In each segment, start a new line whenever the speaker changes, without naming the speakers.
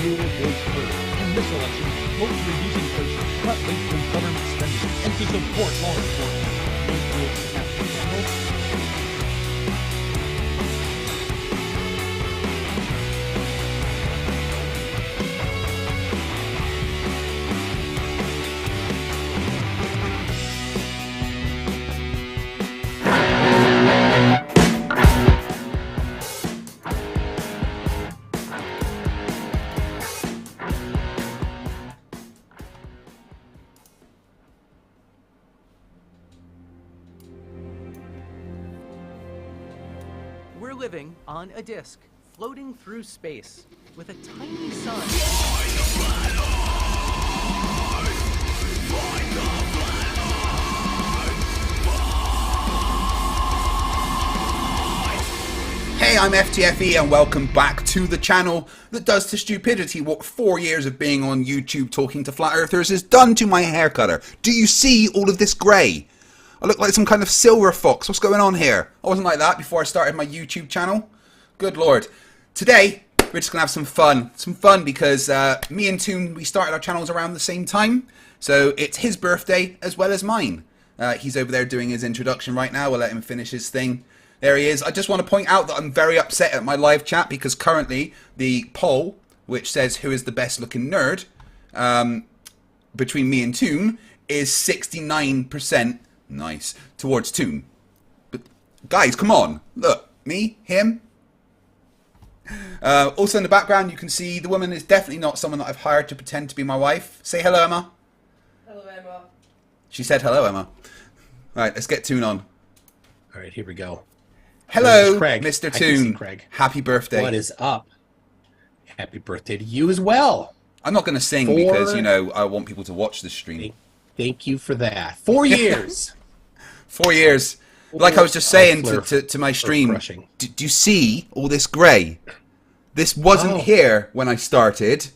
fuel was heard, and this election, votes reduce inflation, cut wasteful government spending, and to support law enforcement. These rules have to be handled.
We're living on a disk, floating through space, with a tiny sun.
Hey, I'm FTFE and welcome back to the channel that does to stupidity what 4 years of being on YouTube talking to flat earthers has done to my hair cutter. Do you see all of this grey? I look like some kind of silver fox. What's going on here? I wasn't like that before I started my YouTube channel. Good lord. Today, we're just going to have some fun. Some fun because me and Toon, we started our channels around the same time. So it's his birthday as well as mine. He's over there doing his introduction right now. We'll let him finish his thing. There he is. I just want to point out that I'm very upset at my live chat because currently the poll, which says who is the best looking nerd, between me and Toon, is 69%. Nice. Towards Toon. But guys, come on. Look. Me, him. Also in the background you can see the woman is definitely not someone that I've hired to pretend to be my wife. Say hello, Emma.
Hello, Emma.
She said hello, Emma. Alright, let's get Toon on.
Alright, here we go.
Hello,
Craig.
Mr.
I can see
Toon.
Craig.
Happy birthday.
What is up? Happy birthday to you as well.
I'm not going to sing because, you know, I want people to watch the stream.
Thank you for that. 4 years.
4 years. Like I was just saying
Flerf,
to my stream,
crushing.
do you see all this grey? This wasn't here when I started.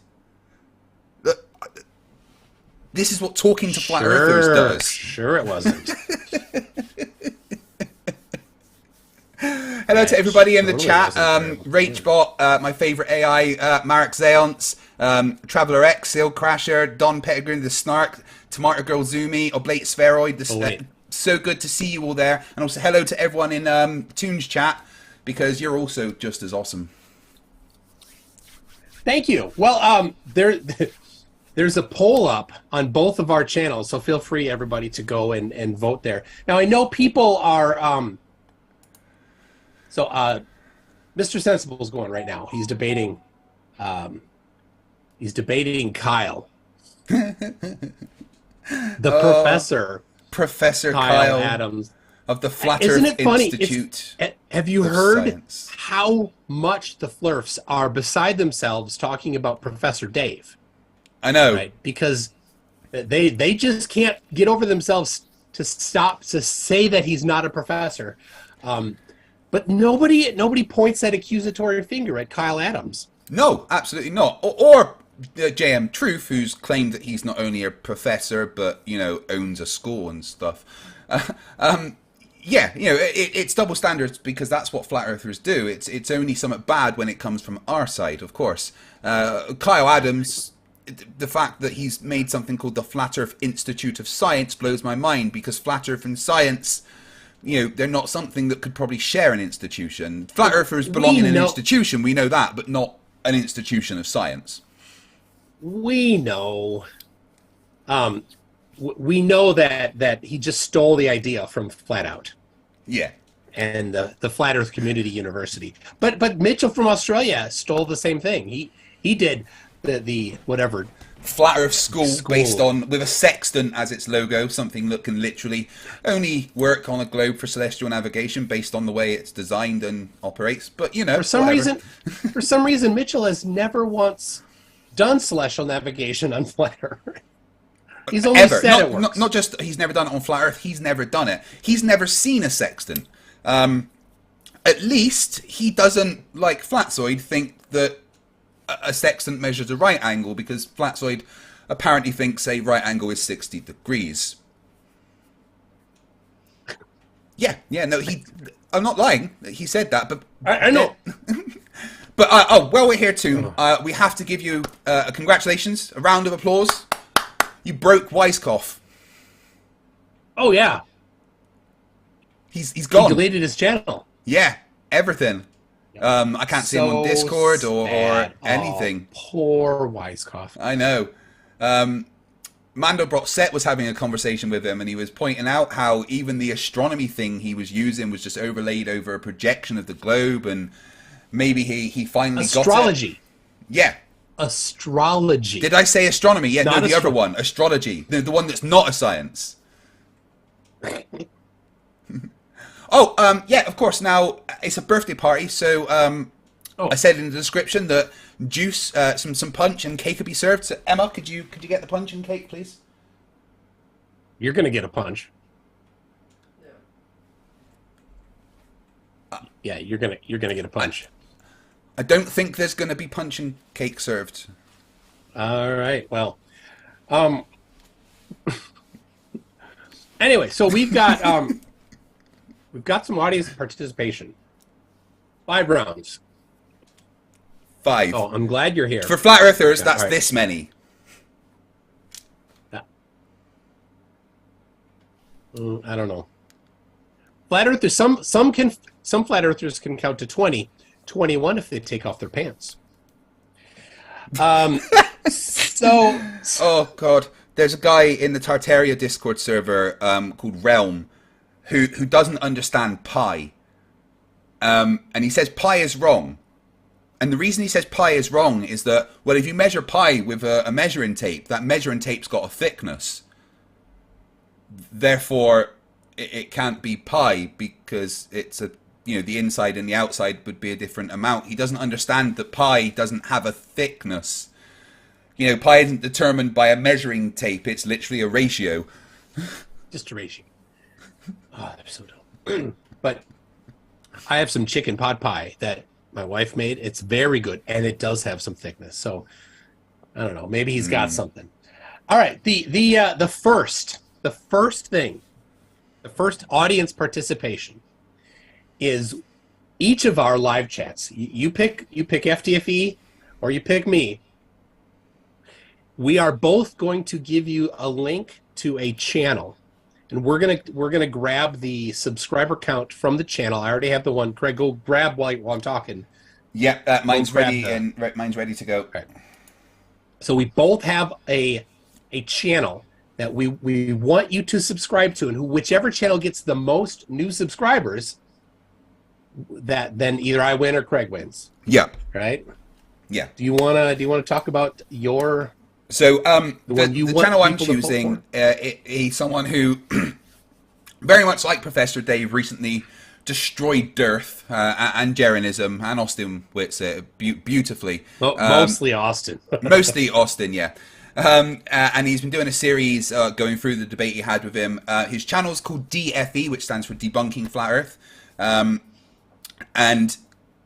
This is what talking to flat earthers does.
Sure it wasn't.
Hello to everybody in the chat. Ragebot, my favourite AI, Marek Zeonce, Traveller X, Seal Crasher, Don Pettigrew, the Snark, Tomato Girl Zumi, Oblate Spheroid. So good to see you all there. And also hello to everyone in Toon's chat, because you're also just as awesome.
Thank you. Well, there's a poll up on both of our channels, so feel free, everybody, to go and vote there. Now, I know people are... Mr. Sensible's going right now. He's debating Kyle. The
Professor Kyle
Adams
of the Flat Earth Institute.
Have you heard
Science.
how much the Flerfs are beside themselves talking about Professor Dave?
I know.
Right? Because they just can't get over themselves to stop to say that he's not a professor. But nobody points that accusatory finger at Kyle Adams. No,
absolutely not. Or JM Truth, who's claimed that he's not only a professor, but, you know, owns a school and stuff. Yeah, you know, it's double standards because that's what flat earthers do. It's only somewhat bad when it comes from our side, of course. Kyle Adams, the fact that he's made something called the Flat Earth Institute of Science blows my mind, because flat earth and science, you know, they're not something that could probably share an institution. Flat earthers belong in an institution, we know that, but not an institution of science.
We know. We know that he just stole the idea from Flat Out.
Yeah.
And the Flat Earth Community University. But Mitchell from Australia stole the same thing. He did the whatever.
Flat Earth school based on, with a sextant as its logo, something that can literally only work on a globe for celestial navigation based on the way it's designed and operates. But, you know,
for some reason, Mitchell has never once done celestial navigation on Flat Earth. He's only said it works.
Not just he's never done it on Flat Earth, he's never done it. He's never seen a sextant. At least he doesn't, like Flatzoid, think that a sextant measures a right angle, because Flatzoid apparently thinks a right angle is 60 degrees. Yeah, no, I'm not lying. He said that, but
I know.
But while we're here too, we have to give you a congratulations, a round of applause. You broke Weiskopf.
Oh yeah,
He's gone.
He deleted his channel.
Yeah, everything. I can't see him on Discord or anything.
Oh, poor Weiskopf.
I know. Mando Brought Set was having a conversation with him, and he was pointing out how even the astronomy thing he was using was just overlaid over a projection of the globe, and maybe he finally got it.
Astrology.
Yeah.
Astrology.
Did I say astronomy? Yeah,
Not
no, the other one, astrology, the one that's not a science. Yeah, of course. Now it's a birthday party, so I said in the description that juice, some punch and cake would be served. So Emma, could you get the punch and cake, please?
You're gonna get a punch. Yeah, you're gonna get a punch.
I don't think there's gonna be punch and cake served.
All right. Well, anyway, so we've got some audience participation. 5 rounds.
5.
Oh, I'm glad you're here.
For flat earthers, that's
right.
this many.
I don't know. Flat earthers. Some flat earthers can count to 20, 21 if they take off their pants. So.
Oh God, there's a guy in the Tartaria Discord server called Realm who doesn't understand pi, and he says pi is wrong. And the reason he says pi is wrong is that, well, if you measure pi with a measuring tape, that measuring tape's got a thickness. Therefore, it can't be pi because it's the inside and the outside would be a different amount. He doesn't understand that pi doesn't have a thickness. Pi isn't determined by a measuring tape. It's literally a ratio.
Just a ratio. Oh, they're so dumb. But I have some chicken pot pie that my wife made. It's very good, and it does have some thickness. So I don't know. Maybe he's got something. All right. The first audience participation is each of our live chats. You pick FTFE or you pick me. We are both going to give you a link to a channel, and we're gonna grab the subscriber count from the channel. I already have the one. Craig, go grab while I'm talking.
Yeah, mine's ready and mine's ready to go.
Okay. So we both have a channel that we want you to subscribe to, and whichever channel gets the most new subscribers, then either I win or Craig wins.
Yeah.
Right?
Yeah.
Do you wanna talk about your?
So the channel I'm choosing, he's someone who, very much like Professor Dave, recently destroyed Dearth and Jeranism and Austin Whitsitt beautifully.
Mostly Austin.
Mostly Austin, yeah. And he's been doing a series going through the debate he had with him. His channel's called DFE, which stands for Debunking Flat Earth. And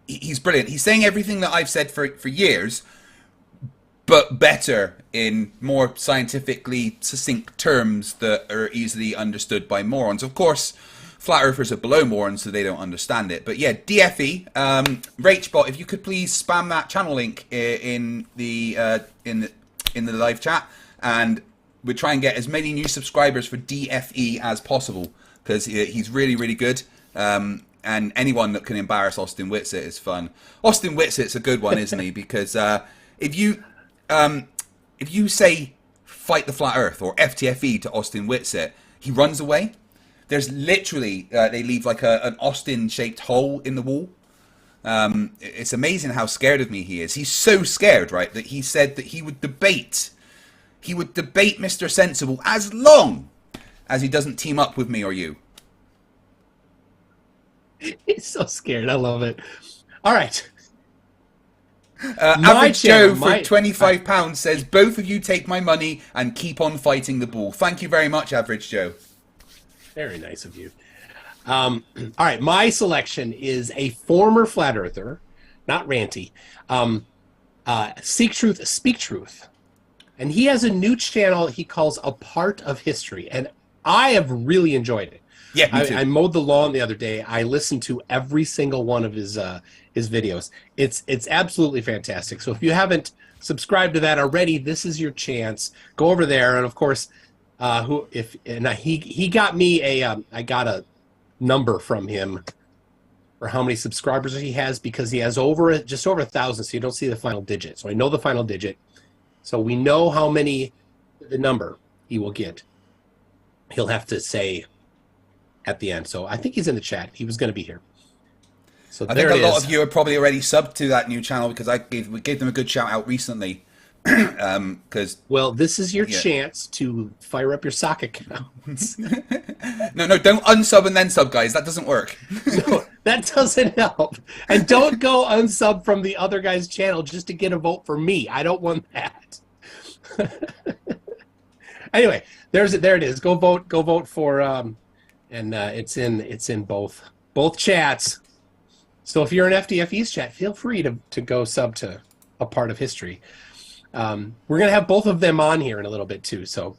he's brilliant. He's saying everything that I've said for years, but better in more scientifically succinct terms that are easily understood by morons. Of course, flat earthers are below morons, so they don't understand it. But yeah, DFE, Rachbot, if you could please spam that channel link in the live chat, and we'll try and get as many new subscribers for DFE as possible, because he's really, really good. And anyone that can embarrass Austin Whitsitt is fun. Austin Whitsitt's a good one, isn't he? Because if you say fight the flat earth or FTFE to Austin Whitsitt, he runs away. There's literally, they leave like an Austin-shaped hole in the wall. It's amazing how scared of me he is. He's so scared, right, that he said that he would debate Mr. Sensible as long as he doesn't team up with me or you.
He's so scared. I love it. All right.
Average Joe for £25 says, both of you take my money and keep on fighting the bull. Thank you very much, Average Joe.
Very nice of you. All right, my selection is a former flat earther, not ranty. Seek Truth, Speak Truth. And he has a new channel he calls A Part of History, and I have really enjoyed it.
Yeah, me too.
I mowed the lawn the other day. I listened to every single one of his videos. It's absolutely fantastic. So if you haven't subscribed to that already, this is your chance. Go over there, and of course, he got me I got a number from him for how many subscribers he has, because he has just over 1,000. So you don't see the final digit. So I know the final digit. So we know the number he will get. He'll have to say at the end. So I think he's in the chat. He was going to be here. So
I think a lot of you are probably already subbed to that new channel, because we gave them a good shout out recently.
Well, this is your chance to fire up your sock accounts.
No, don't unsub and then sub, guys. That doesn't work.
No, that doesn't help. And don't go unsub from the other guy's channel just to get a vote for me. I don't want that. Anyway, there it is. Go vote for and it's in both chats. So if you're in FTFE's chat, feel free to go sub to a part of history. We're going to have both of them on here in a little bit too. So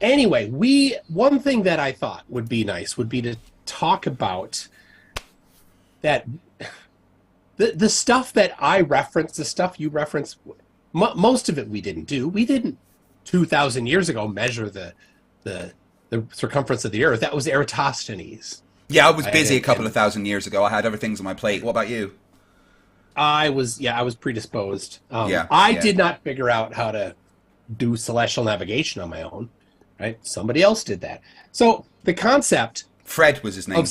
anyway, one thing that I thought would be nice would be to talk about that the stuff that I reference, the stuff you reference. Most of it we didn't do. We didn't 2,000 years ago measure the circumference of the Earth. That was Eratosthenes.
Yeah, I was busy a couple of thousand years ago. I had other things on my plate. What about you?
I was predisposed. I did not figure out how to do celestial navigation on my own. Right, somebody else did that. So the concept,
Fred was his name,
of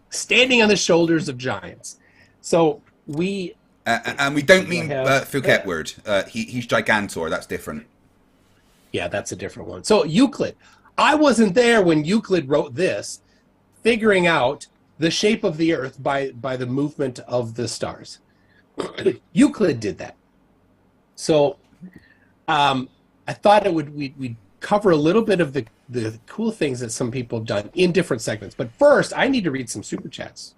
standing on the shoulders of giants. So we.
And we don't mean Phuket word. He's Gigantor. That's different.
Yeah, that's a different one. So Euclid. I wasn't there when Euclid wrote this, figuring out the shape of the Earth by the movement of the stars. Euclid did that. So I thought we'd cover a little bit of the cool things that some people have done in different segments. But first, I need to read some super chats.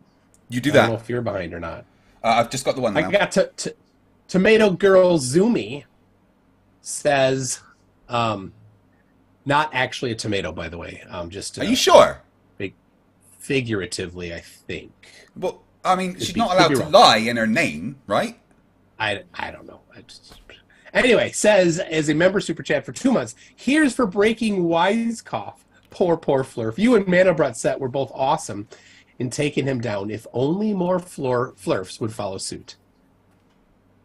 You do
I
that.
don't know if you're behind or not.
I've just got the one now.
I got Tomato Girl Zoomy says, not actually a tomato, by the way. Just
Are you sure?
Figuratively, I think.
Well, I mean, she's not allowed to lie in her name, right?
I don't know. Anyway, says, as a member super chat for 2 months, here's for breaking Wisecough. Poor Flerf. You and Manobrat Set were both awesome in taking him down. If only more Flerfs would follow suit.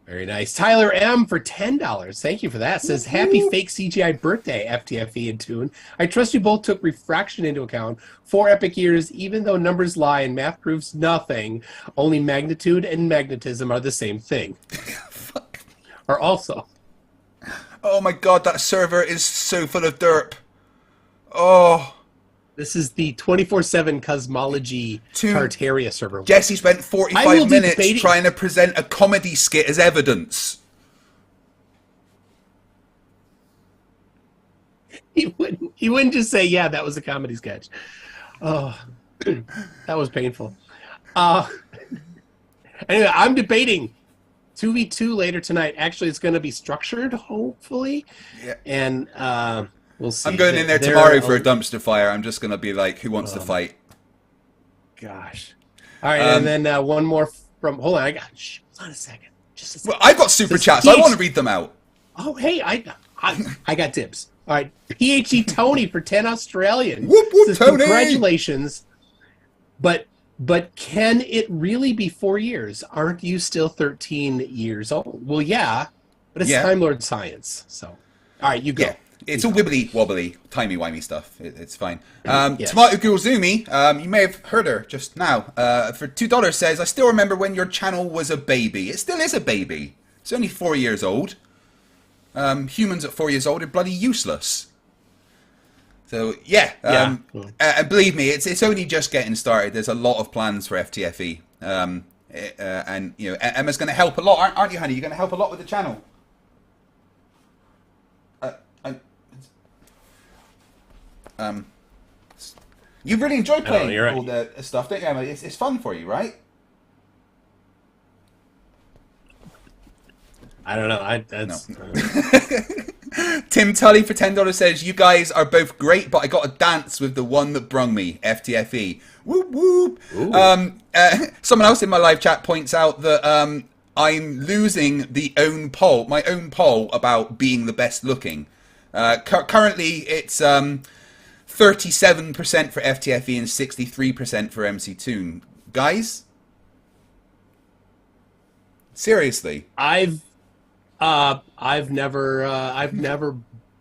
Very nice. Tyler M for $10. Thank you for that. Says, happy fake CGI birthday, FTFE and Tune. I trust you both took refraction into account. 4 epic years, even though numbers lie and math proves nothing, only magnitude and magnetism are the same thing.
Fuck.
Or also.
Oh my god, that server is so full of derp. Oh.
This is the 24/7 Cosmology Tartaria server.
Jesse spent 45 minutes trying to present a comedy skit as evidence.
He wouldn't just say, yeah, that was a comedy sketch. Oh, that was painful. Anyway, I'm debating 2v2 later tonight. Actually, it's going to be structured, hopefully.
Yeah.
And we'll see.
I'm going in there tomorrow for a dumpster fire. I'm just going to be like, who wants to fight?
Gosh. All right, and then one more from... Hold on, hold on a second. Just a second.
Well, I've got super chats. I want to read them out.
Oh, hey, I got dibs. All right, PhD Tony for 10 Australian.
Whoop, whoop,
says,
Tony!
Congratulations. But can it really be 4 years? Aren't you still 13 years old? Well, yeah, but it's Time Lord science. So, all right, you go.
Yeah. It's all wibbly wobbly, timey-wimey stuff. It's fine. Tomato Girl Zoomy, you may have heard her just now. For $2 says, I still remember when your channel was a baby. It still is a baby. It's only 4 years old. Humans at 4 years old are bloody useless. So, and believe me, it's only just getting started. There's a lot of plans for FTFE. And, you know, Emma's going to help a lot, aren't you, honey? You're going to help a lot with the channel. You really enjoy playing all the stuff, don't you, Emma? It's fun for you, right?
I don't know.
Tim Tully for $10 says, you guys are both great, but I got to dance with the one that brung me, FTFE. Whoop, whoop. Someone else in my live chat points out that I'm losing my own poll about being the best looking. Currently, it's 37% for FTFE and 63% for MC Toon. Guys? Seriously.
I've never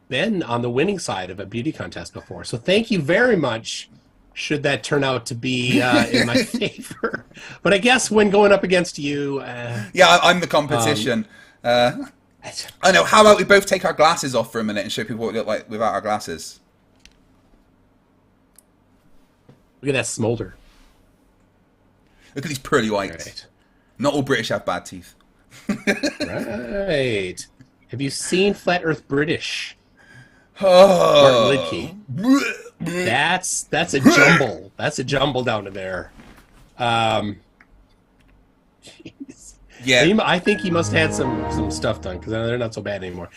been on the winning side of a beauty contest before. So thank you very much. Should that turn out to be in my favor, but I guess when going up against you,
yeah, I'm the competition. I know. How about we both take our glasses off for a minute and show people what we look like without our glasses?
Look at that smolder.
Look at these pearly whites.
Right.
Not all British have bad teeth.
Right. Have you seen Flat Earth British?
Oh.
Martin Lidke. That's a jumble. That's a jumble down to there. Jeez.
Yeah.
I think he must have had some stuff done because they're not so bad anymore.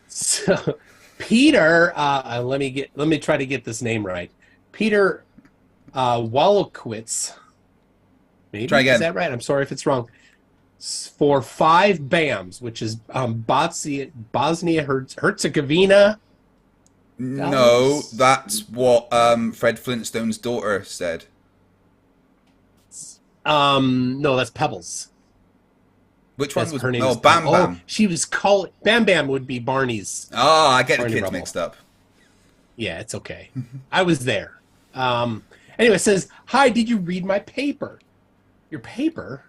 So Peter, let me try to get this name right. Peter Wallowkowitz. Maybe
Try again.
Is that right? I'm sorry if it's wrong. For 5 BAMs, which is Bosnia-Herzegovina.
No, that's what Fred Flintstone's daughter said.
No, that's Pebbles.
Which one
That's
was
her name?
Oh,
is
Bam Bam.
Oh, she was called Bam Bam would be Barney's.
Oh, I get the
Barney
kids
Rubble.
mixed up.
Yeah, it's okay. I was there. Anyway, it says, "Hi, did you read my paper? Your paper?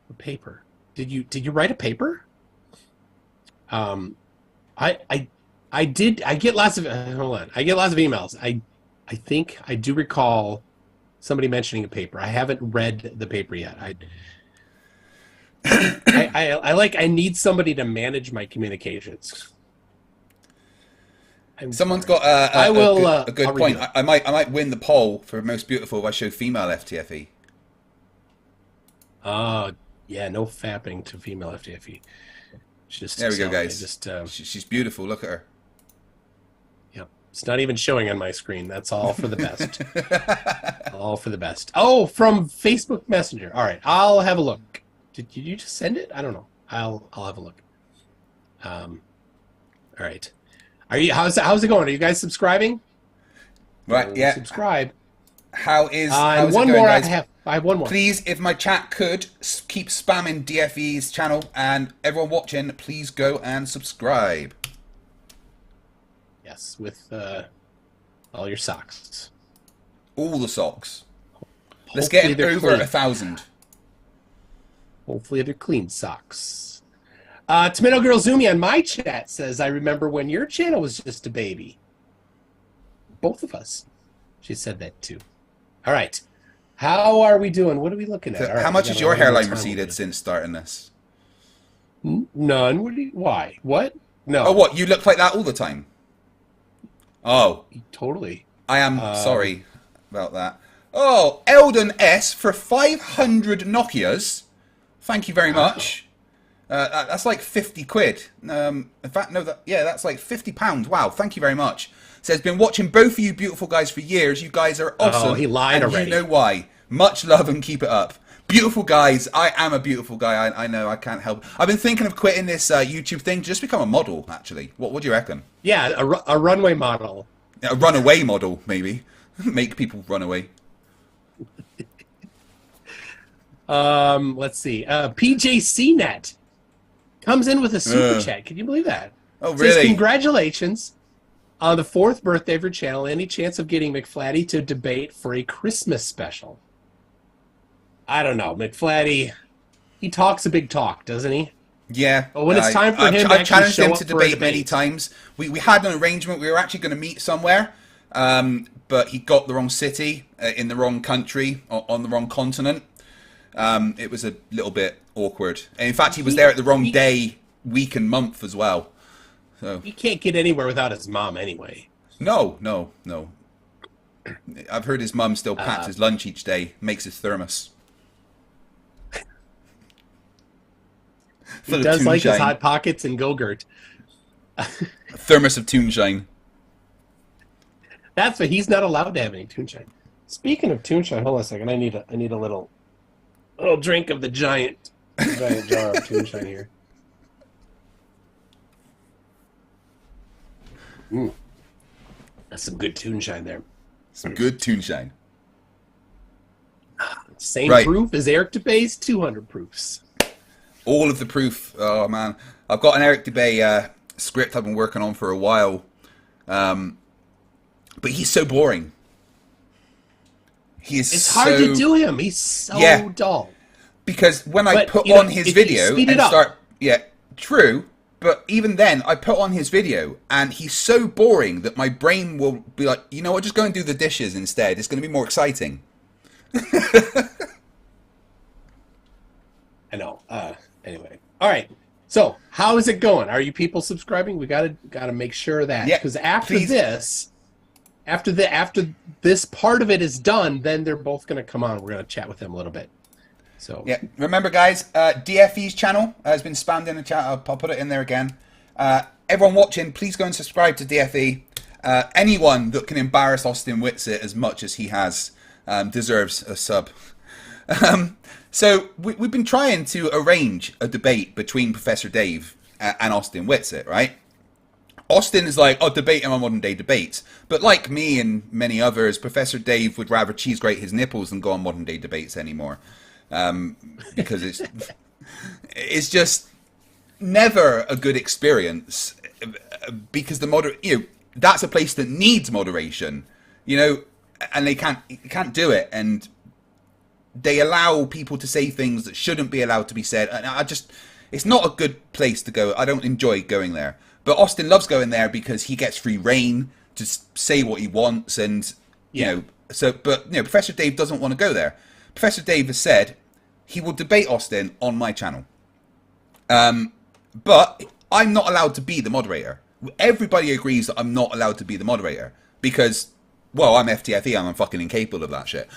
What paper? Did you write a paper? I did. I get lots of hold on. I get lots of emails. I think I do recall somebody mentioning a paper. I haven't read the paper yet. I need somebody to manage my communications.
Someone's got a good point. I might win the poll for most beautiful if I show female FTFE.
Yeah, no fapping to female FTFE.
There we go, guys. She's beautiful. Look at her.
Yep, it's not even showing on my screen. That's all for the best. All for the best. Oh, from Facebook Messenger. All right, I'll have a look. Did you just send it? I don't know. I'll have a look. All right. How's it going? Are you guys subscribing?
Right. Yeah.
Subscribe.
How's it
one
going,
more.
guys?
I have one more.
Please, if my chat could, keep spamming DFE's channel, and everyone watching, please go and subscribe.
Yes, with all your socks.
All the socks. Let's get it over 1,000.
Hopefully they're clean socks. Tomato Girl Zoomy on my chat says, I remember when your channel was just a baby. Both of us. She said that too. All right. How are we doing? What are we looking at?
How much has your hairline receded since starting this?
None. Why? What? No.
Oh, what? You look like that all the time? Oh.
Totally.
I am sorry about that. Oh, Eldon S for 500 Nokias. Thank you very much. That's like 50 quid. In fact, no, that's like £50. Wow, thank you very much. Says, been watching both of you beautiful guys for years. You guys are awesome.
Oh, he lied
and
already.
You know why. Much love and keep it up. Beautiful guys. I am a beautiful guy. I know. I can't help. I've been thinking of quitting this YouTube thing. Just become a model, actually. What do you reckon?
Yeah, a runway model.
A runaway model, maybe. Make people run away.
Let's see. PJCnet comes in with a super chat. Can you believe that?
Oh, really?
Says, congratulations on the 4th birthday of your channel. Any chance of getting McFlatty to debate for a Christmas special? I don't know. McFlatty, he talks a big talk, doesn't he?
Yeah.
But when it's time for him to
I've challenged him to
debate
debate many times. We had an arrangement. We were actually going to meet somewhere, but he got the wrong city, in the wrong country, on the wrong continent. It was a little bit awkward. And in fact, he was there at the wrong day, week, and month as well. So
he can't get anywhere without his mom anyway.
No. I've heard his mum still packs his lunch each day, makes his thermos. Full
He
of
does like his
Toonshine.
Hot Pockets and Go-Gurt.
Thermos of Toonshine.
That's what he's not allowed to have any Toonshine. Speaking of Toonshine, hold on a second. I need a little drink of the giant jar of Toonshine here. That's some good Toonshine there.
Some good Toonshine.
Same
Right.
proof as Eric DeBay's 200 proofs.
All of the proof. Oh man, I've got an Eric DeBay script I've been working on for a while, but he's so boring.
It's hard to do him. He's so dull.
Because when I
But,
put
you know,
on his
if you
video
speed it
and
up.
start, true. But even then, I put on his video, and he's so boring that my brain will be like, you know what, just go and do the dishes instead. It's going to be more exciting.
I know. Anyway, all right. So, how is it going? Are you people subscribing? We gotta make sure of that,
Yeah,
because after
please.
this, after this part of it is done, then they're both gonna come on. We're gonna chat with them a little bit. So
Yeah, remember guys, DFE's channel has been spammed in the chat. I'll put it in there again. Everyone watching, please go and subscribe to DFE. Anyone that can embarrass Austin Whitsitt as much as he has deserves a sub. So we've been trying to arrange a debate between Professor Dave and Austin Whitsitt, right? Austin is like, oh, debate him on modern day debates. But like me and many others, Professor Dave would rather cheese grate his nipples than go on modern day debates anymore. Because it's just never a good experience, because that's a place that needs moderation, and they can't do it, and they allow people to say things that shouldn't be allowed to be said, and it's not a good place to go. I don't enjoy going there, but Austin loves going there because he gets free reign to say what he wants, and Professor Dave doesn't want to go there. Professor Dave has said he will debate Austin on my channel. But I'm not allowed to be the moderator. Everybody agrees that I'm not allowed to be the moderator because, well, I'm FTFE, I'm fucking incapable of that shit.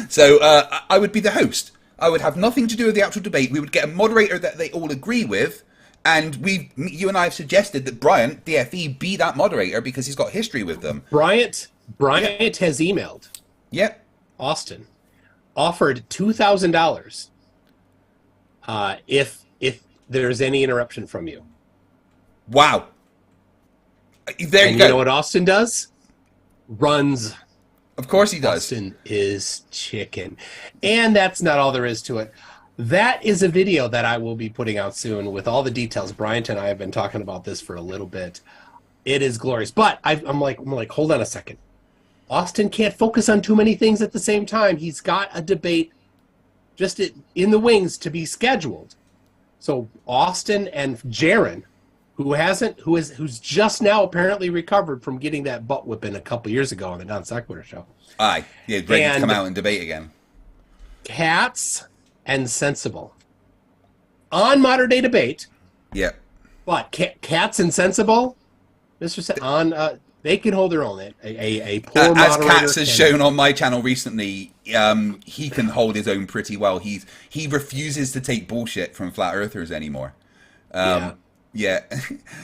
So I would be the host. I would have nothing to do with the actual debate. We would get a moderator that they all agree with, and you and I have suggested that Bryant, DFE, be that moderator because he's got history with them.
Bryant has emailed Austin, offered $2,000 if there's any interruption from you.
Wow. There you
And
go.
you know what Austin does? Runs.
Of course he does.
Austin is chicken. And that's not all there is to it. That is a video that I will be putting out soon with all the details. Bryant and I have been talking about this for a little bit. It is glorious. But I'm like, hold on a second. Austin can't focus on too many things at the same time. He's got a debate just in the wings to be scheduled. So Austin and Jaron, who's just now apparently recovered from getting that butt whipping a couple years ago on the Don Sequitur show.
Aye. Yeah, ready to come out and debate again.
Cats and Sensible. On Modern Day Debate.
Yeah.
But Cats and Sensible, Mr. They can hold their own. A poor
As
moderator
Katz has shown on my channel recently, he can hold his own pretty well. He refuses to take bullshit from flat earthers anymore. Yeah.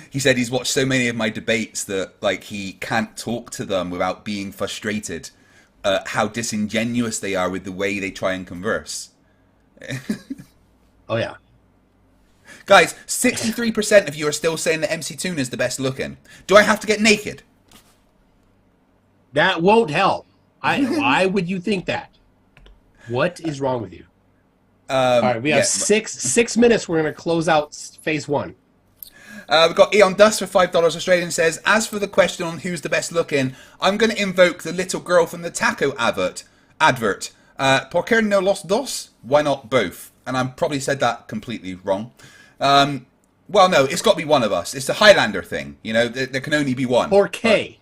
He said he's watched so many of my debates that he can't talk to them without being frustrated how disingenuous they are with the way they try and converse.
Oh yeah.
Guys, 63% of you are still saying that MC Toon is the best looking. Do I have to get naked?
That won't help. Why would you think that? What is wrong with you? All right, we have 6 minutes. We're going to close out phase one.
We've got Eon Dust for $5 Australian says, as for the question on who's the best looking, I'm going to invoke the little girl from the taco advert. ¿Por qué no los dos? Why not both? And I probably said that completely wrong. Well, no, it's got to be one of us. It's the Highlander thing. There can only be one.
¿Por qué?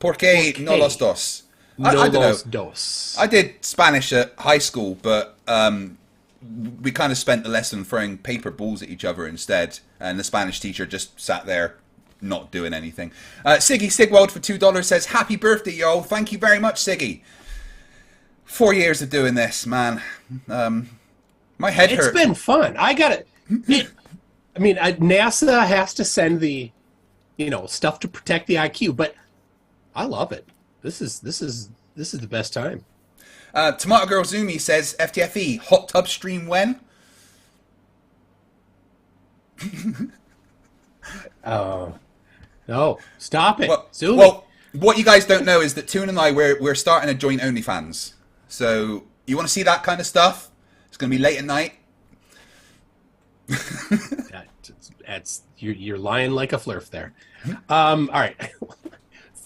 ¿Por qué no los dos? I don't
los
know.
dos.
I did Spanish at high school, but we kind of spent the lesson throwing paper balls at each other instead, and the Spanish teacher just sat there not doing anything. Siggy Sigwald for $2 says, happy birthday, y'all. Thank you very much, Siggy. 4 years of doing this, man. My head hurts.
It's been fun. I got it. NASA has to send the, stuff to protect the IQ, but I love it. This is the best time.
Tomato Girl Zumi says, FTFE, hot tub stream when?
Oh, no, stop it. Zumi.
Well, what you guys don't know is that Toon and I, we're starting a joint OnlyFans. So, you want to see that kind of stuff? It's going to be late at night.
You're lying like a Flerf there. All right.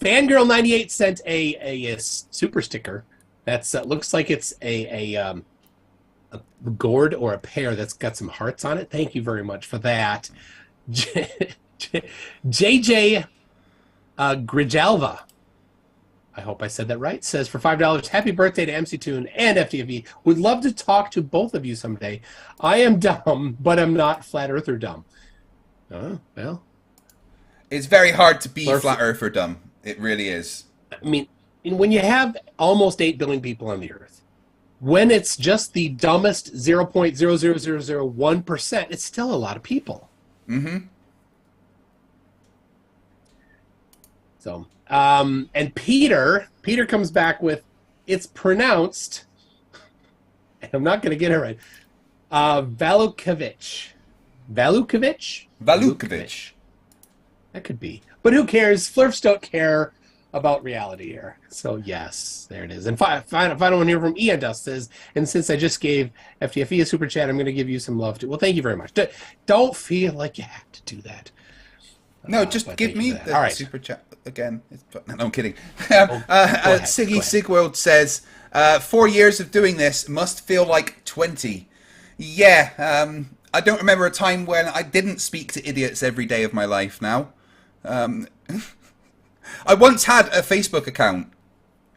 Fangirl98 sent a super sticker that's looks like it's a gourd or a pear that's got some hearts on it. Thank you very much for that. JJ Grijalva, I hope I said that right, says for $5, happy birthday to MC Toon and FTFE. Would love to talk to both of you someday. I am dumb, but I'm not flat earther dumb. Oh, well.
It's very hard to be flat earther dumb. It really is.
I mean, when you have almost 8 billion people on the earth, when it's just the dumbest 0.00001%, it's still a lot of people.
Mm-hmm.
So, and Peter comes back with, it's pronounced, and I'm not going to get it right, Valukovich. That could be. But who cares? Flerfs don't care about reality here. So, yes, there it is. And final one here from Ian Dust says, and since I just gave FTFE a super chat, I'm going to give you some love too. Well, thank you very much. Don't feel like you have to do that.
No, just give me the super chat again. No, I'm kidding. Siggy Sigworld says, 4 years of doing this must feel like 20. Yeah, I don't remember a time when I didn't speak to idiots every day of my life now. I once had a Facebook account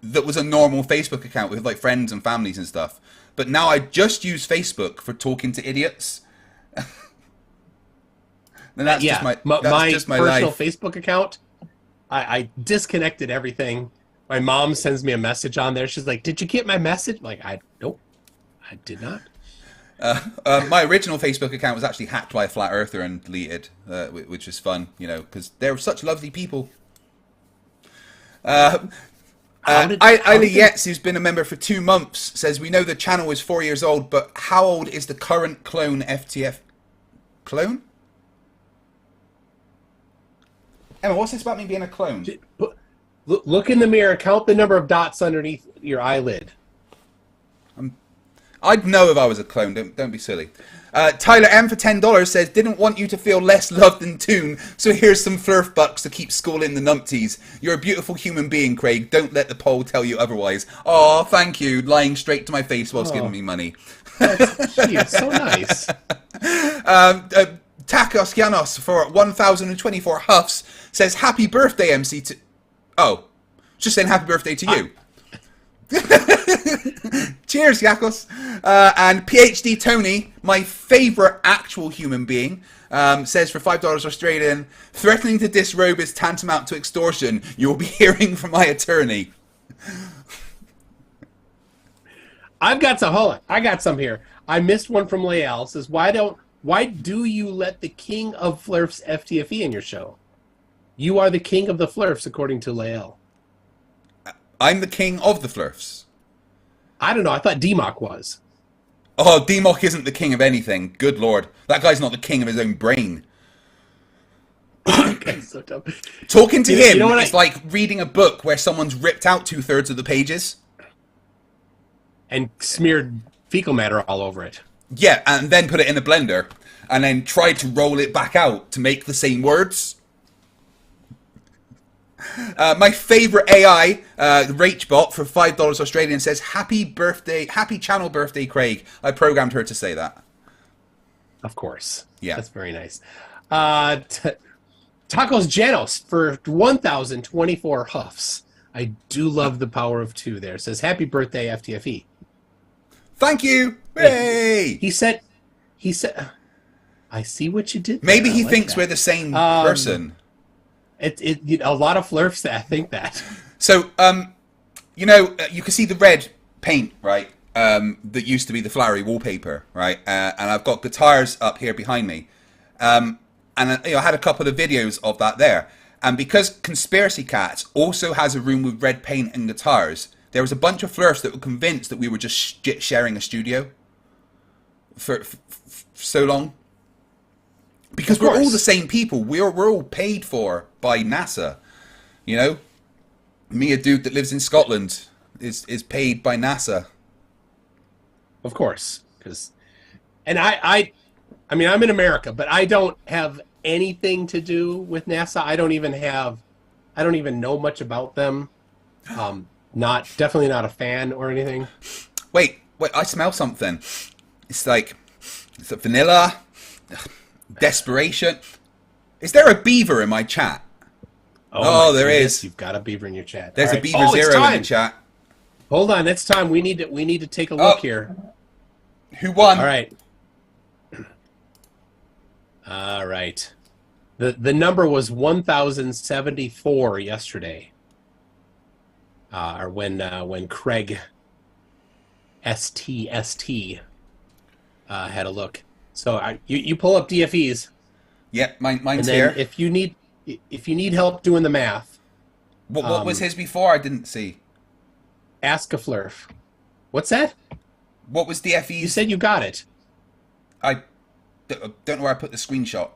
that was a normal Facebook account with like friends and families and stuff. But now I just use Facebook for talking to idiots. And that's just my
personal
life.
Facebook account. I disconnected everything. My mom sends me a message on there. She's like, "Did you get my message?" I'm like, nope, I did not.
My original Facebook account was actually hacked by a flat earther and deleted, which was fun, because they're such lovely people. Isla Yetz, who's been a member for 2 months, says, we know the channel is 4 years old, but how old is the current clone FTF? Clone? Emma, what's this about me being a clone?
Look in the mirror, count the number of dots underneath your eyelid.
I'd know if I was a clone, don't be silly. Tyler M for $10 says, didn't want you to feel less loved than Toon, so here's some Flerf bucks to keep schooling the numpties. You're a beautiful human being, Craig. Don't let the poll tell you otherwise. Oh, thank you. Lying straight to my face whilst giving me money.
That's cute. So nice.
Takos Janos for 1,024 huffs says, happy birthday, MC. Oh, just saying happy birthday to you. Cheers, Yakos. And PhD Tony, my favourite actual human being, says for $5 Australian, threatening to disrobe is tantamount to extortion. You will be hearing from my attorney.
I've got some. Hold on, I got some here. I missed one from Lael. Says, why do you let the king of Flerfs FTFE in your show? You are the king of the Flerfs, according to Lael.
I'm the king of the Flerfs.
I don't know. I thought D-Mock was.
Oh, D-Mock isn't the king of anything. Good lord. That guy's not the king of his own brain.
That's so dumb.
Talking to him is like reading a book where someone's ripped out 2/3 of the pages.
And smeared fecal matter all over it.
Yeah, and then put it in a blender. And then tried to roll it back out to make the same words. My favourite AI, RachBot, for $5 Australian says, happy channel birthday, Craig. I programmed her to say that.
Of course.
Yeah.
That's very nice. Tacos Janos for 1,024 huffs. I do love the power of 2 there. Says, happy birthday, FTFE.
Thank you. Hey!
He said, I see what you did there.
Maybe he thinks we're the same person.
A lot of Flerfs that think that.
So, you can see the red paint, right? that used to be the flowery wallpaper, right? And I've got guitars up here behind me. And I had a couple of videos of that there. And because Conspiracy Cats also has a room with red paint and guitars, there was a bunch of Flerfs that were convinced that we were just sharing a studio for so long. Because we're all the same people. We're all paid for by NASA. You know? Me, a dude that lives in Scotland, is paid by NASA.
Of course. And I mean, I'm in America, but I don't have anything to do with NASA. I don't even know much about them. Definitely not a fan or anything.
Wait, I smell something. It's like vanilla, desperation. Is there a beaver in my chat? Oh, there is.
You've got a beaver in your chat.
There's a beaver zero in the chat.
Hold on, it's time. We need to take a look here.
Who won?
All right. All right. The number was 1,074 yesterday. Or when Craig STST had a look. So you pull up DFEs.
Yep, mine's
and then
here.
If you need help doing the math,
what was his before? I didn't see.
Ask a Flerf. What's that?
What was DFE's?
You said you got it.
I don't know where I put the screenshot.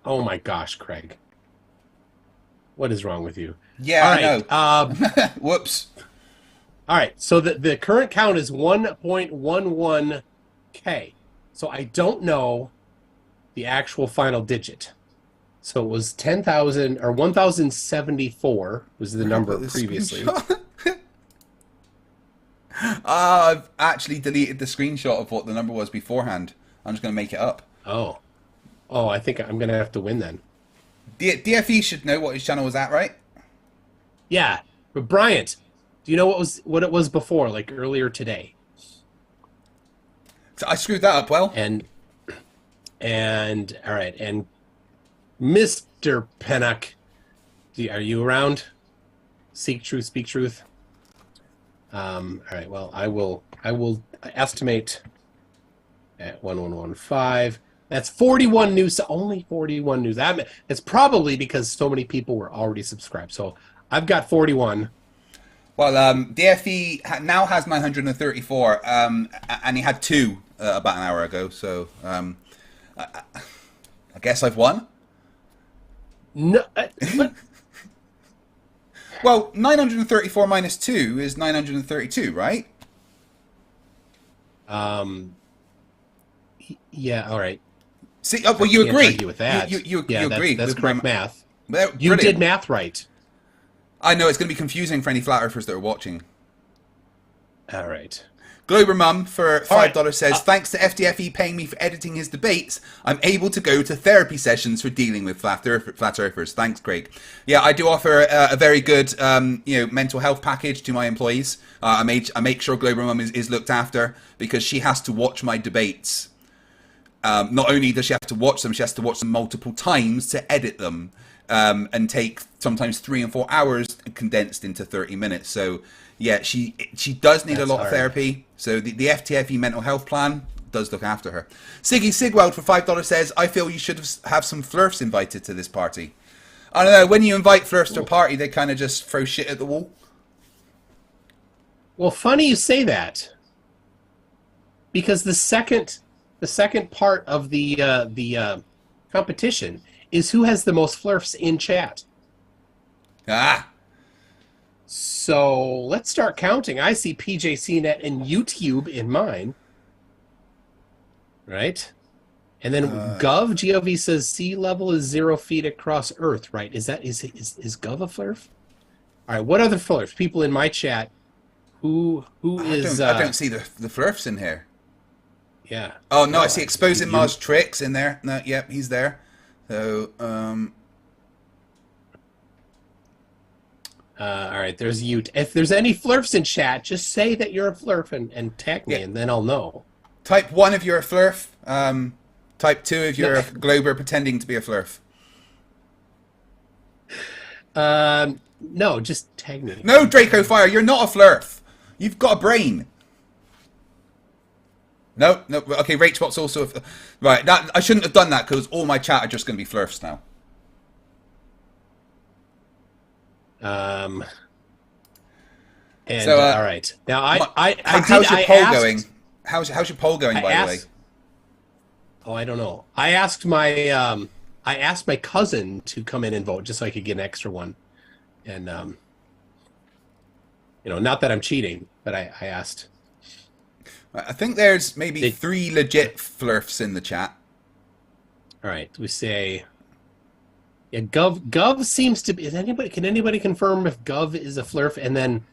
Oh my gosh, Craig. What is wrong with you?
Yeah,
all right,
I know. Whoops.
All right, so the current count is 1.11K. So I don't know the actual final digit. So it was 10,000 or 1,074 was the number previously.
I've actually deleted the screenshot of what the number was beforehand. I'm just going to make it up.
Oh, I think I'm going to have to win then.
DFE should know what his channel was at, right?
Yeah, but Bryant, do you know what it was before, like earlier today?
So I screwed that up. Well,
and all right, and Mr. Pennock, are you around? Seek truth, speak truth. All right. Well, I will estimate at 1115. That's 41 news. Only 41 news. It's probably because so many people were already subscribed. So I've got 41.
Well, DFE now has 934, and he had 2 about an hour ago. So I guess I've won.
No.
Well, 934 minus 2 is 932, right?
Yeah. All right.
See, well, you agree.
Argue with that.
You agree.
That's correct math.
Well,
you did math right.
I know it's going to be confusing for any flat earthers that are watching.
All right.
Glober Mum for $5
right.
says, thanks to FTFE paying me for editing his debates, I'm able to go to therapy sessions for dealing with flat earthers. Thanks, Craig. Yeah, I do offer a very good mental health package to my employees. I make sure Glober Mum is looked after because she has to watch my debates. Not only does she have to watch them, she has to watch them multiple times to edit them and take sometimes 3 and 4 hours condensed into 30 minutes. So yeah, she does need a lot of therapy. So the FTFE mental health plan does look after her. Siggy Sigweld for $5 says, I feel you should have some Flerfs invited to this party. I don't know, when you invite Flerfs to a party, they kind of just throw shit at the wall.
Well, funny you say that. Because the second part of the competition is who has the most Flerfs in chat.
Ah.
So let's start counting. I see PJCnet and YouTube in mine. Right? And then Gov says sea level is 0 feet across Earth, right? Is Gov a Flerf? All right, what other Flerfs? People in my chat, who is...
I don't see the Flerfs in here.
Yeah.
Oh, no, I see Exposing Mars Tricks in there. No, yep, he's there. So,
all right, there's you. If there's any Flerfs in chat, just say that you're a Flerf and tag me, and then I'll know.
Type 1 if you're a Flerf. Type 2 if you're a Glober pretending to be a Flerf.
No, just tag me.
No, Draco Fire, you're not a Flerf. You've got a brain. No, no. Okay, Rachbot's also right. That I shouldn't have done that because all my chat are just going to be Flerfs now.
And
So,
all right. Now
how's your poll going? How's your poll going, by the way?
Oh, I don't know. I asked my cousin to come in and vote just so I could get an extra one, and not that I'm cheating, but I asked.
I think there's maybe 3 legit Flerfs in the chat.
All right, we say. Yeah, Gov seems to be. Can anybody confirm if Gov is a Flerf? And then,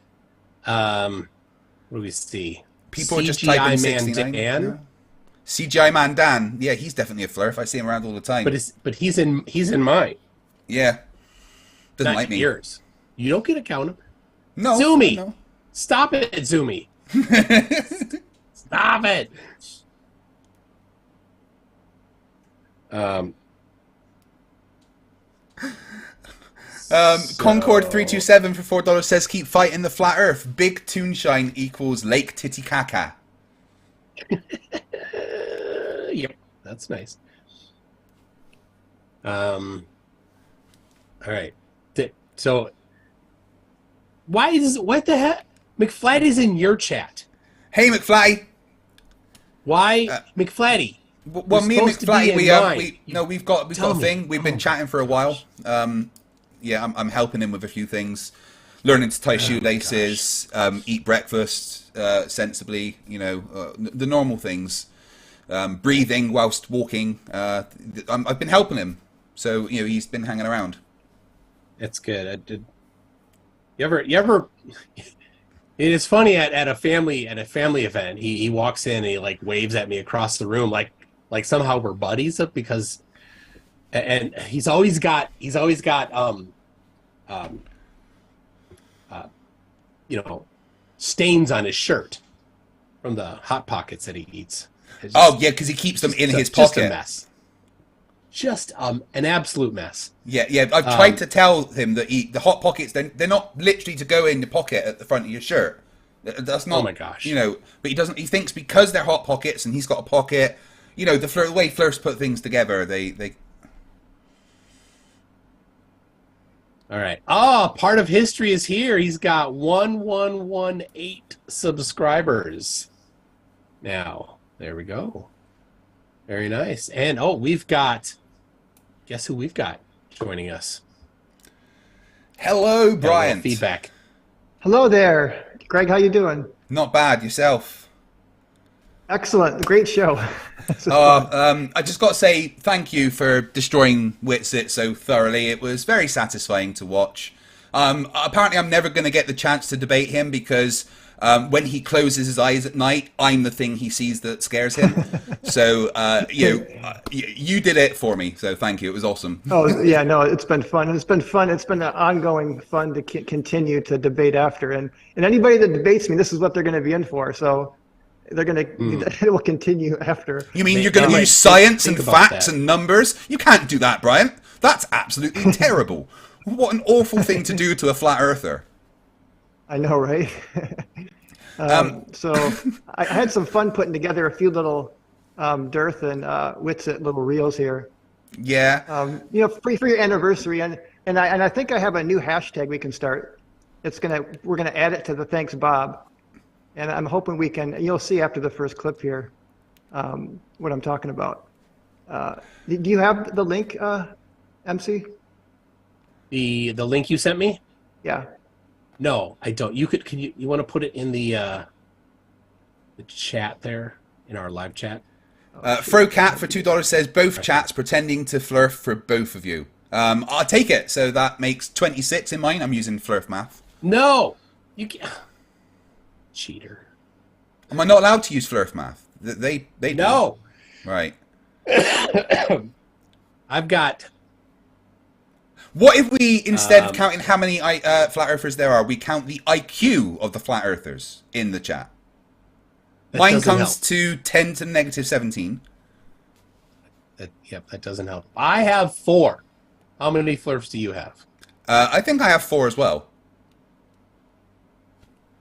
what do we see?
People are just
CGI
typing
Man
69.
Dan.
Yeah. CGI Man Dan. Yeah, he's definitely a Flerf. I see him around all the time.
But he's in mine.
Yeah. Doesn't
Not
like me.
yours. You don't get a count.
No.
Zoomy.
No.
Stop it, Zoomy. Stop it.
Concord 327 for $4 says keep fighting the flat earth. Big Toonshine equals Lake Titicaca.
Yep, that's nice. All right. So what the heck? McFlatty's in your chat.
Hey McFlatty.
Why McFlatty?
Well, me and McFlatty, we've got a thing. We've been chatting for a while. Yeah, I'm helping him with a few things, learning to tie shoelaces, eat breakfast sensibly. The normal things, breathing whilst walking. I've been helping him, so he's been hanging around.
That's good. You ever? It is funny at a family event. He walks in and he like waves at me across the room like somehow we're buddies because, and he's always got stains on his shirt from the Hot Pockets that he eats.
Because he keeps them in his pocket.
Just a mess. Just an absolute mess.
Yeah. I've tried to tell him that the Hot Pockets, they're not literally to go in the pocket at the front of your shirt. That's not.
Oh my gosh.
But he doesn't. He thinks because they're Hot Pockets and he's got a pocket. The way Flerfs put things together, they.
All right. Part of history is here. He's got 1118 subscribers. Now, there we go. Very nice. And we've got. Guess who we've got joining us?
Hello, Brian.
Feedback.
Hello there, Greg. How you doing?
Not bad. Yourself?
Excellent. Great show.
I just got to say thank you for destroying Witsit so thoroughly. It was very satisfying to watch. Apparently, I'm never going to get the chance to debate him because when he closes his eyes at night, I'm the thing he sees that scares him. So, you did it for me. So thank you. It was awesome.
Oh, yeah, no, it's been fun. It's been fun. It's been an ongoing fun to continue to debate after. And anybody that debates me, this is what they're going to be in for. So they're going to, it will continue after.
You mean you're going to use science and facts and numbers? You can't do that, Brian. That's absolutely terrible. What an awful thing to do to a flat earther.
I know, right? So I had some fun putting together a few little Dearth and Witsit little reels here.
Yeah.
For your anniversary, and I think I have a new hashtag we can start. We're gonna add it to the Thanks Bob, and I'm hoping we can. You'll see after the first clip here what I'm talking about. Do you have the link, MC?
The link you sent me?
Yeah.
No, I don't. You want to put it in the chat there in our live chat?
Frocat for $2 says both chats pretending to Flerf for both of you. I'll take it. So that makes 26 in mine. I'm using Flerf math.
No, you can't. Cheater.
Am I not allowed to use Flerf math? They do.
No.
Right.
I've got.
What if we, instead of counting how many flat earthers there are, we count the IQ of the flat earthers in the chat? Mine comes to 10 to the negative 17.
That doesn't help. I have 4. How many Flerfs do you have?
I think I have 4 as well.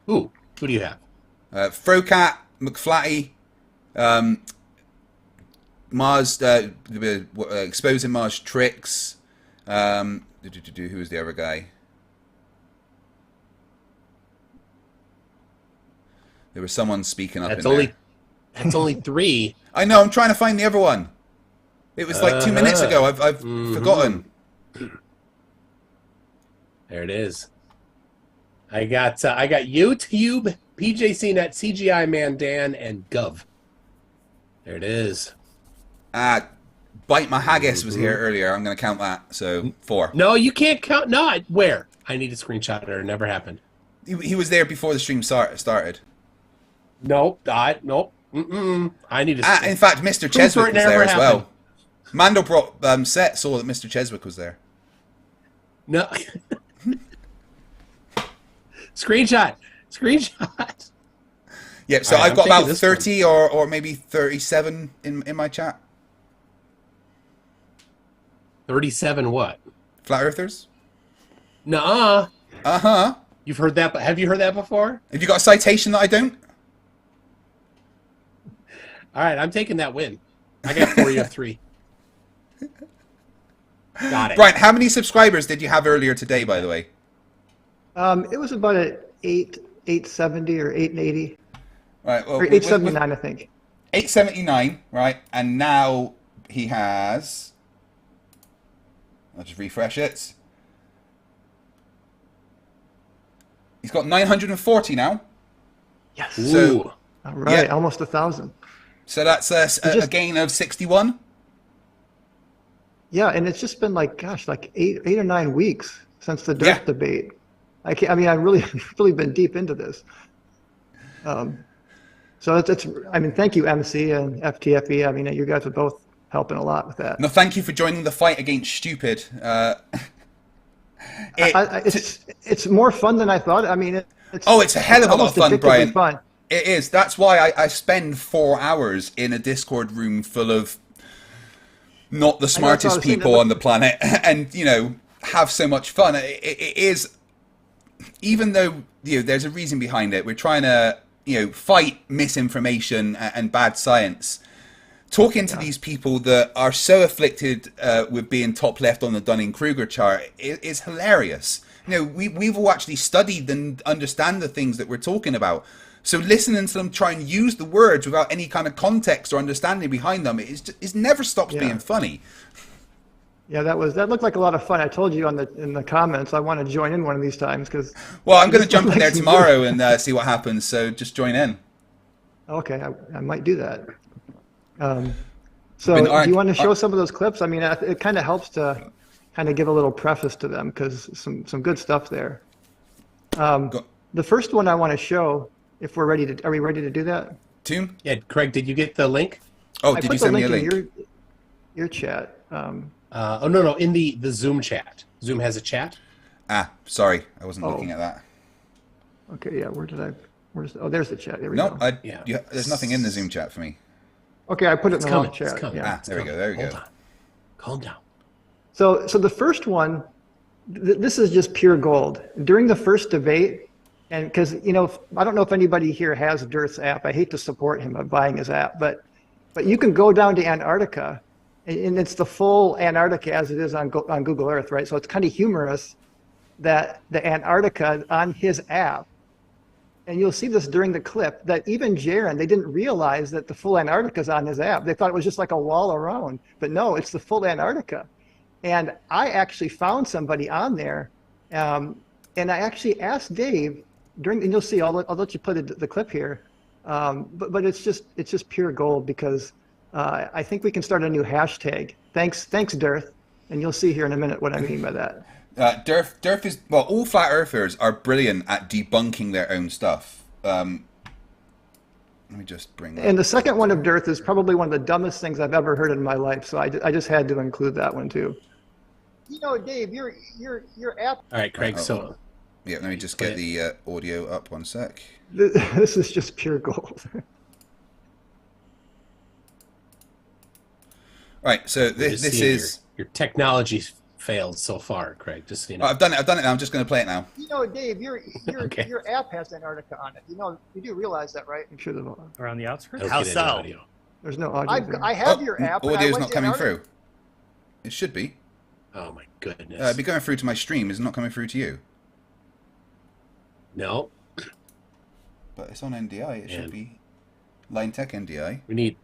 Who do you have?
Frocat, McFlatty, Mars exposing Mars tricks. Who was the other guy? There was someone speaking up.
That's only 3.
I know. I'm trying to find the other one. It was like 2 minutes ago. I've forgotten.
There it is. I got YouTube, PJCnet, CGI Man Dan, and Gov. There it is.
Bite My Haggis was here earlier. I'm going to count that. So 4.
No, you can't count. No, where? I need a screenshot or it never happened.
He was there before the stream started.
Nope. Nope. I need to.
In fact, Mr. Cheswick was there as well. Mando brought saw that Mr. Cheswick was there.
No. Screenshot.
Yeah, so
right,
I've got about 30 or maybe 37 in my chat.
37 what?
Flat Earthers?
Nuh-uh.
Uh-huh.
You've heard that, but have you heard that before?
Have you got a citation that I don't?
All right, I'm taking that win. I got 4, you have 3. Got it.
Brian, how many subscribers did you have earlier today, by the way?
It was about 870 or 880.
Right, well,
or 879, I think.
879, right? And now he has... I'll just refresh it. He's got 940 now.
Yes.
So,
all right,
yeah.
almost 1,000.
So that's a gain of 61.
Yeah, and it's just been like, gosh, like 8 or 9 weeks since the dirt debate. I've really been deep into this. So it's thank you, MC and FTFE. I mean, you guys are both helping a lot with that.
No, thank you for joining the fight against stupid.
It's more fun than I thought. I mean,
it's a hell of a lot of fun, Brian.
Fun.
It is. That's why I spend 4 hours in a Discord room full of not the smartest people on the planet, and have so much fun. It is, even though there's a reason behind it. We're trying to fight misinformation and bad science. Talking to these people that are so afflicted with being top left on the Dunning-Kruger chart is hilarious. We've all actually studied and understand the things that we're talking about. So listening to them try and use the words without any kind of context or understanding behind them, it never stops being funny.
Yeah, that looked like a lot of fun. I told you in the comments I want to join in one of these times because.
Well, I'm going to jump in there tomorrow and see what happens. So just join in.
Okay, I might do that. So do you want to show some of those clips? I mean, it kind of helps to kind of give a little preface to them because some good stuff there. The first one I want to show, if we're ready to, are we ready to do that?
Toon?
Yeah, Craig, did you get the link?
Oh, did you send me a link?
In your chat.
No, in the Zoom chat. Zoom has a chat.
Sorry, I wasn't looking at that.
Okay, yeah. There's the chat. There we go.
There's nothing in the Zoom chat for me.
Okay, I put it in the wrong chat.
It's coming.
Yeah.
There we go.
Hold on. Calm down.
So the first one, this is just pure gold. During the first debate, and because I don't know if anybody here has Dirth's app. I hate to support him by buying his app, but you can go down to Antarctica, and it's the full Antarctica as it is on Google Earth, right? So it's kind of humorous that the Antarctica on his app, and you'll see this during the clip, that even Jaron, they didn't realize that the full Antarctica is on his app. They thought it was just like a wall around, but no, it's the full Antarctica. And I actually found somebody on there, and I actually asked Dave and you'll see. I'll let you play the clip here, but it's just pure gold because I think we can start a new hashtag. Thanks, Dirth, and you'll see here in a minute what I mean by that.
Dirth is, well, all flat earthers are brilliant at debunking their own stuff. Let me just bring that.
And the second one of Dirth is probably one of the dumbest things I've ever heard in my life, so I just had to include that one too. Dave, your app.
All right, Craig. So
yeah, let me just get the audio up 1 sec.
This is just pure gold.
Right, so this is
your technology's failed so far, Craig. Just so you know.
I've done it now. I'm just going to play it now.
You know, Dave,
Okay.
your app has Antarctica on it. You do realize that, right?
Make sure the around the
I
outskirts.
don't
How
get any
so?
audio.
There's no audio. I have your app. and I
Audio's
went
not
to
coming
Antarctica.
through. It should be.
Oh my goodness.
It'd be going through to my stream. It's not coming through to you.
No,
But it's on NDI. It should
Man.
be Line Tech NDI.
we need.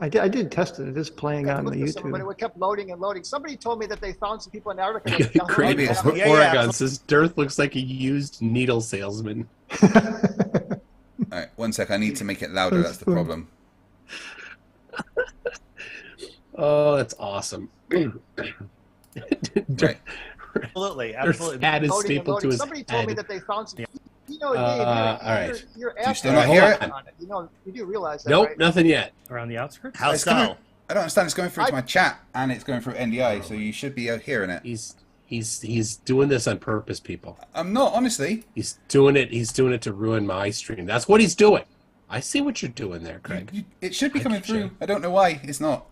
I did test it. It is playing on the Looked for someone, but YouTube. it kept loading and loading. Somebody told me that they found some people in Antarctica. that downloaded
Craig
Maybe
the
it's-
app.
Yeah,
Oregon says Dearth looks like a used needle salesman.
All right, one sec. I need to make it louder. That's the problem.
Oh, that's awesome.
Right.
Absolutely,
Dearth's
absolutely.
hat is
Loading and
stapled to
loading.
his
Somebody told me
head.
that they found some.
Yeah.
You know, Dave,
all right.
your app
still
has
not hear it?
Antarctica on it. You do realize that,
Nope,
right?
nothing yet.
Around the outskirts.
How
It's
so?
coming- I don't understand. It's going through to my chat and it's going through NDI, so you should be hearing it.
He's doing this on purpose, people.
I'm not, honestly.
He's doing it to ruin my stream. That's what he's doing. I see what you're doing there, Craig.
It should be
I
coming
get
through.
you.
I don't know why it's not.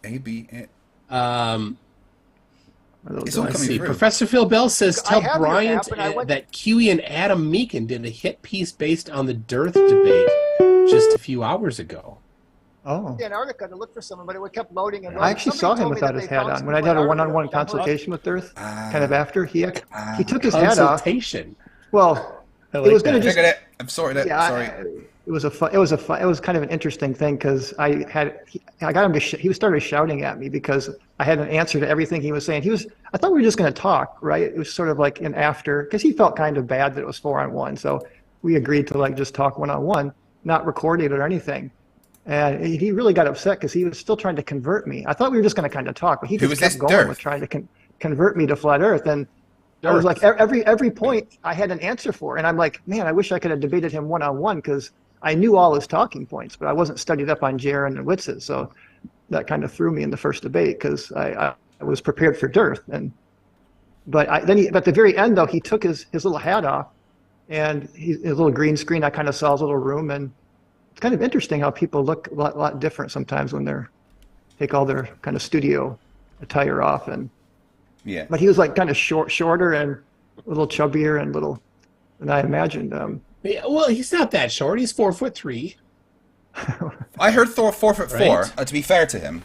A-B... It's all
Let's
coming
See,
through.
Professor Phil Bell says,
I
tell
have your
Bryant
app, and I went-
that Kiwi and Adam Meekin did a hit piece based on the Dearth debate just a few hours ago.
Oh. Antarctica to look for someone, but it kept loading and loading.
Oh,
Somebody
I
actually saw him told me without that his they hat found on. some When I people did a in one-on-one Antarctica that downloaded-
consultation
consultation with Earth, kind of after he took his hat off.
Consultation.
Well,
I
it was
like
going to
that.
just
Figured it. I've sorted it.
yeah.
Sorry.
It was kind of an interesting thing because I got him to he started shouting at me because I had an answer to everything he was saying. I thought we were just going to talk, right? It was sort of like an after because he felt kind of bad that it was 4-on-1, so we agreed to like just talk 1-on-1, not record it or anything. And he really got upset because he was still trying to convert me. I thought we were just going to kind of talk, but he
Who
just
was
kept
this,
going
Dirk?
with trying to convert me to flat Earth. And I was like, every point I had an answer for. And I'm like, man, I wish I could have debated him 1-on-1 because I knew all his talking points, but I wasn't studied up on Jaron and Witz's. So that kind of threw me in the first debate because I was prepared for Dearth. But at the very end, though, he took his little hat off and his little green screen. I kind of saw his little room. And it's kind of interesting how people look a lot different sometimes when take all their kind of studio attire off.
Yeah.
But he was like kind of shorter and a little chubbier and than I imagined.
Yeah, well, he's not that short. He's 4'3".
I heard Thor 4'4",
Right.
to be fair to him.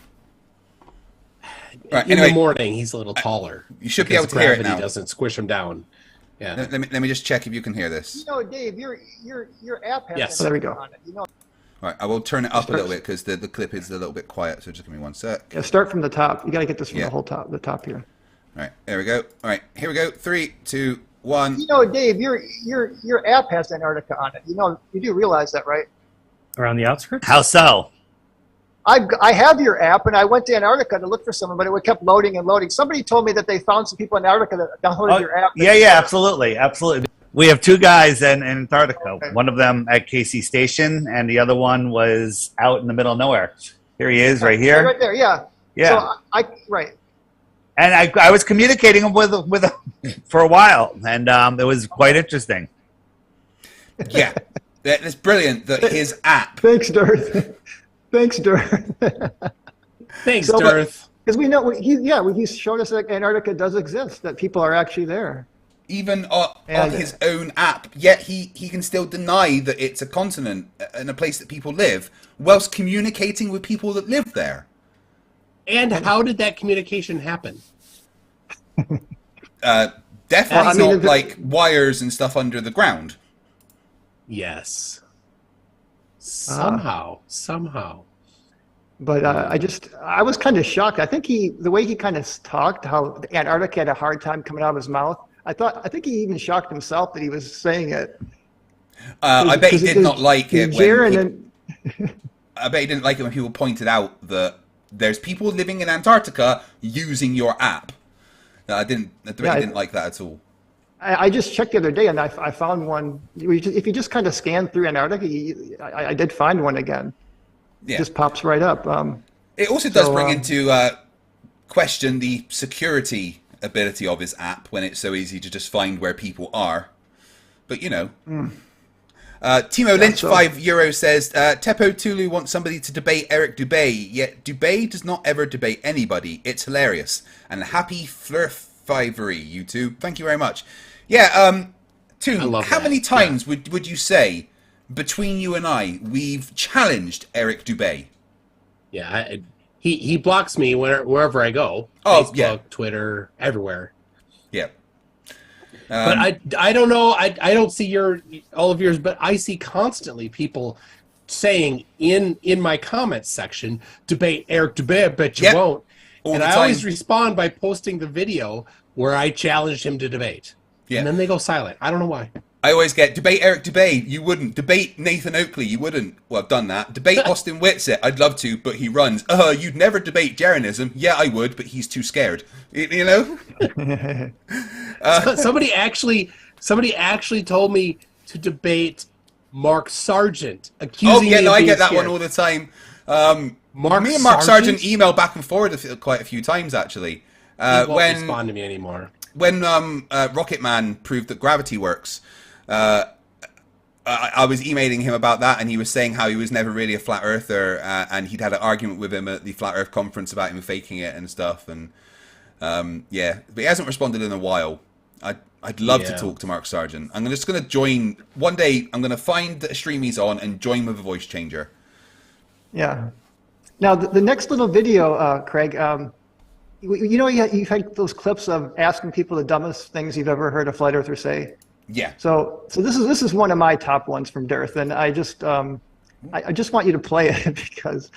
Right,
In
anyway,
the morning, he's a little taller.
you should be
because
able to hear it
gravity
now.
doesn't squish him down. Yeah.
Let me just check if you can hear this.
You know, Dave, your app has
Yes.
there we go. On it. You know,
Right, I will turn it up a little bit because the clip is a little bit quiet. So just give me one sec.
yeah, start from the top. You got to get this from
Yeah.
the top here.
All right, there we go. All right, here we go. 3, 2, 1.
You know, Dave, your app has Antarctica on it. You do realize that, right?
Around the outskirts.
How so?
I have your app, and I went to Antarctica to look for someone, but it kept loading and loading. Somebody told me that they found some people in Antarctica that downloaded your app.
Yeah, absolutely. We have two guys in Antarctica.
Okay.
One of them at KC Station, and the other one was out in the middle of nowhere. Here he is, right here.
Right there, yeah.
Yeah.
So right.
And I was communicating with him for a while, and it was quite interesting.
Yeah, that's brilliant that his app.
Thanks, Dearth. Thanks, Dearth.
Thanks,
So, but-
Dearth.
Because we know he's shown us that Antarctica does exist, that people are actually there.
Even on
And-
his own app, yet he can still deny that it's a continent and a place that people live, whilst communicating with people that live there.
And how did that communication happen?
Definitely
I mean,
not like wires and stuff under the ground.
Yes. Somehow.
But I was kind of shocked. I think the way he kind of talked, how Antarctica had a hard time coming out of his mouth. I think he even shocked himself that he was saying it.
I bet he did not like it when
Jaron
I bet he didn't like it when people pointed out that there's people living in Antarctica using your app. I bet he didn't like that at all.
I just checked the other day and I found one. If you just kind of scan through Antarctica, I did find one again.
Yeah.
It just pops right up.
It also does
So,
bring into question the security ability of his app when it's so easy to just find where people are. But Timo Lynch,
so-
€5 says, Tepo Tulu wants somebody to debate Eric Dubay, yet Dubay does not ever debate anybody. It's hilarious. And happy Flerfs, you two. Thank you very much. Yeah, Toon,
love
how
that.
many times would you say, between you and I, we've challenged Eric Dubay?
Yeah, he blocks me wherever I go.
Oh,
Facebook,
yeah.
Twitter, everywhere.
Yeah.
But I don't know. I don't see all of yours, but I see constantly people saying in my comments section, debate Eric Dubay, I bet you
Yep.
won't.
All
And
the
I
time.
always respond by posting the video where I challenged him to debate.
Yeah.
And then they go silent. I don't know why.
I always get, debate Eric Dubay, you wouldn't. Debate Nathan Oakley, you wouldn't. Well, I've done that. Debate Austin Whitsitt, I'd love to, but he runs. You'd never debate Jeranism. Yeah, I would, but he's too scared. You know?
Somebody actually told me to debate Mark Sargent, accusing me of
I
being
get that
scared.
one all the time.
Mark
Me and Mark Sargent
Sargent?
email back and forward quite a few times, actually.
He won't respond to me anymore.
When Rocket Man proved that gravity works, I was emailing him about that, and he was saying how he was never really a flat earther, and he'd had an argument with him at the Flat Earth conference about him faking it and stuff. And yeah, but he hasn't responded in a while. I'd love to talk to Mark Sargent. I'm just going to join one day. I'm going to find the stream he's on and join with a voice changer.
Yeah. Now, the next little video, Craig, you know, you've had those clips of asking people the dumbest things you've ever heard a flat earther say.
Yeah.
So this is one of my top ones from Dearth, and I just want you to play it because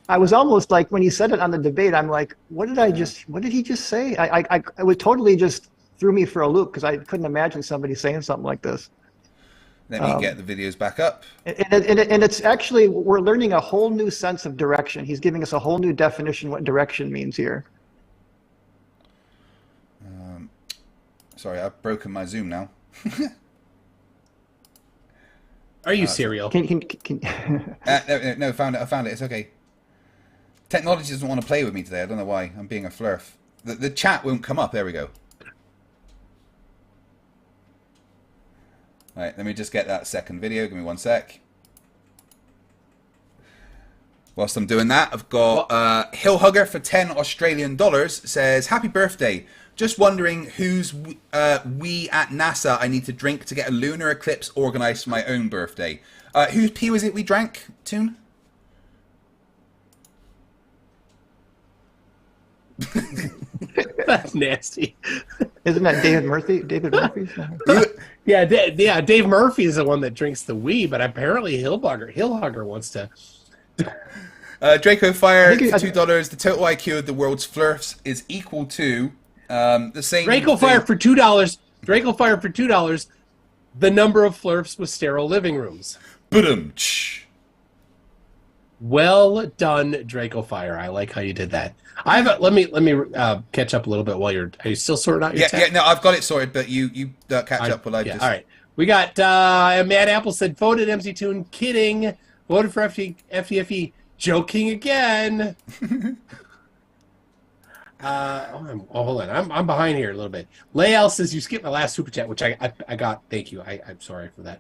I was almost like when he said it on the debate, I'm like, what did he just say? It would totally just threw me for a loop because I couldn't imagine somebody saying something like this.
Let me get the videos back up.
And it's actually, we're learning a whole new sense of direction. He's giving us a whole new definition what direction means here.
Sorry, I've broken my Zoom now.
Are you serial?
No, found it. I found it. It's okay. Technology doesn't want to play with me today. I don't know why. I'm being a Flerf. The chat won't come up. There we go. Right, let me just get that second video. Give me 1 sec. Whilst I'm doing that, I've got Hill Hugger for $10 says, "Happy birthday. Just wondering who's we at NASA I need to drink to get a lunar eclipse organised for my own birthday." Whose pee was it we drank, Toon?
That's nasty.
Isn't that David Murphy? David Murphy?
Yeah, Dave Murphy is the one that drinks the wee, but apparently Hill Hugger wants to.
Draco Fire
I think
for $2. The total IQ of the world's Flerfs is equal to the same.
Draco Fire for $2. Draco Fire for $2. The number of Flerfs with sterile living rooms.
Boom.
Well done, Draco Fire. I like how you did that. Let me catch up a little bit while are you still sorting out your
Yeah, no, I've got it sorted, but you catch up while I just.
All right. We got Matt Apple said voted MC Toon, kidding. Voted for FTFE, joking again. Hold on. I'm behind here a little bit. Layal says you skipped my last super chat, which I got. Thank you. I'm sorry for that.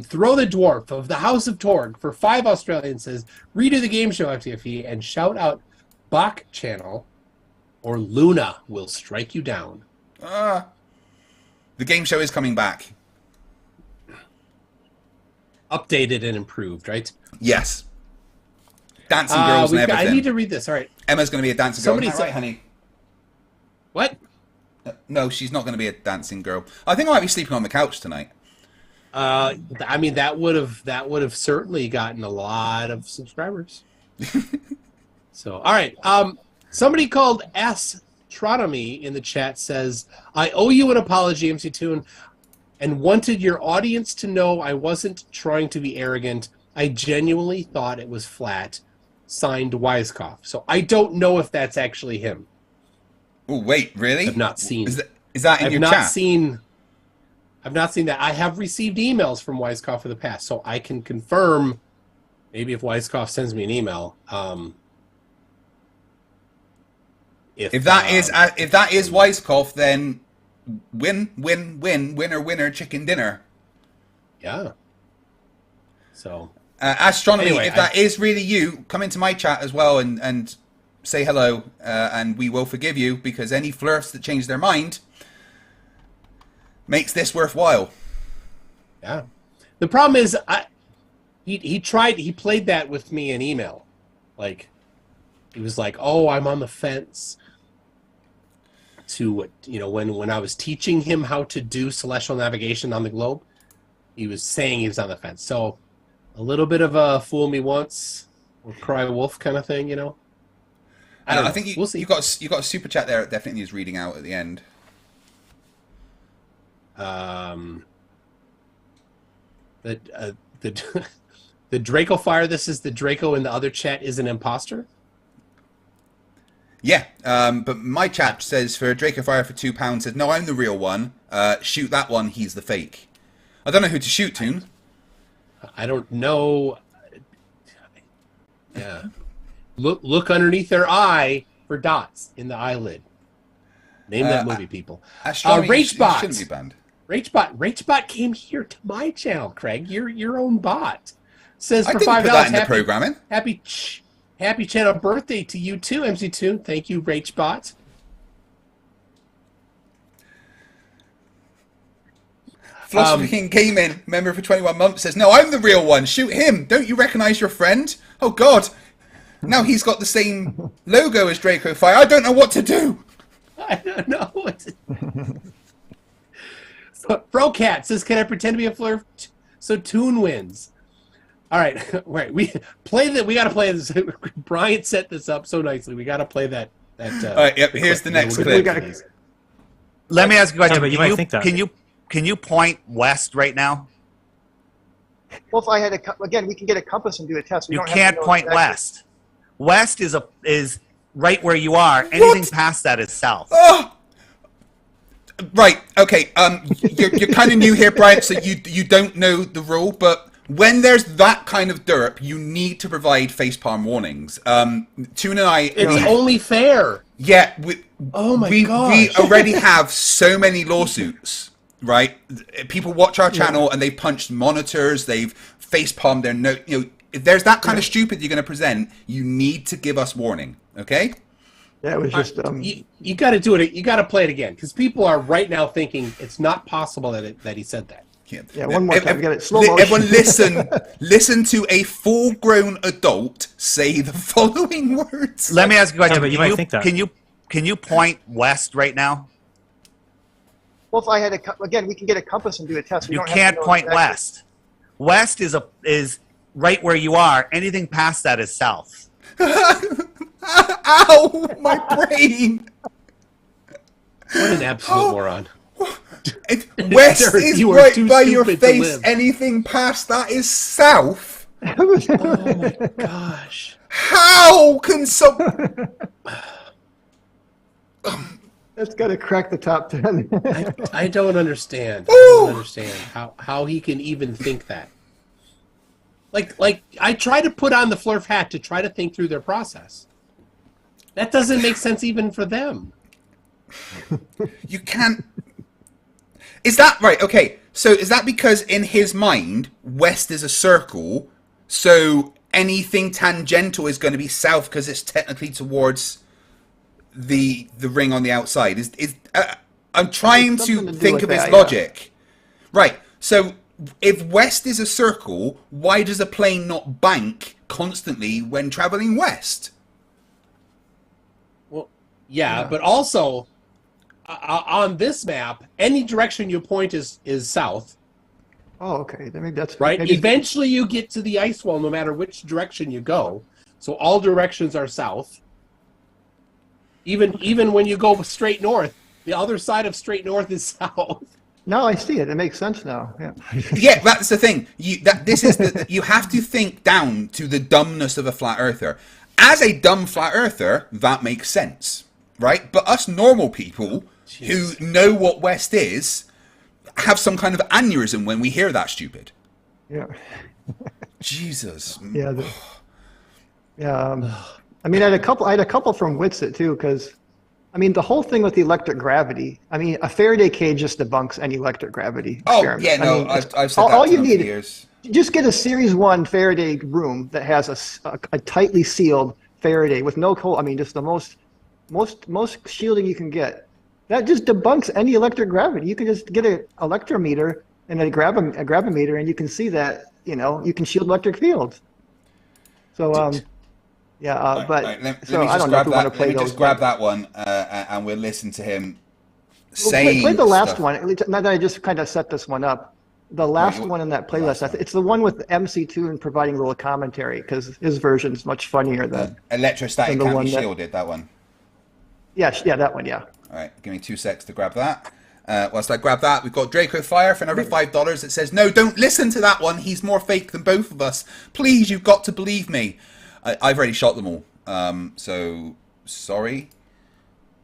Throw the Dwarf of the House of Torg for $5 says redo the game show FTFE and shout out Bach channel or Luna will strike you down.
The game show is coming back.
Updated and improved, right?
Yes. Dancing girls and everything.
I need to read this. All right.
Emma's going to be a dancing girl.
Somebody
Isn't that right, honey?
What?
No, she's not going to be a dancing girl. I think I might be sleeping on the couch tonight.
I mean, that would have certainly gotten a lot of subscribers. So, all right. Somebody called Astronomy in the chat says, I owe you an apology, MC Toon, and wanted your audience to know I wasn't trying to be arrogant. I genuinely thought it was flat. Signed, Weiskopf. So I don't know if that's actually him.
Oh, wait, really?
I've not seen.
Is that in your chat?
I've not seen that. I have received emails from Weiskopf in the past, so I can confirm. Maybe if Weiskopf sends me an email.
If that is Weiskopf, then winner, chicken dinner.
Yeah. So
Astronomy,
Anyway,
if that is really you, come into my chat as well and say hello, and we will forgive you, because any Flerfs that change their mind makes this worthwhile.
yeah, the problem is he played that with me in email, like he was like, oh, I'm on the fence to, you know, when I was teaching him how to do celestial navigation on the globe, he was saying he was on the fence. So a little bit of a fool me once or cry wolf kind of thing, you know. I don't know.
I think
We'll see.
you got a super chat there that definitely is reading out at the end.
The the Draco Fire. This is the Draco in the other chat is an imposter.
Yeah, but my chat says for Draco Fire for £2 says, no, I'm the real one. Shoot that one, he's the fake. I don't know who to shoot, Toon.
I don't know. Yeah. Look underneath their eye for dots in the eyelid. Name that movie, people. RageBot
shouldn't be banned.
RageBot came here to my channel, Craig. Your own bot. Says
I
for
didn't
$5.
put that in the programming.
Happy channel birthday to you too, MC Toon. Thank you, RageBot.
Philosophy King came in, member for 21 months, says, no, I'm the real one. Shoot him. Don't you recognize your friend? Oh, God. Now he's got the same logo as Draco Fire. I don't know what to do.
I don't know what to Brocat says, can I pretend to be a Flerf so Toon wins? All right, wait. We got to play this. Brian set this up so nicely. We got to play that.
All right, yep. Here's the next clip.
Let me ask you a question.
Yeah, but you might think that.
Can you point west right now?
Well, if I had again, we can get a compass and do a test. We
You
don't have to
can't
know
point
exactly.
west. West is right where you are. Anything past that is south.
Oh! Right, okay. You're kind of new here, Brian, so you don't know the rule, but when there's that kind of derp, you need to provide facepalm warnings. Toon and I...
It's only fair.
Yeah,
Oh my
we
gosh.
already have so many lawsuits, right? People watch our channel and they've punched monitors, they've facepalmed their note. You know, if there's that kind of stupid you're going to present, you need to give us warning, okay?
That was just
You got to do it. You got to play it again because people are right now thinking it's not possible that he said that.
Yeah, one more time. Get it slow motion.
Everyone listen to a full-grown adult say the following words.
Let me ask you a question.
Yeah, but you might think that.
Can you point west right now?
Well, if I had again, we can get a compass and do a test. We
You
don't have to
can't
know
point
exactly.
west. West is right where you are. Anything past that is south.
Ow! My brain!
What an absolute moron.
West
Sir,
is
you are
right
too
by your
stupid to
face.
live.
Anything past that is south.
Oh my gosh.
How can some...
It's got to crack the top 10.
I don't understand. I don't understand how he can even think that. Like I try to put on the Flerf hat to try to think through their process. That doesn't make sense even for them.
You can't... Is that right? Okay, so is that because in his mind, west is a circle, so anything tangential is going to be south because it's technically towards the ring on the outside? I'm trying
Something
to
to do
think
with
of his
that, yeah.
logic. Right, so if west is a circle, why does a plane not bank constantly when traveling west?
Well, yeah. But also on this map, any direction you point is south.
Oh, okay. Then maybe that's
Right.
Maybe
Eventually, you get to the ice wall, no matter which direction you go. So all directions are south. Even when you go straight north, the other side of straight north is south.
No, I see it. It makes sense now. Yeah.
Yeah, that's the thing. You have to think down to the dumbness of a flat earther. As a dumb flat earther, that makes sense, right? But us normal people who know what west is have some kind of aneurysm when we hear that stupid.
Yeah.
Jesus.
Yeah. I mean, I had a couple from Witsit too, because I mean the whole thing with the electric gravity. I mean, a Faraday cage just debunks any electric gravity
Oh
experiment.
yeah, no,
I mean,
I've said that
all
to
you
them
need.
for years.
Just get a Series 1 Faraday room that has a tightly sealed Faraday with no hole. I mean, just the most shielding you can get. That just debunks any electric gravity. You can just get an electrometer and a gravimeter, and you can see that, you know, you can shield electric fields. So, but so I don't know if we want to play those.
Let me just grab that one, and we'll listen to him saying
play the last
stuff.
one. Now that I just kind of set this one up. The last one in that playlist, it's the one with MC2 and providing a little commentary, because his version is much funnier than
electrostatic
than the
can't
one
be
that-
shielded. That one.
Yeah, that one, yeah.
All right, give me 2 secs to grab that. Whilst I grab that, we've got Draco Fire for another $5. It says, no, don't listen to that one. He's more fake than both of us. Please, you've got to believe me. I've already shot them all. So, sorry.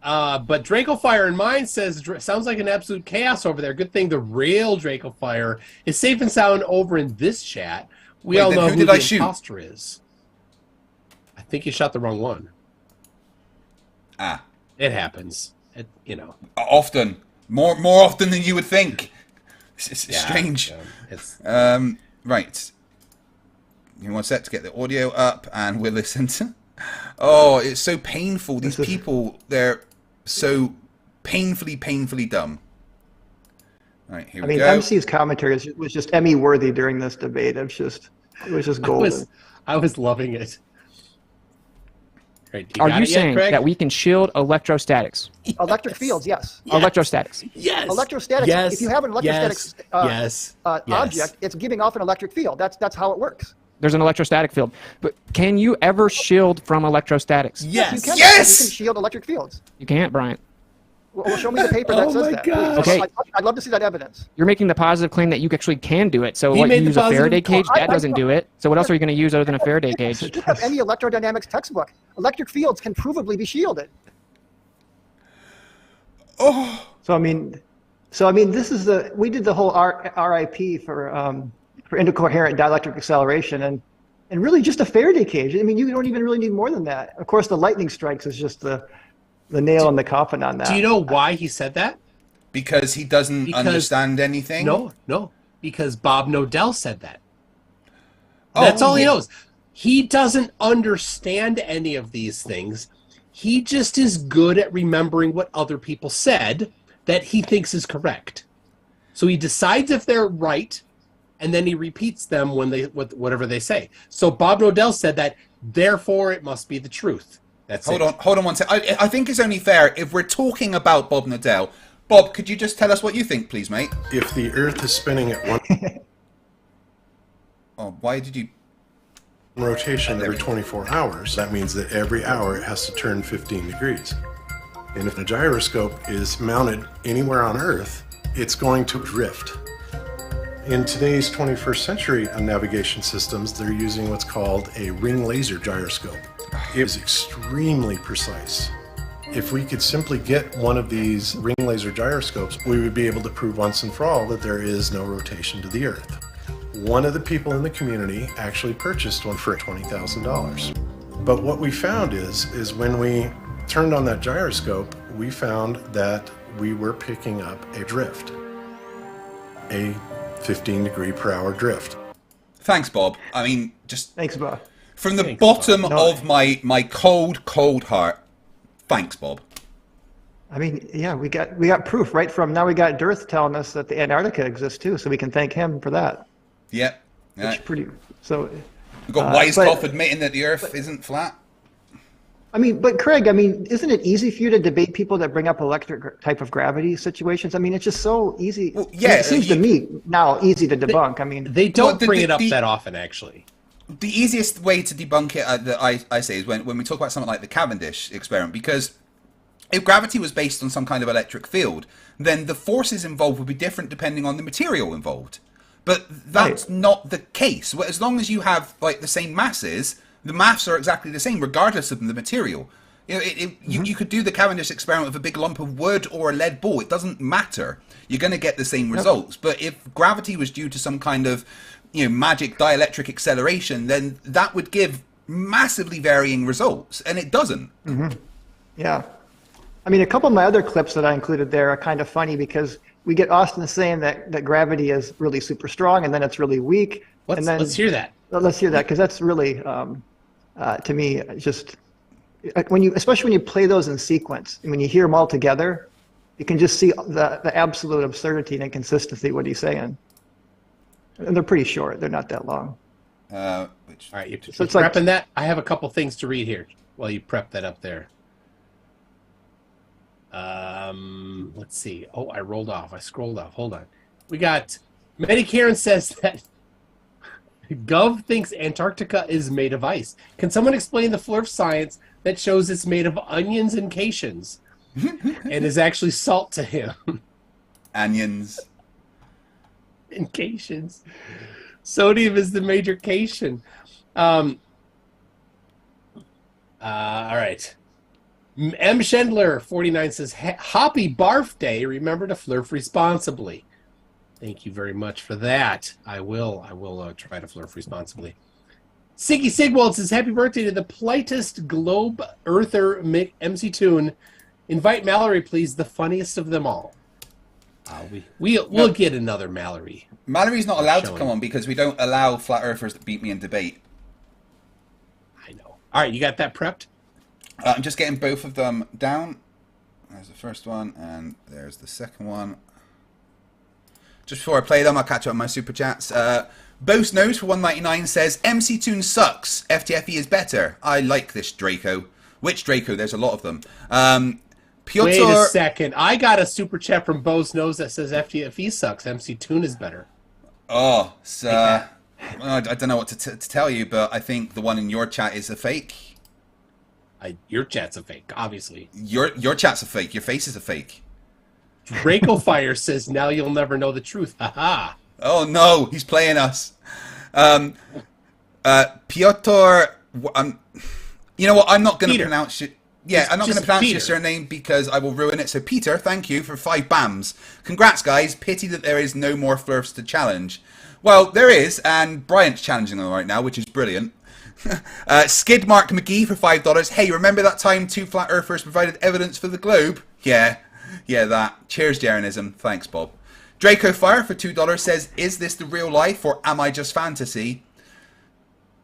But Draco Fire in mine says, sounds like an absolute chaos over there. Good thing the real Draco Fire is safe and sound over in this chat. We all know who the imposter is. I think you shot the wrong one.
Ah.
It happens. You know.
Often. More often than you would think. It's strange. Right. Give me 1 sec to get the audio up, and we'll listen to... Oh, it's so painful. These people, they're so painfully dumb. All right, here we go.
MC's commentary was just Emmy-worthy during this debate. It was just golden.
I was loving it. Right,
Are you saying that we can shield electrostatics?
Yes. Electric fields, yes.
Electrostatics.
Yes.
Electrostatics.
Yes.
If you have an electrostatic object, it's giving off an electric field. That's how it works.
There's an electrostatic field. But can you ever shield from electrostatics?
Yes.
You can.
Yes.
You can shield electric fields.
You can't, Bryant.
Well, show me the paper that says that.
God.
Okay.
I'd love to see that evidence.
You're making the positive claim that you actually can do it. So
He
what,
made
you
the
use a
positive-
Faraday cage?
I-
That doesn't do it. So what else are you going to use other than a Faraday cage?
Just have any electrodynamics textbook. Electric fields can provably be shielded.
Oh.
So I mean, this is we did the whole RIP for intercoherent dielectric acceleration, and really just a Faraday cage. I mean, you don't even really need more than that. Of course, the lightning strikes is just the nail in the coffin on that.
Do you know why he said that?
Because he doesn't understand anything?
No. Because Bob Nodell said that. That's all he knows. He doesn't understand any of these things. He just is good at remembering what other people said that he thinks is correct. So he decides if they're right, and then he repeats them when whatever they say. So Bob Nodell said that, therefore it must be the truth. That's
Hold on 1 sec. I think it's only fair if we're talking about Bob Nodell. Bob, could you just tell us what you think, please, mate?
If the Earth is spinning at one
Why did you...
rotation every 24 hours, that means that every hour it has to turn 15 degrees. And if the gyroscope is mounted anywhere on Earth, it's going to drift. In today's 21st century navigation systems, they're using what's called a ring laser gyroscope. It is extremely precise. If we could simply get one of these ring laser gyroscopes, we would be able to prove once and for all that there is no rotation to the Earth. One of the people in the community actually purchased one for $20,000. But what we found is when we turned on that gyroscope, we found that we were picking up a drift, a 15 degree per hour drift.
Thanks, Bob. I mean, just...
Thanks, Bob.
From the bottom of my cold heart, thanks, Bob.
I mean, yeah, we got proof right from now. We got Dearth telling us that the Antarctica exists too, so we can thank him for that.
Yep.
It's pretty. So
we've got Weisskopf admitting that the Earth isn't flat.
I mean, but Craig, I mean, isn't it easy for you to debate people that bring up electric type of gravity situations? I mean, it's just so easy.
Well, yeah,
I mean, it seems to me now easy to debunk. I mean,
they don't bring it up that often, actually.
The easiest way to debunk it that I say is when we talk about something like the Cavendish experiment, because if gravity was based on some kind of electric field, then the forces involved would be different depending on the material involved. But that's not the case. As long as you have like the same masses, the maths are exactly the same regardless of the material. You know, you could do the Cavendish experiment with a big lump of wood or a lead ball. It doesn't matter. You're going to get the same results. But if gravity was due to some kind of magic dielectric acceleration, then that would give massively varying results, and it doesn't.
Yeah. I mean, a couple of my other clips that I included there are kind of funny because we get Austin saying that gravity is really super strong and then it's really weak.
Let's hear that.
Let's hear that, because that's really, to me, just especially when you play those in sequence, and when you hear them all together, you can just see the absolute absurdity and inconsistency what he's saying. And they're pretty short; they're not that long.
All right, you're
So it's
prepping
like-
that. I have a couple things to read here while you prep that up there. Let's see. Oh, I rolled off. I scrolled off. Hold on. We got Many Karen says that Gov thinks Antarctica is made of ice. Can someone explain the Flerf science that shows it's made of onions and cations and is actually salt to him?
Onions.
And cations. Sodium is the major cation. All right. M. Schendler 49 says, "Happy Barf Day. Remember to Flerf responsibly." Thank you very much for that. I will try to Flerf responsibly. Siggy Sigwald says, "Happy birthday to the politest globe earther MC Toon. Invite Mallory, please, the funniest of them all." We'll get another Mallory.
Mallory's not allowed to
showing.
come on because we don't allow flat earthers to beat me in debate.
I know. All right, you got that prepped?
I'm just getting both of them down. There's the first one, and there's the second one. Just before I play them, I'll catch up on my super chats. Bose Knows for 199 says, "MC Toon sucks. FTFE is better. I like this Draco." Which Draco? There's a lot of them. Piotr...
Wait a second. I got a super chat from Bose Knows that says FTFE sucks. MC Toon is better.
Oh, so I don't know what to tell you, but I think the one in your chat is a fake.
Your chat's a fake, obviously.
Your chat's a fake. Your face is a fake.
Draco Fire says, "Now you'll never know the truth." Haha.
Oh no, he's playing us. Piotr, you know what? I'm not going to pronounce it. Yeah, I'm not going to pronounce your surname because I will ruin it. So Peter, thank you for 5 BAMs. Congrats, guys. Pity that there is no more Flerfs to challenge. Well, there is, and Bryant's challenging them right now, which is brilliant. Skidmark McGee for $5. Hey, remember that time 2 flat earthers provided evidence for the globe? Yeah, that. Cheers, Jeranism. Thanks, Bob. Draco Fire for $2 says, "Is this the real life or am I just fantasy?"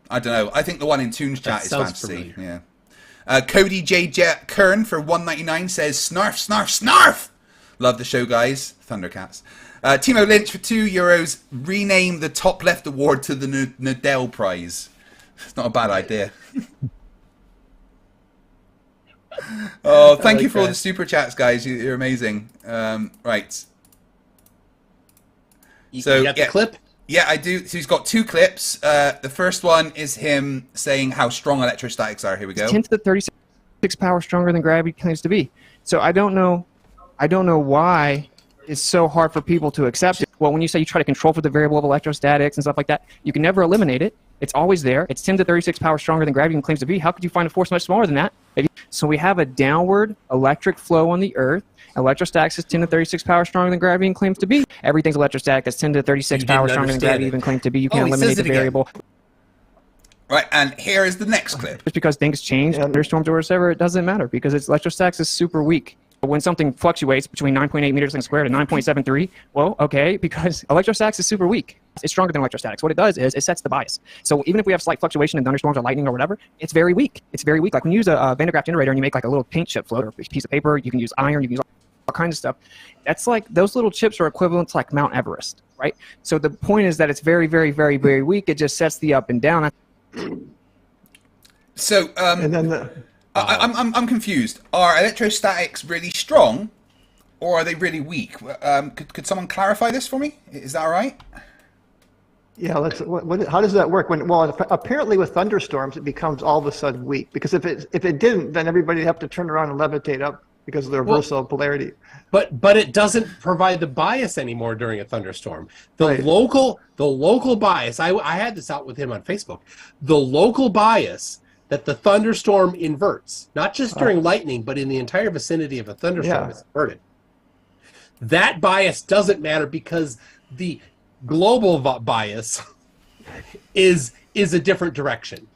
I don't know. I think the one in Toon's chat is fantasy. Familiar. Yeah. Cody J. Jet Kern for $1.99 says, "Snarf, snarf, snarf!" Love the show, guys. Thundercats. Timo Lynch for €2. Rename the top left award to the Nobel Prize. It's not a bad idea. Oh, thank you for all the super chats, guys. You're amazing. Right.
You got the clip?
Yeah, I do. So he's got 2 clips. The first one is him saying how strong electrostatics are. Here we go.
10 to the 36 power stronger than gravity claims to be. So I don't know why it's so hard for people to accept it. Well, when you say you try to control for the variable of electrostatics and stuff like that, you can never eliminate it. It's always there. It's 10 to 36 power stronger than gravity claims to be. How could you find a force much smaller than that? So we have a downward electric flow on the Earth. Electrostatics is 10 to 36 power stronger than gravity claims to be. Everything's electrostatic. That's 10 to 36 power stronger than gravity even claims to be. You can't eliminate the variable.
Right, and here is the next clip.
Just because things change, thunderstorms or whatever, it doesn't matter because electrostatics is super weak. When something fluctuates between 9.8 meters per second squared and 9.73, well, okay, because electrostatics is super weak. It's stronger than electrostatics. What it does is it sets the bias. So even if we have slight fluctuation in thunderstorms or lightning or whatever, it's very weak. It's very weak. Like when you use a Van de Graaff generator and you make like a little paint chip float or a piece of paper, you can use iron, you can use all kinds of stuff. That's like, those little chips are equivalent to like Mount Everest, right? So the point is that it's very, very, very, very weak. It just sets the up and down.
So,
and then
I'm confused. Are electrostatics really strong, or are they really weak? Could someone clarify this for me? Is that all right?
Yeah, how does that work? Well, apparently with thunderstorms, it becomes all of a sudden weak. Because if it didn't, then everybody would have to turn around and levitate up because of the reversal of polarity.
But it doesn't provide the bias anymore during a thunderstorm. The local bias. I had this out with him on Facebook. The local bias that the thunderstorm inverts, not just during lightning, but in the entire vicinity of a thunderstorm is inverted. That bias doesn't matter because the global bias is a different direction.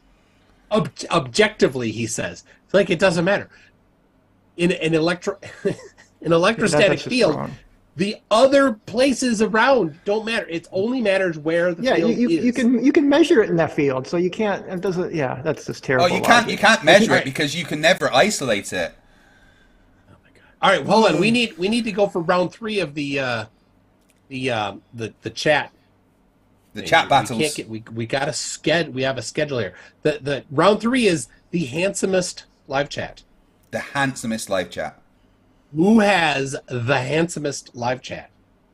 Objectively, he says. It's like it doesn't matter. In an electrostatic field, The other places around don't matter. It only matters where the field is.
You can measure it in that field, so you can't. It doesn't. Yeah, that's just terrible.
Oh, you can't measure it because you can never isolate it.
Oh my god! All right, hold on. We need to go for round 3 of the chat.
The chat battles.
We got a we have a schedule here. The round 3 is the handsomest live chat.
The handsomest live chat.
Who has the handsomest live chat?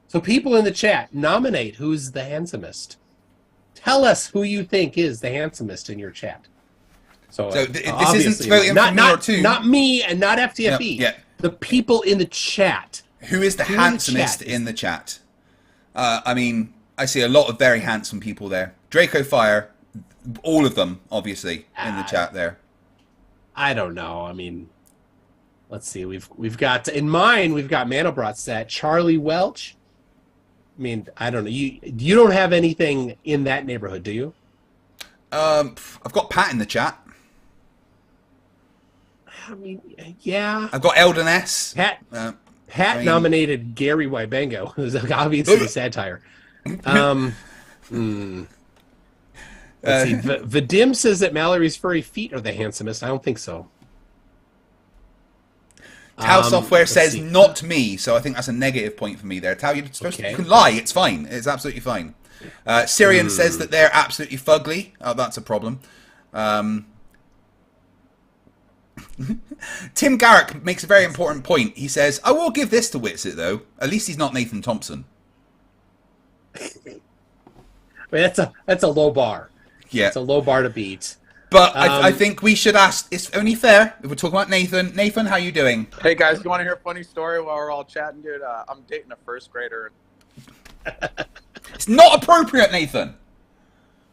So people in the chat, nominate who's the handsomest. Tell us who you think is the handsomest in your chat. So
this isn't voting for me or two.
Not me and not FTFE.
Yeah.
The people in the chat.
Who is the handsomest in the chat? I mean, I see a lot of very handsome people there. Draco Fire, all of them, obviously, in the chat there.
I don't know. I mean, let's see. We've got in mine. We've got Manobrat set. Charlie Welch. I mean, I don't know. You don't have anything in that neighborhood, do you?
I've got Pat in the chat.
I mean, yeah.
I've got Eldon S.
Pat nominated Gary Wybengo, who's obviously satire. Let's see. Vadim says that Mallory's furry feet are the handsomest. I don't think so.
Tau Software says not me, so I think that's a negative point for me there. Tau, you can lie. It's fine. It's absolutely fine. Syrian says that they're absolutely fugly. Oh, that's a problem. Tim Garrick makes a very important point. He says, I will give this to Whitsit, though. At least he's not Nathan Thompson.
I mean, that's a low bar.
Yeah.
It's a low bar to beat.
But I think we should ask, it's only fair if we're talking about Nathan. Nathan, how you doing?
Hey, guys, you want to hear a funny story while we're all chatting, dude? I'm dating a first grader.
It's not appropriate, Nathan.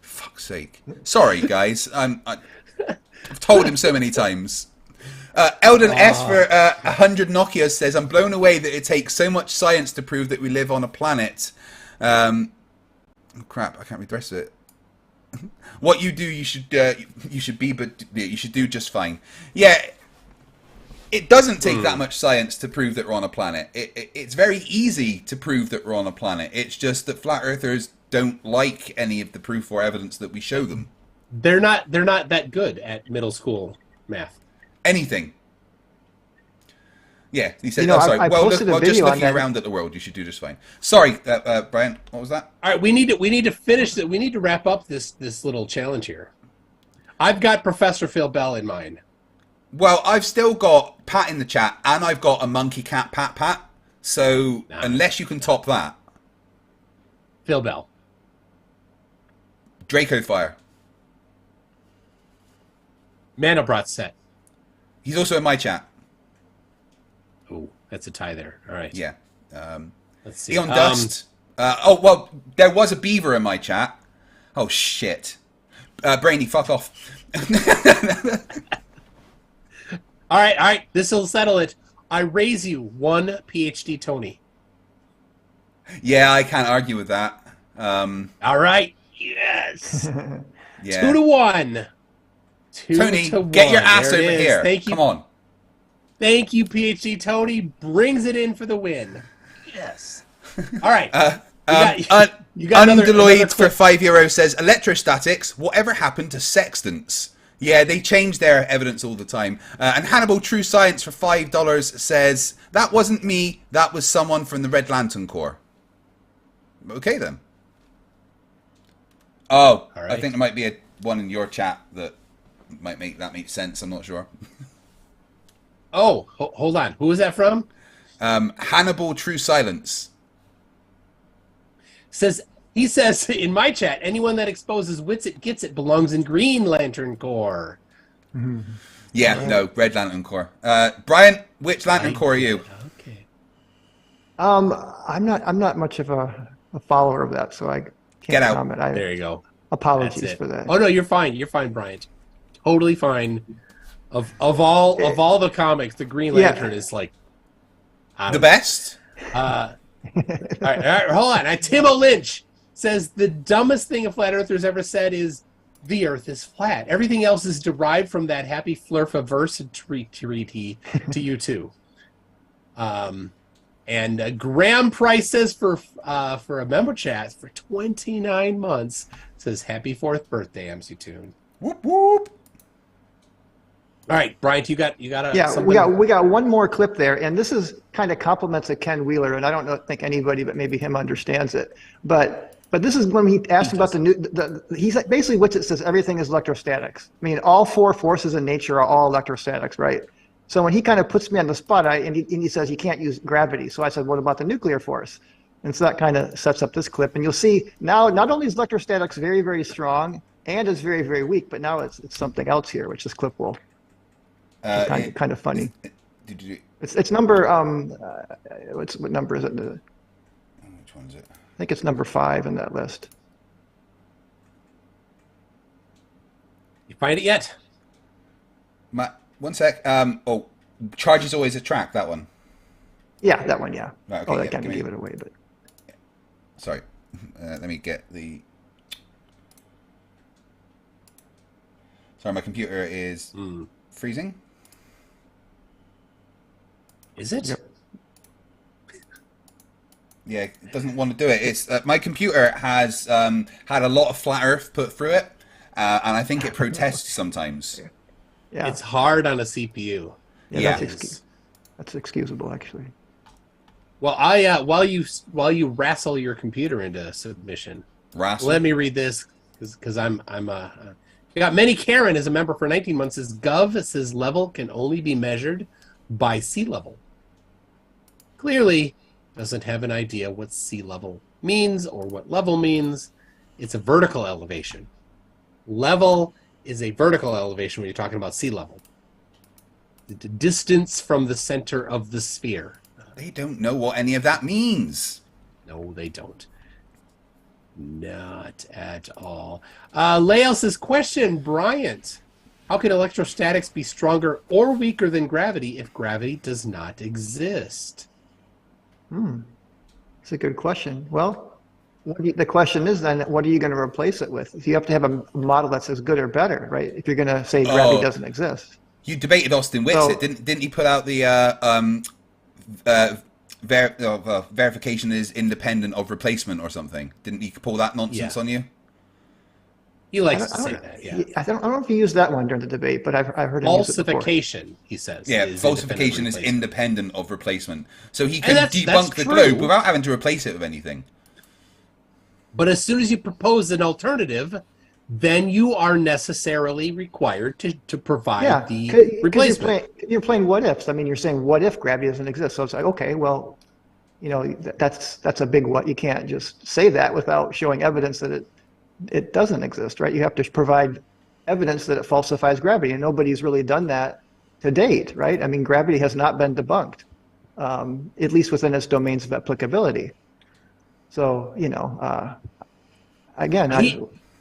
Fuck's sake. Sorry, guys. I've told him so many times. Eldon S for 100 Nokia says, I'm blown away that it takes so much science to prove that we live on a planet. Crap, I can't read the rest of it. What you do, you should be, but you should do just fine. Yeah, it doesn't take that much science to prove that we're on a planet. It's very easy to prove that we're on a planet. It's just that flat earthers don't like any of the proof or evidence that we show them.
They're not that good at middle school math.
Anything. Yeah, he said.
You know,
sorry.
I posted a video
just
on
looking
that.
around at the world, you should do just fine. Sorry, Brian. What was that?
All right, we need to finish that. We need to wrap up this little challenge here. I've got Professor Phil Bell in mind.
Well, I've still got Pat in the chat, and I've got a monkey cat Pat. So unless you can top that,
Phil Bell,
Draco Fire,
Manobrat set.
He's also in my chat.
Oh, that's a tie there. All right.
Yeah.
Let's see.
Eon Dust. Oh, well, there was a beaver in my chat. Oh, shit. Brainy, fuck off.
All right. This will settle it. I raise you 1 PhD Tony.
Yeah, I can't argue with that.
All right. Yes.
Yeah.
2 to 1.
Tony,
to
get
1.
your ass
There
over
it is.
here.
Thank you.
Come on.
Thank you, PhD Tony. Brings it in for the win. Yes. All right. You got another
Undeloyed for
clip.
€5 says, electrostatics, whatever happened to sextants? Yeah, they change their evidence all the time. And Hannibal True Science for $5 says, that wasn't me, that was someone from the Red Lantern Corps. Okay, then. Oh,
All right.
I think there might be one in your chat that might make that make sense. I'm not sure.
Oh, hold on. Who is that from?
Hannibal True Silence.
He says in my chat, anyone that exposes Witsit gets it belongs in Green Lantern Corps.
Yeah, no, Red Lantern Corps. Brian, which Lantern Corps are you?
Okay.
I'm not much of a follower of that, so I can't
Get out.
comment.
There you go.
Apologies
That's it.
for that.
Oh no, you're fine. You're fine, Brian. Totally fine. Of all the comics, the Green Lantern is like
The best?
All right, hold on. Timo Lynch says the dumbest thing a flat earthers ever said is the Earth is flat. Everything else is derived from that happy Flerfs treaty to you too. And Graham Price says for a memo chat for 29 months, says happy 4th birthday, MC Toon.
Whoop whoop.
All right, Bryant, you got
Yeah,
something?
we got one more clip there, and this is kind of compliments of Ken Wheeler, and I don't think anybody but maybe him understands it. But this is when he asked about he's basically what it says, everything is electrostatics. I mean, all 4 forces in nature are all electrostatics, right? So when he kind of puts me on the spot, and he says you can't use gravity. So I said, what about the nuclear force? And so that kind of sets up this clip. And you'll see now, not only is electrostatics very, very strong, and it's very, very weak, but now it's something else here, which this clip will. It's kind of funny. It's number, what number is it?
Which one is it?
I think it's number 5 in that list.
You find it yet?
One sec. Oh, charge is always a track. That one.
Yeah, that one. Yeah.
Right, okay,
oh, I
yeah,
can't give it away, but.
Sorry. Let me get the. Sorry, my computer is freezing.
Is it?
Yep.
Yeah, it doesn't want to do it. It's my computer has had a lot of flat Earth put through it, and I think it protests sometimes.
Yeah.
It's hard on a CPU.
Yeah.
That's excusable, actually.
Well, while you wrestle your computer into submission,
Wrestle.
let me read this because I'm you got many Karen as a member for 19 months. Says Gov says level can only be measured by sea level. Clearly doesn't have an idea what sea level means or what level means. It's a vertical elevation. Level is a vertical elevation when you're talking about sea level. The distance from the center of the sphere.
They don't know what any of that means.
No, they don't. Not at all. Lael says, question, Bryant. How can electrostatics be stronger or weaker than gravity if gravity does not exist?
That's a good question. Well, the question is then, what are you going to replace it with? You have to have a model that's as good or better, right? If you're going to say gravity doesn't exist.
You debated Austin Whitsitt, didn't he? Put out the verification is independent of replacement or something. Didn't he pull that nonsense on you?
He likes to say that, yeah.
I don't know if he used that one during the debate, but I've heard him use it before.
Falsification, he says.
Yeah, falsification is independent of replacement. So he can
that's
debunk the
true.
globe without having to replace it with anything.
But as soon as you propose an alternative, then you are necessarily required to provide the replacement.
You're playing what ifs. I mean, you're saying what if gravity doesn't exist? So it's like, okay, well, you know, that's a big what. You can't just say that without showing evidence that it doesn't exist, right? You have to provide evidence that it falsifies gravity, and nobody's really done that to date, right? I mean, gravity has not been debunked, at least within its domains of applicability. So, you know, again,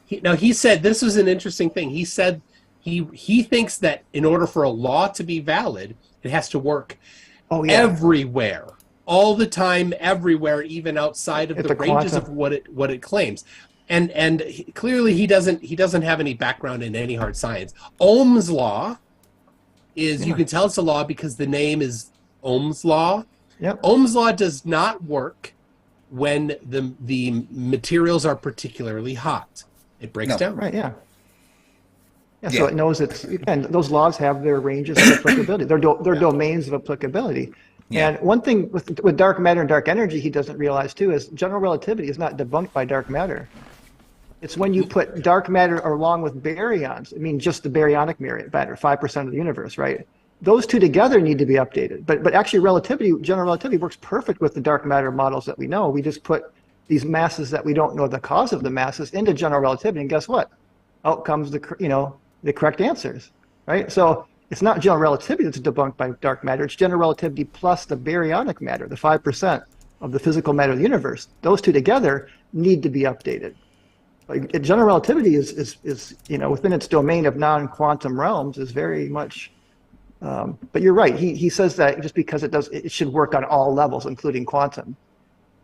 he said this was an interesting thing. He said he thinks that in order for a law to be valid, it has to work everywhere, all the time, everywhere, even outside of the ranges of what it claims. And clearly he doesn't have any background in any hard science. Ohm's law is you can tell it's a law because the name is Ohm's law.
Yep.
Ohm's law does not work when the materials are particularly hot. It breaks down.
Right, yeah. So it knows and those laws have their ranges of applicability. They're domains of applicability. Yeah. And one thing with dark matter and dark energy he doesn't realize too is general relativity is not debunked by dark matter. It's when you put dark matter along with baryons, I mean just the baryonic matter, 5% of the universe, right? Those two together need to be updated. But actually general relativity works perfect with the dark matter models that we know. We just put these masses that we don't know the cause of the masses into general relativity, and guess what? Out comes the correct answers, right? So it's not general relativity that's debunked by dark matter. It's general relativity plus the baryonic matter, the 5% of the physical matter of the universe. Those two together need to be updated. Like, general relativity is within its domain of non-quantum realms is very much. But you're right. He says that just because it should work on all levels, including quantum.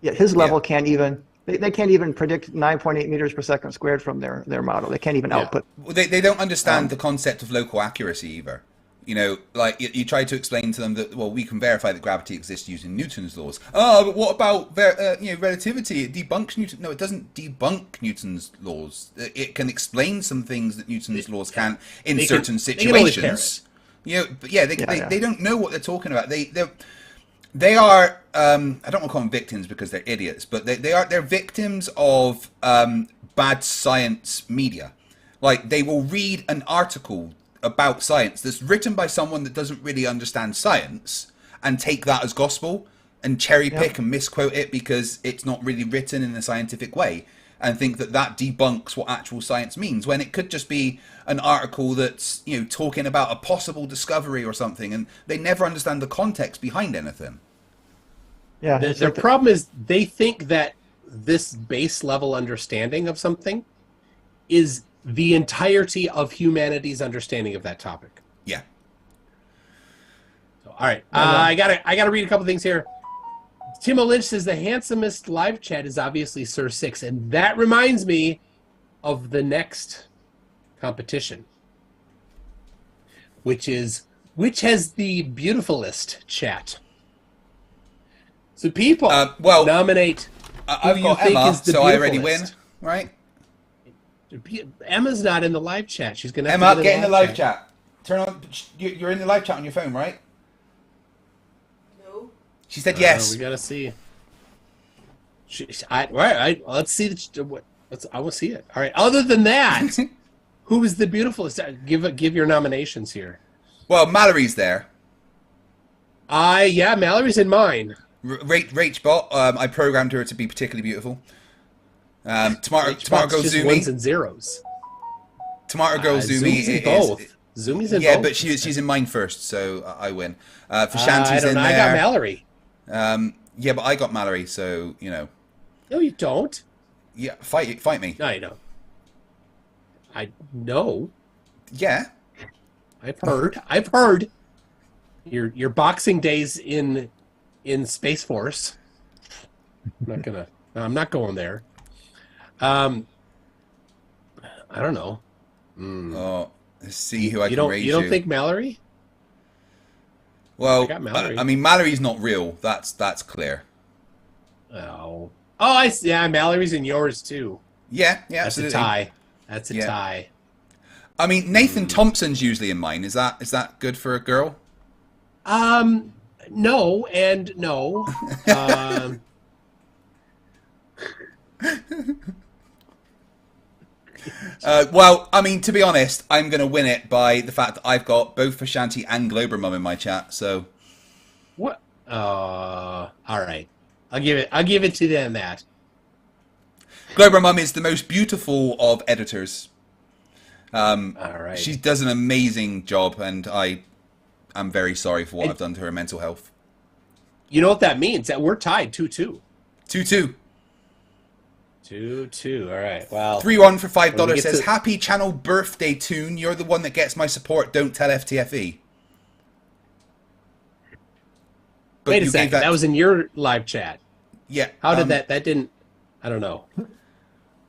Yet his level can't even. They can't even predict 9.8 meters per second squared from their model. They can't even output.
Well, they don't understand the concept of local accuracy either. You know, like you try to explain to them that, well, we can verify that gravity exists using Newton's laws. Oh, but what about relativity? It debunks Newton. No, it doesn't debunk Newton's laws. It can explain some things that Newton's laws can't in certain situations. You know, but yeah, they don't know what they're talking about. They are I don't want to call them victims because they're idiots, but they're victims of bad science media. Like, they will read an article about science that's written by someone that doesn't really understand science and take that as gospel and cherry pick and misquote it because it's not really written in a scientific way, and think that debunks what actual science means, when it could just be an article that's, you know, talking about a possible discovery or something, and they never understand the context behind anything.
Yeah, their problem is they think that this base level understanding of something is the entirety of humanity's understanding of that topic.
Yeah.
So, all right, I gotta read a couple things here. Timo Lynch says the handsomest live chat is obviously Sir Six, and that reminds me of the next competition, which has the beautifulest chat. So people nominate
I've got Emma, so I already win, right?
Emma's not in the live chat. She's gonna have
Emma,
to
get in the live chat. Turn on. You're in the live chat on your phone, right?
No.
She said yes.
We gotta see. Let's see. I will see it. All right. Other than that, who is the beautifulest? Give your nominations here.
Well, Mallory's there.
Yeah, Mallory's in mine.
Rachbot, I programmed her to be particularly beautiful. Tomato Girl
just
Zumi.
Ones and zeros.
Tomato Girl Zumi
Zumi's in both. Zumi's in both.
Yeah, but she's in mine first, so I win. For Shanty's in there.
I got Mallory.
Yeah, but I got Mallory, so you know.
No, you don't.
Yeah, fight me.
No, you don't. I know.
Yeah.
I've heard. Your boxing days in Space Force. I'm not going there. I don't know.
Oh, let's see who I can raise you.
You don't think Mallory?
Well,
I got Mallory.
I mean, Mallory's not real. That's clear.
Oh, I see. Yeah, Mallory's in yours too.
Yeah,
That's
absolutely.
a tie. That's a tie.
I mean, Nathan Thompson's usually in mine. Is that good for a girl?
No and no.
Well, I mean, to be honest, I'm going to win it by the fact that I've got both Fashanti and Globermum in my chat. So,
what? All right, I'll give it to them. That
Globermum is the most beautiful of editors.
All right,
she does an amazing job, and I'm very sorry for what I've done to her mental health.
You know what that means? That we're tied 2-2.
2-2.
2-2. All right. Well,
3-1 for $5 says, "Happy channel birthday tune. You're the one that gets my support. Don't tell FTFE." But
wait a second. That was in your live chat.
Yeah.
How did that didn't? I don't know.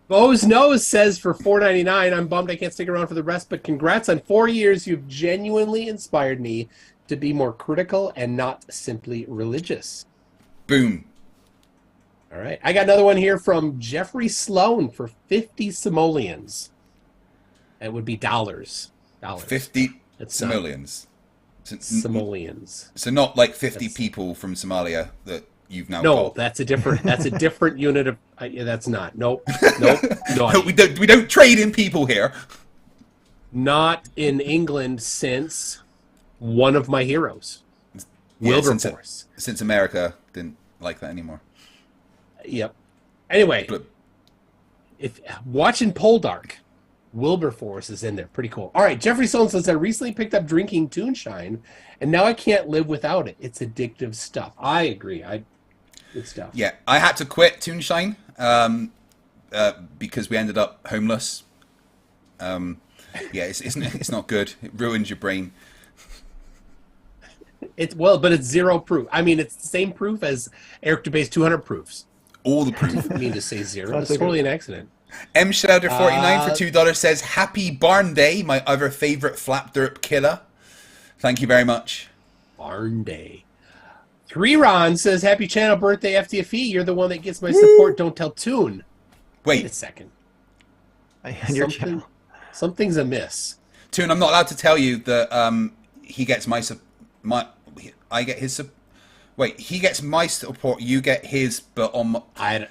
Bo's Nose says for $4.99, I'm bummed I can't stick around for the rest, but congrats on 4 years. You've genuinely inspired me to be more critical and not simply religious.
Boom.
All right. I got another one here from Jeffrey Sloan for 50 simoleons. That would be dollars.
50 simoleons.
Simoleons.
So not like 50 people from Somalia that you've now
No,
got.
that's a different unit of that's not. Nope. No.
we don't trade in people here.
Not in England since one of my heroes. Wilberforce.
Since America didn't like that anymore.
Yep. Anyway, if watching Poldark, Wilberforce is in there. Pretty cool. All right, Jeffrey Sloan says, I recently picked up drinking Toonshine, and now I can't live without it. It's addictive stuff. I agree. Good stuff.
Yeah, I had to quit Toonshine because we ended up homeless. Yeah, it's not good. It ruins your brain.
But it's zero proof. I mean, it's the same proof as Eric Dubé's 200 proofs.
All the proof.
I didn't mean to say zero. It's totally an accident.
M Shrouder 49 for $2 says, "Happy Barn Day, my other favorite flap derp killer." Thank you very much.
Barn Day. 3 Ron says, happy channel birthday, FTFE. You're the one that gets my support. Don't tell Toon. Wait a second. Something's amiss.
Toon, I'm not allowed to tell you that he gets I get his wait, he gets my support, you get his, but on
I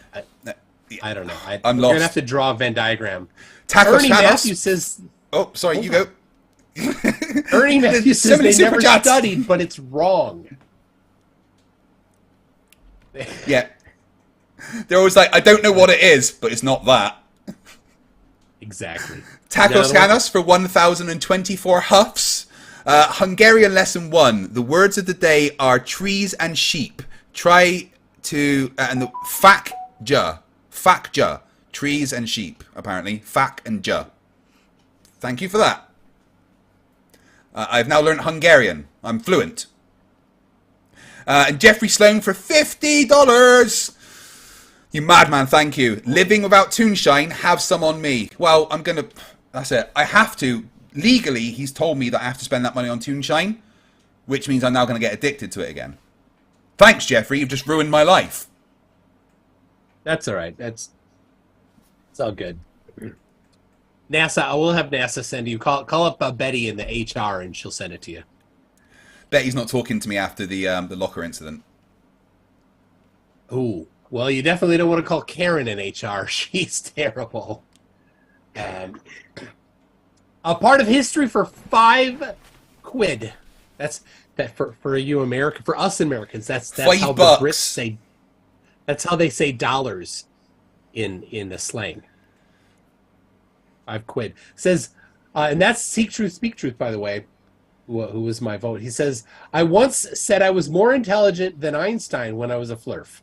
don't know.
I'm
We're
lost.
gonna have to draw a Venn diagram.
Tacos
Ernie Matthews says,
oh, sorry, you go.
Ernie Matthews says they never studied, but it's wrong.
Yeah. They're always like, I don't know what it is, but it's not that.
Exactly.
Tacos Canos for 1,024 huffs. Hungarian lesson 1. The words of the day are trees and sheep. Try to and the fakja. Trees and sheep, apparently. Fak and ja. Thank you for that. I've now learned Hungarian. I'm fluent. And Jeffrey Sloan for $50. You madman, thank you. Living without Toonshine, have some on me. Well, I'm going to... That's it. I have to. Legally, he's told me that I have to spend that money on Toonshine, which means I'm now going to get addicted to it again. Thanks, Jeffrey. You've just ruined my life.
That's all right. It's all good. NASA, I will have NASA send you. Call up Betty in the HR, and she'll send it to you.
Betty's not talking to me after the locker incident.
Ooh. Well, you definitely don't want to call Karen in HR. She's terrible. A part of history for 5 quid. That's that for you American, for us Americans. That's how
$5.
the Brits say. That's how they say dollars in the slang. 5 quid says, and that's Seek Truth, Speak Truth, by the way. Who was my vote? He says, I once said I was more intelligent than Einstein when I was a Flerf.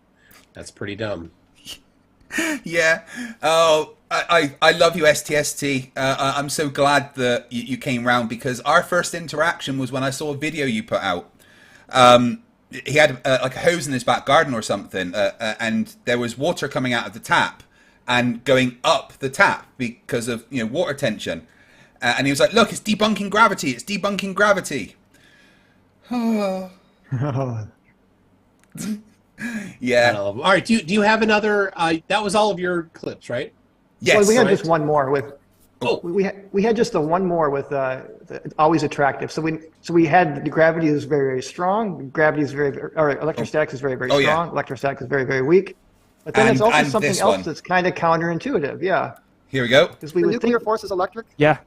That's pretty dumb.
Yeah. Oh, I love you, STST. I'm so glad that you came round, because our first interaction was when I saw a video you put out. He had like a hose in his back garden or something, and there was water coming out of the tap and going up the tap because of water tension. And he was like, look, it's debunking gravity. It's debunking gravity. Oh. Yeah.
All right. Do you have another? That was all of your clips, right?
Yes.
Well, we had just one more with. Oh. We had just the one more with always attractive. So we had the gravity is very, very strong. Gravity is or electrostatics is very, very strong.
Yeah.
Electrostatics is very, very weak. But then it's also something else that's kind of counterintuitive. Yeah.
Here we go.
The nuclear force is electric?
Yeah.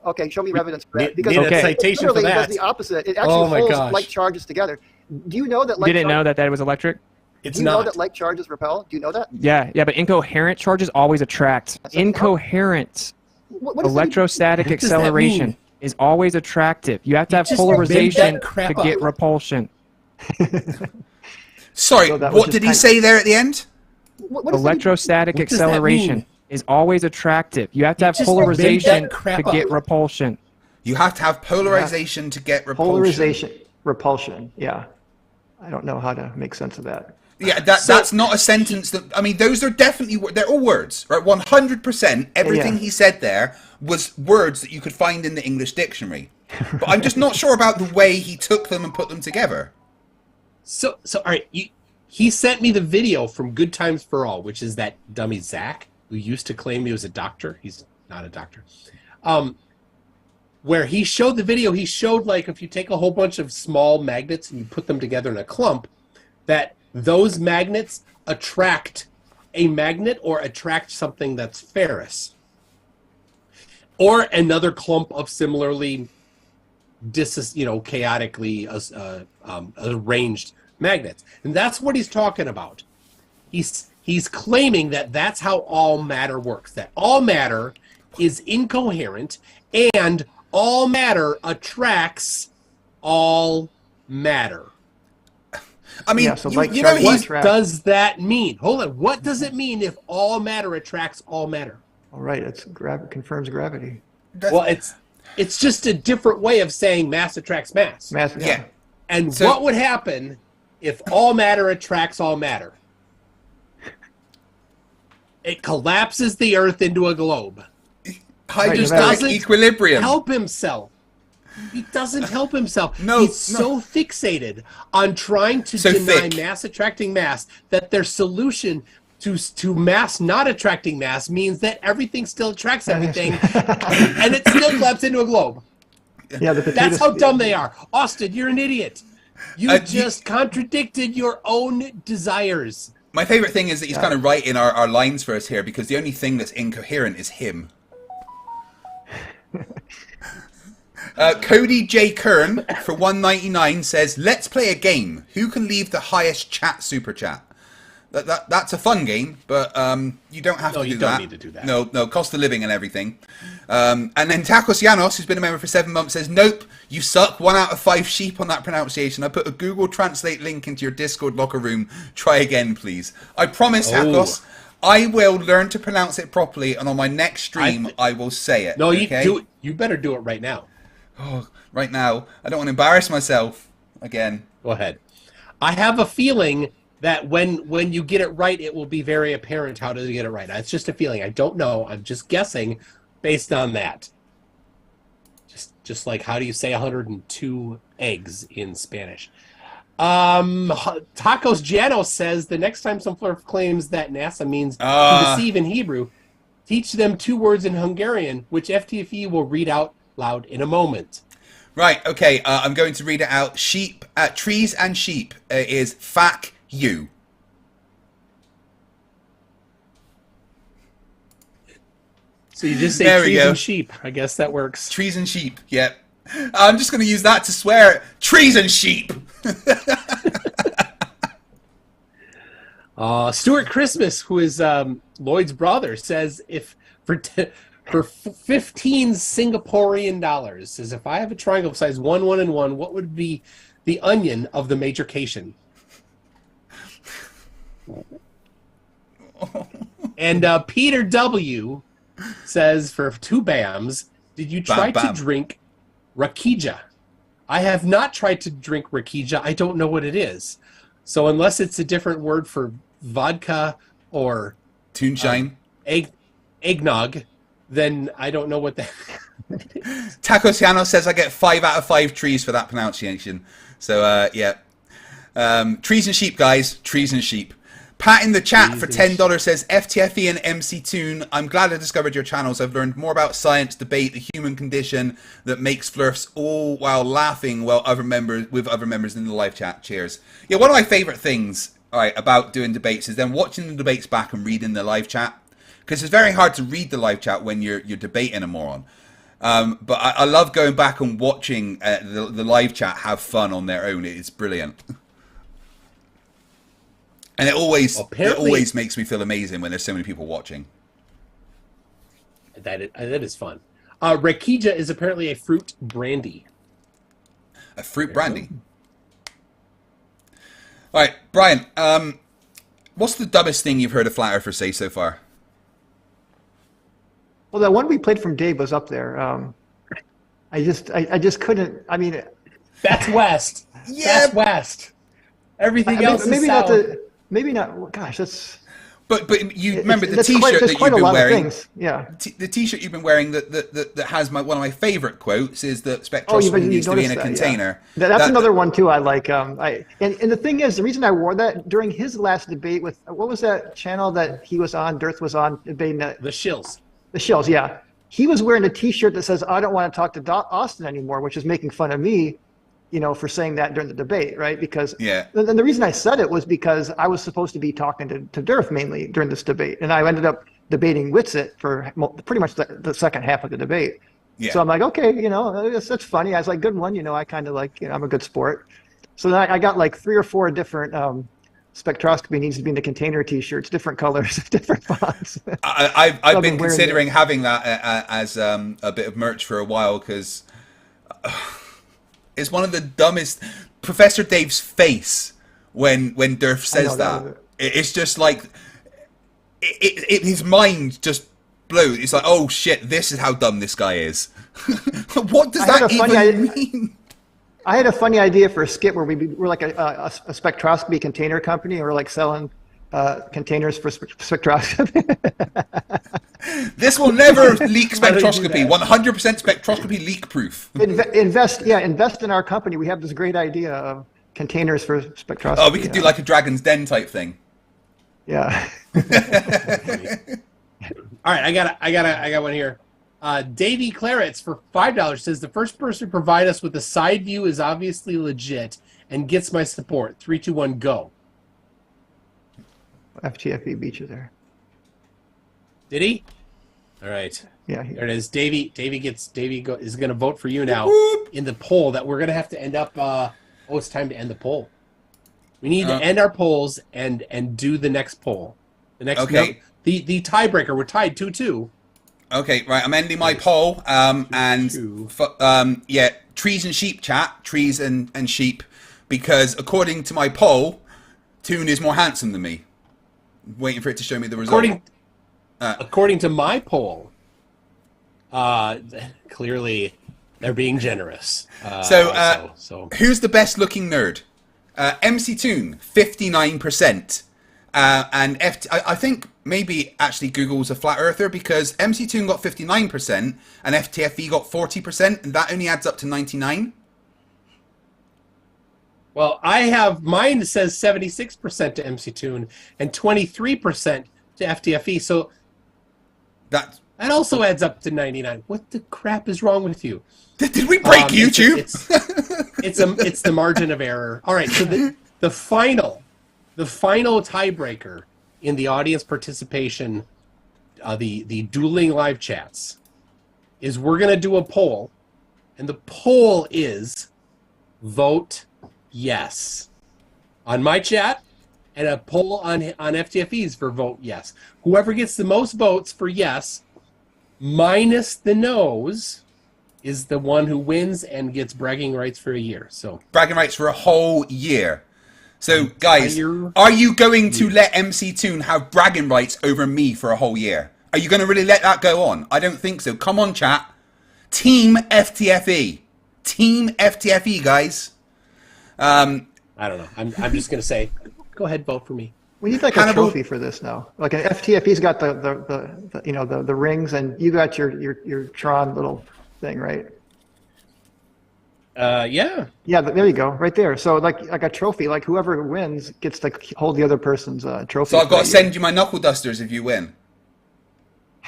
Okay, show me evidence for that.
Because a citation for that.
It does the opposite. It actually holds like charges together. Do you know that?
You didn't know that was electric?
It's
Do you know that like charges repel? Do you know that?
Yeah, but incoherent charges always attract. Incoherent electrostatic acceleration is always attractive. You have to have polarization to get repulsion.
Sorry, what did he say there at the end?
Electrostatic acceleration is always attractive. You have to have polarization to get repulsion.
You have to have polarization to get repulsion.
Repulsion, yeah. I don't know how to make sense of that.
Yeah, that's not a sentence that... I mean, those are definitely... They're all words, right? 100%. Everything he said there was words that you could find in the English dictionary. But I'm just not sure about the way he took them and put them together.
So all right, he sent me the video from Good Times for All, which is that dummy Zach, who used to claim he was a doctor. He's not a doctor. Where he showed the video, he showed, like, if you take a whole bunch of small magnets and you put them together in a clump, that those magnets attract a magnet or attract something that's ferrous. Or another clump of similarly chaotically arranged magnets. And that's what he's talking about. He's claiming that that's how all matter works, that all matter is incoherent and all matter attracts all matter.
I mean,
what does that mean? Hold on. What does it mean if all matter attracts all matter?
All right, it confirms gravity.
Well, it's just a different way of saying mass attracts mass.
Yeah.
And what would happen if all matter attracts all matter? It collapses the Earth into a globe.
Hydrostatic equilibrium.
Help himself. He doesn't help himself.
No,
He's so fixated on trying to deny mass attracting mass that their solution to mass not attracting mass means that everything still attracts everything, and it still collapses into a globe.
Yeah,
that's how dumb they are. Austin, you're an idiot. You just contradicted your own desires.
My favorite thing is that he's kind of writing our lines for us here, because the only thing that's incoherent is him. Cody J. Kern for $1.99 says, "Let's play a game. Who can leave the highest chat super chat?" That's a fun game, but you don't have to do that.
No, you don't need to do that.
No, cost of living and everything. And then Tacos Llanos, who's been a member for 7 months, says, "Nope, you suck. 1 out of 5 sheep on that pronunciation. I put a Google Translate link into your Discord locker room. Try again, please." I promise, Tacos, I will learn to pronounce it properly, and on my next stream, I will say it.
No,
okay?
You better do it right now.
Oh, right now. I don't want to embarrass myself again.
Go ahead. I have a feeling that when you get it right, it will be very apparent how to get it right. It's just a feeling. I don't know. I'm just guessing based on that. Just like, how do you say 102 eggs in Spanish? Tacos Janos says, the next time some Flerf claims that NASA means to deceive in Hebrew, teach them 2 words in Hungarian, which FTFE will read out loud in a moment.
Right, okay, I'm going to read it out. Sheep, trees and sheep is fuck you.
So you just say trees and sheep. I guess that works.
Trees and sheep, yep. I'm just going to use that to swear. Trees and sheep.
Stuart Christmas, who is Lloyd's brother, says for 15 Singaporean dollars, says, if I have a triangle size 1, 1, and 1, what would be the onion of the majorcation? And Peter W. says, for 2 BAMs, did you try to drink Rakija? I have not tried to drink Rakija. I don't know what it is. So unless it's a different word for vodka or
Toonshine,
eggnog, then I don't know what that is.
Tacosiano says I get 5 out of 5 trees for that pronunciation. So, yeah. Trees and sheep, guys. Trees and sheep. Pat in the chat for $10 says, FTFE and MC Toon, I'm glad I discovered your channels. I've learned more about science, debate, the human condition that makes Flerfs, all while laughing with other members in the live chat. Cheers. Yeah, one of my favorite things, about doing debates is then watching the debates back and reading the live chat. Because it's very hard to read the live chat when you're debating a moron. But I love going back and watching the live chat have fun on their own. It's brilliant. And it always makes me feel amazing when there's so many people watching.
That is fun. Rakija is apparently a fruit brandy.
A fruit brandy? All right, Brian, what's the dumbest thing you've heard a Flat Earther say so far?
Well, that one we played from Dave was up there. I just couldn't. I mean,
that's West. Yeah, that's West. Everything else
maybe
is
not
South.
Maybe not. Gosh, that's.
But you remember the T-shirt that you've been wearing?
Yeah.
The T-shirt you've been wearing that has one of my favorite quotes is that spectroscopy needs to be in a container.
Yeah. That's another one too. I like. And the thing is, the reason I wore that during his last debate with what was that channel that he was on? Dearth was on debating the
Shills.
The Shills, yeah. He was wearing a T-shirt that says, "I don't want to talk to Austin anymore," which is making fun of me, for saying that during the debate, right? Because then the reason I said it was because I was supposed to be talking to Dearth mainly during this debate, and I ended up debating Witsit for pretty much the second half of the debate. Yeah. So I'm like, okay, that's funny. I was like, good one, I kind of like, I'm a good sport. So then I got like 3 or 4 different spectroscopy needs to be in the container T-shirts, different colors, different fonts.
I've been considering having that as a bit of merch for a while because it's one of the dumbest. Professor Dave's face when Durf says that, it's just like his mind just blew. It's like, oh shit, this is how dumb this guy is. What does that even mean?
I had a funny idea for a skit where we're like a spectroscopy container company, and we're like selling containers for spectroscopy.
This will never leak spectroscopy. 100% spectroscopy leak proof.
Invest in our company. We have this great idea of containers for spectroscopy.
Oh, we could do like a Dragon's Den type thing.
Yeah.
All right, I got one here. Davey Clarets for $5 says the first person to provide us with a side view is obviously legit and gets my support. 3, 2, 1, go.
FTFE beat you there.
Did he? All right.
Yeah.
There it is. Davey is going to vote for you now in the poll that we're going to have to end up. It's time to end the poll. We need to end our polls and do the next poll. The next.
Okay.
No, the tiebreaker. We're tied 2-2.
Okay, right. I'm ending my poll. Trees and sheep chat. Trees and sheep, because according to my poll, Toon is more handsome than me. Waiting for it to show me the result.
According to my poll, clearly they're being generous.
So who's the best looking nerd? MC Toon, 59%. And I think maybe actually Google's a flat earther, because MC Toon got 59% and FTFE got 40%, and that only adds up to 99.
Well, I have mine says 76% to MC Toon and 23% to FTFE. So that also adds up to 99. What the crap is wrong with you?
Did we break YouTube?
It's the margin of error. All right, so the final tiebreaker in the audience participation, the dueling live chats, is we're going to do a poll, and the poll is vote yes on my chat, and a poll on FTFE's for vote yes. Whoever gets the most votes for yes minus the no's is the one who wins and gets bragging rights for a year. So
bragging rights for a whole year. So guys, are you going to let MC Toon have bragging rights over me for a whole year? Are you going to really let that go on? I don't think so. Come on, chat. Team FTFE. Team FTFE, guys. I
don't know. I'm just going to say, go ahead, vote for me.
We need like a trophy for this now. Like an FTFE's got the rings, and you got your Tron little thing, right?
Yeah.
Yeah, there you go, right there. So like a trophy, like whoever wins gets to hold the other person's trophy.
So I've got to send you my knuckle dusters if you win.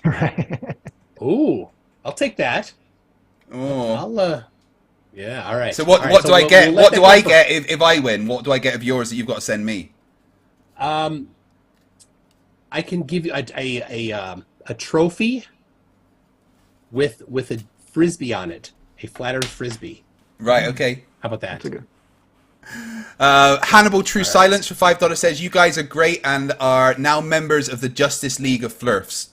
Right.
Ooh, I'll take that.
Oh.
Yeah. All right.
So what do I get? What do I get if I win? What do I get of yours that you've got to send me?
I can give you a trophy with a frisbee on it, a flat earth frisbee.
Right. Okay.
How about that?
That's good.
Hannibal True Silence for $5 says you guys are great and are now members of the Justice League of Flerfs.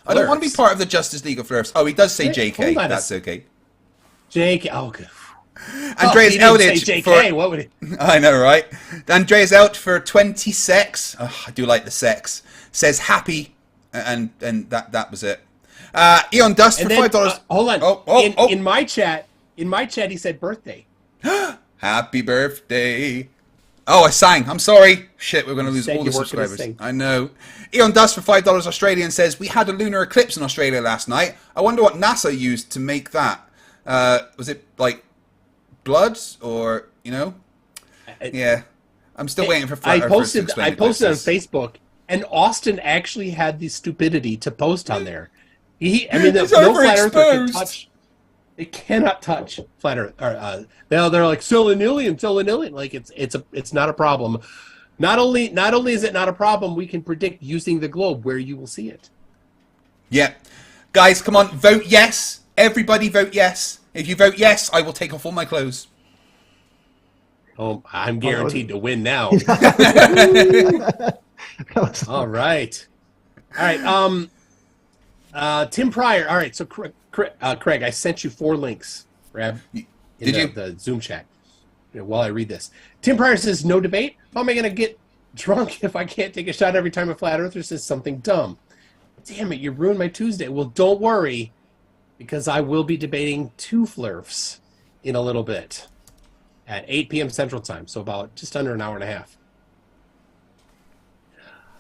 I don't want to be part of the Justice League of Flerfs. Oh, he does say JK. That's okay.
JK. Oh, good.
Andreas Eldridge
JK,
for,
what would it?
I know, right? Andreas Eldridge for 20 secs. Oh, I do like the secs. Says happy, and that was it. Eon Dust for $5.
Hold on. In my chat, he said birthday.
Happy birthday. Oh, I sang. I'm sorry. Shit, we're going to lose all the subscribers. I know. Eon Dust for $5 Australian says, we had a lunar eclipse in Australia last night. I wonder what NASA used to make that. Was it like blood or, you know? Yeah. I'm still waiting for
I posted on Facebook, and Austin actually had the stupidity to post on there. No flat earther can touch. It cannot touch flat earth. They're like selenium. Like it's not a problem. Not only is it not a problem, we can predict using the globe where you will see it.
Yeah, guys, come on, vote yes. Everybody vote yes. If you vote yes, I will take off all my clothes.
Oh, I'm guaranteed to win now. All right. Tim Pryor. All right, so Craig, I sent you 4 links. Did you? The Zoom chat. While I read this, Tim Pryor says, "No debate. How am I going to get drunk if I can't take a shot every time a flat earther says something dumb? Damn it, you ruined my Tuesday." Well, don't worry, because I will be debating 2 Flerfs in a little bit at 8 p.m. Central Time, so about just under an hour and a half.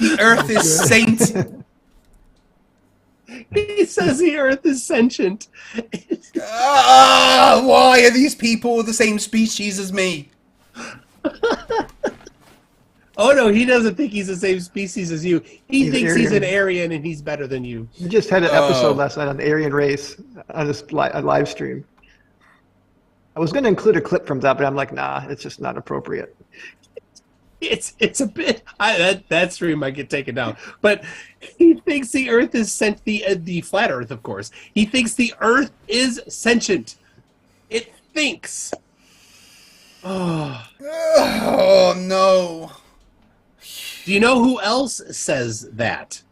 The Earth is sentient.
He says the Earth is sentient.
Why are these people the same species as me?
Oh no, he doesn't think he's the same species as you. He thinks he's an
Aryan.
Aryan and he's better than you.
We just had an episode last night on the Aryan race on this live stream. I was going to include a clip from that, but I'm like, nah, it's just not appropriate.
It's a bit that stream might get taken down. But he thinks the Earth is the flat Earth, of course. He thinks the Earth is sentient. It thinks.
Oh no.
Do you know who else says that?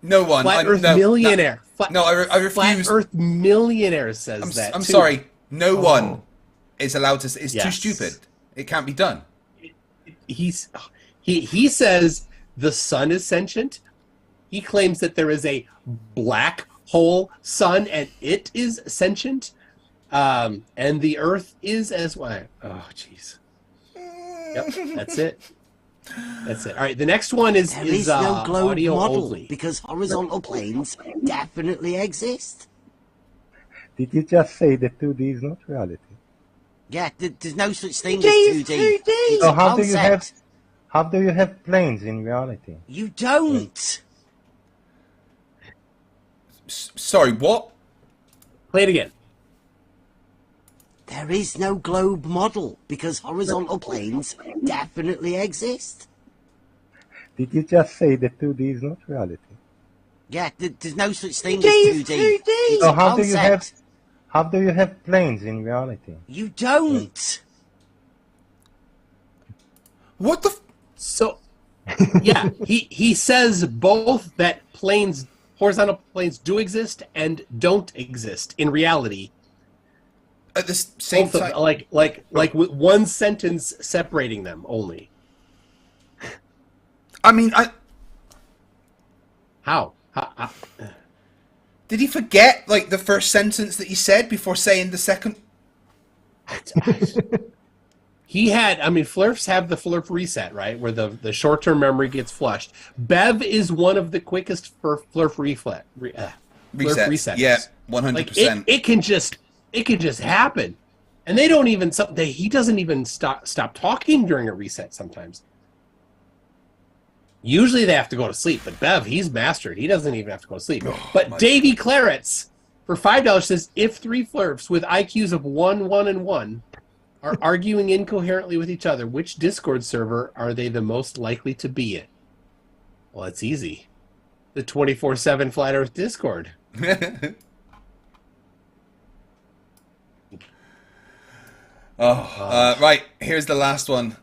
No one.
Flat Earth millionaire.
I refuse.
Flat Earth millionaire says that.
I'm
too.
sorry. No one is allowed to. It's too stupid. It can't be done.
He says the sun is sentient. He claims that there is a black hole sun and it is sentient. And the Earth is as well. Oh, jeez. Yep, that's it. That's it. All right, the next one is
no globe
audio
model
only.
because horizontal planes definitely exist.
Did you just say that 2D is not reality?
Yeah, there's no such thing as 2D. It's
So
a concept.
how do you have planes in reality?
You don't.
Sorry, what?
Play it again.
There is no globe model because horizontal planes definitely exist.
Did you just say that 2D is not reality?
Yeah, there's no such thing as 2D. It's
So
a concept.
how do you have planes in reality?
You don't.
What the?
So, yeah, he says both that horizontal planes do exist and don't exist in reality.
At the same time,
like with one sentence separating them only.
I mean,
How?
Did he forget like the first sentence that he said before saying the second?
He had, Flerfs have the Flerf reset, right? Where the short-term memory gets flushed. Bev is one of the quickest for Flerf resets.
Yeah, 100%.
It can just happen. And they don't even, he doesn't even stop talking during a reset sometimes. Usually they have to go to sleep, but Bev, he's mastered. He doesn't even have to go to sleep. But Davey Clarets, for $5, says, if 3 Flerfs with IQs of 1, 1, and 1 are arguing incoherently with each other, which Discord server are they the most likely to be in? Well, it's easy. The 24/7 Flat Earth Discord.
Right, here's the last one.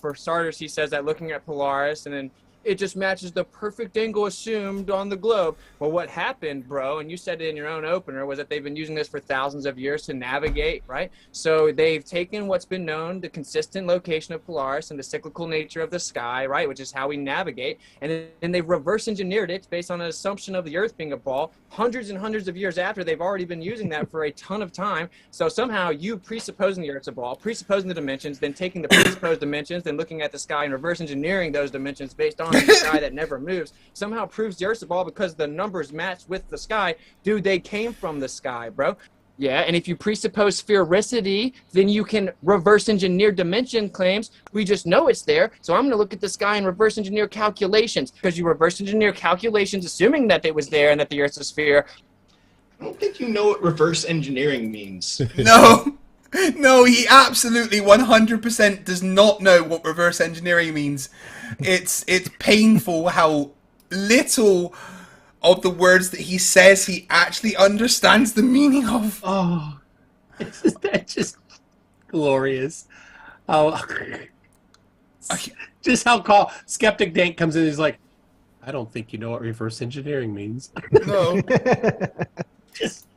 For starters, he says that looking at Polaris and then it just matches the perfect angle assumed on the globe. Well, what happened, bro, and you said it in your own opener, was that they've been using this for thousands of years to navigate, right? So they've taken what's been known, the consistent location of Polaris and the cyclical nature of the sky, right, which is how we navigate, and then they've reverse engineered it based on an assumption of the Earth being a ball hundreds and hundreds of years after they've already been using that for a ton of time. So somehow you presupposing the Earth's a ball, presupposing the dimensions, then taking the presupposed dimensions, then looking at the sky and reverse engineering those dimensions based on the sky that never moves, somehow proves the Earth's a ball because the numbers match with the sky. Dude, they came from the sky, bro. Yeah, and if you presuppose sphericity, then you can reverse engineer dimension claims. We just know it's there, so I'm going to look at the sky and reverse engineer calculations, because you reverse engineer calculations assuming that it was there and that the Earth's a sphere.
I don't think you know what reverse engineering means.
No. No, he absolutely 100% does not know what reverse engineering means. It's painful how little of the words that he says he actually understands the meaning of.
Oh, that's just glorious. How just how Skeptic Dank comes in and he's like, I don't think you know what reverse engineering means.
No.
Just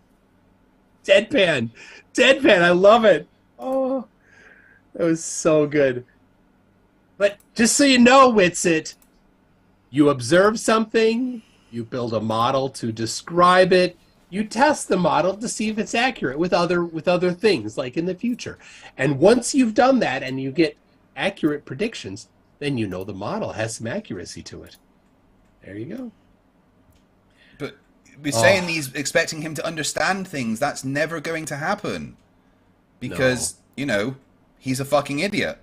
deadpan. I love it. Oh, that was so good. But just so you know, Witsit, you observe something, you build a model to describe it, you test the model to see if it's accurate with other things, like in the future. And once you've done that and you get accurate predictions, then you know the model has some accuracy to it. There you go.
But we're saying these, expecting him to understand things. That's never going to happen. Because, you know, he's a fucking idiot.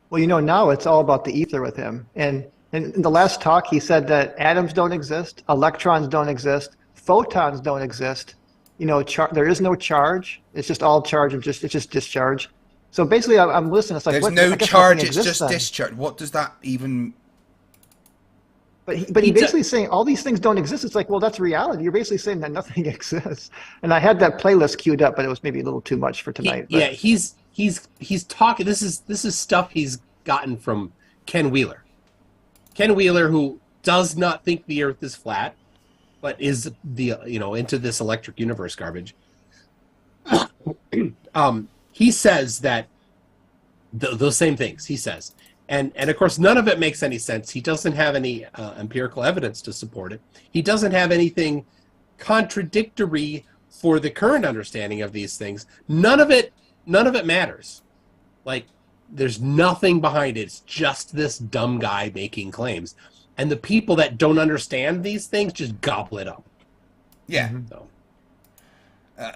Well, you know, now it's all about the ether with him. And in the last talk, he said that atoms don't exist, electrons don't exist, photons don't exist. You know, there is no charge. It's just all charge and it's just discharge. So basically, I'm listening. It's like,
there's
what,
no charge. It's just
then.
discharge. What does that even?
But he basically saying all these things don't exist. It's like, well, that's reality. You're basically saying that nothing exists. And I had that playlist queued up, but it was maybe a little too much for tonight.
Yeah, he's talking. This is stuff he's gotten from Ken Wheeler. Ken Wheeler, who does not think the Earth is flat, but is into this electric universe garbage. He says that those same things. He says, and of course, none of it makes any sense. He doesn't have any empirical evidence to support it. He doesn't have anything contradictory for the current understanding of these things. None of it matters. Like, there's nothing behind it. It's just this dumb guy making claims. And the people that don't understand these things just gobble it up.
Yeah. So.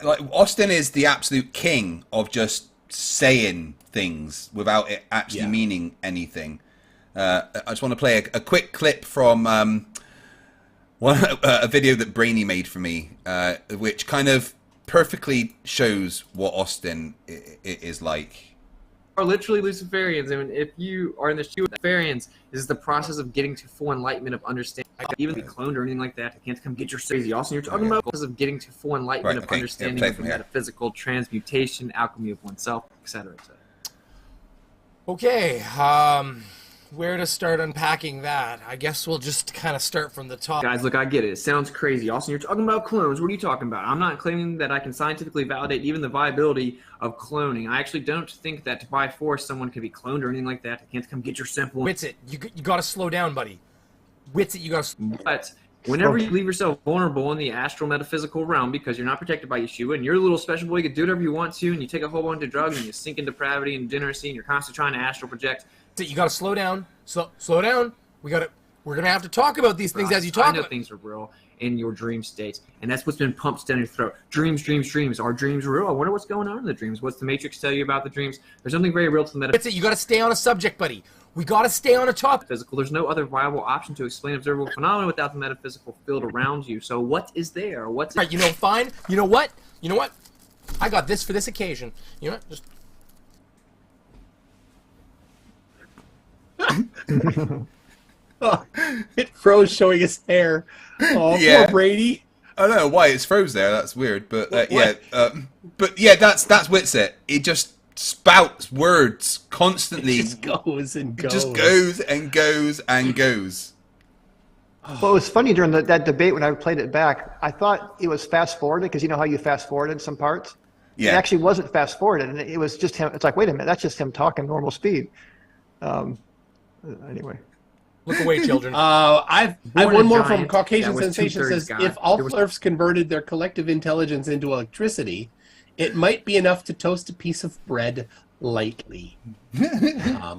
Like, Austin is the absolute king of just saying things without it actually meaning anything. I just want to play a quick clip from a video that Brainy made for me, which kind of perfectly shows what Austin is like.
Are literally Luciferians. I mean, if you are in the shoe with Luciferians, this is the process of getting to full enlightenment of understanding. I could even be cloned or anything like that. I can't come get your crazy. Also, you're talking about the process of getting to full enlightenment of understanding of the metaphysical transmutation, alchemy of oneself, etc.
Okay, where to start unpacking that? I guess we'll just kind of start from the top.
Guys, look, I get it. It sounds crazy. Also, you're talking about clones. What are you talking about? I'm not claiming that I can scientifically validate even the viability of cloning. I actually don't think that by force someone can be cloned or anything like that. I can't come get your simple.
Witsit, you got to slow down, buddy. Witsit, you got to.
But whenever you leave yourself vulnerable in the astral metaphysical realm because you're not protected by Yeshua and you're a little special boy, you can do whatever you want to, and you take a whole bunch of drugs and you sink in depravity and degeneracy and you're constantly trying to astral project.
You got to slow down. Slow down. We're gonna have to talk about these things as you talk.
I know things are real in your dream states, and that's what's been pumped down your throat. Dreams. Are dreams real? I wonder what's going on in the dreams. What's the Matrix tell you about the dreams? There's something very real to the metaphysical.
That's it. You got to stay on a subject, buddy. We got to stay on a topic.
Physical. There's no other viable option to explain observable phenomena without the metaphysical field around you. So what is there? What's
right? You know, fine. You know what? I got this for this occasion. You know what? Just.
It froze showing his hair. Oh, poor Brady.
I don't know why it's froze there. That's weird, but but that's Witsit. He just spouts words constantly.
It just goes and goes.
Just goes and goes and goes.
Well, it was funny during that debate when I played it back. I thought it was fast forwarded because you know how you fast forwarded some parts.
Yeah.
It actually wasn't fast forwarded, and it was just him. It's like, wait a minute, that's just him talking normal speed. Anyway.
Look away, children.
I have one more from Caucasian Sensation. Says, if all Flerfs converted their collective intelligence into electricity, it might be enough to toast a piece of bread lightly. I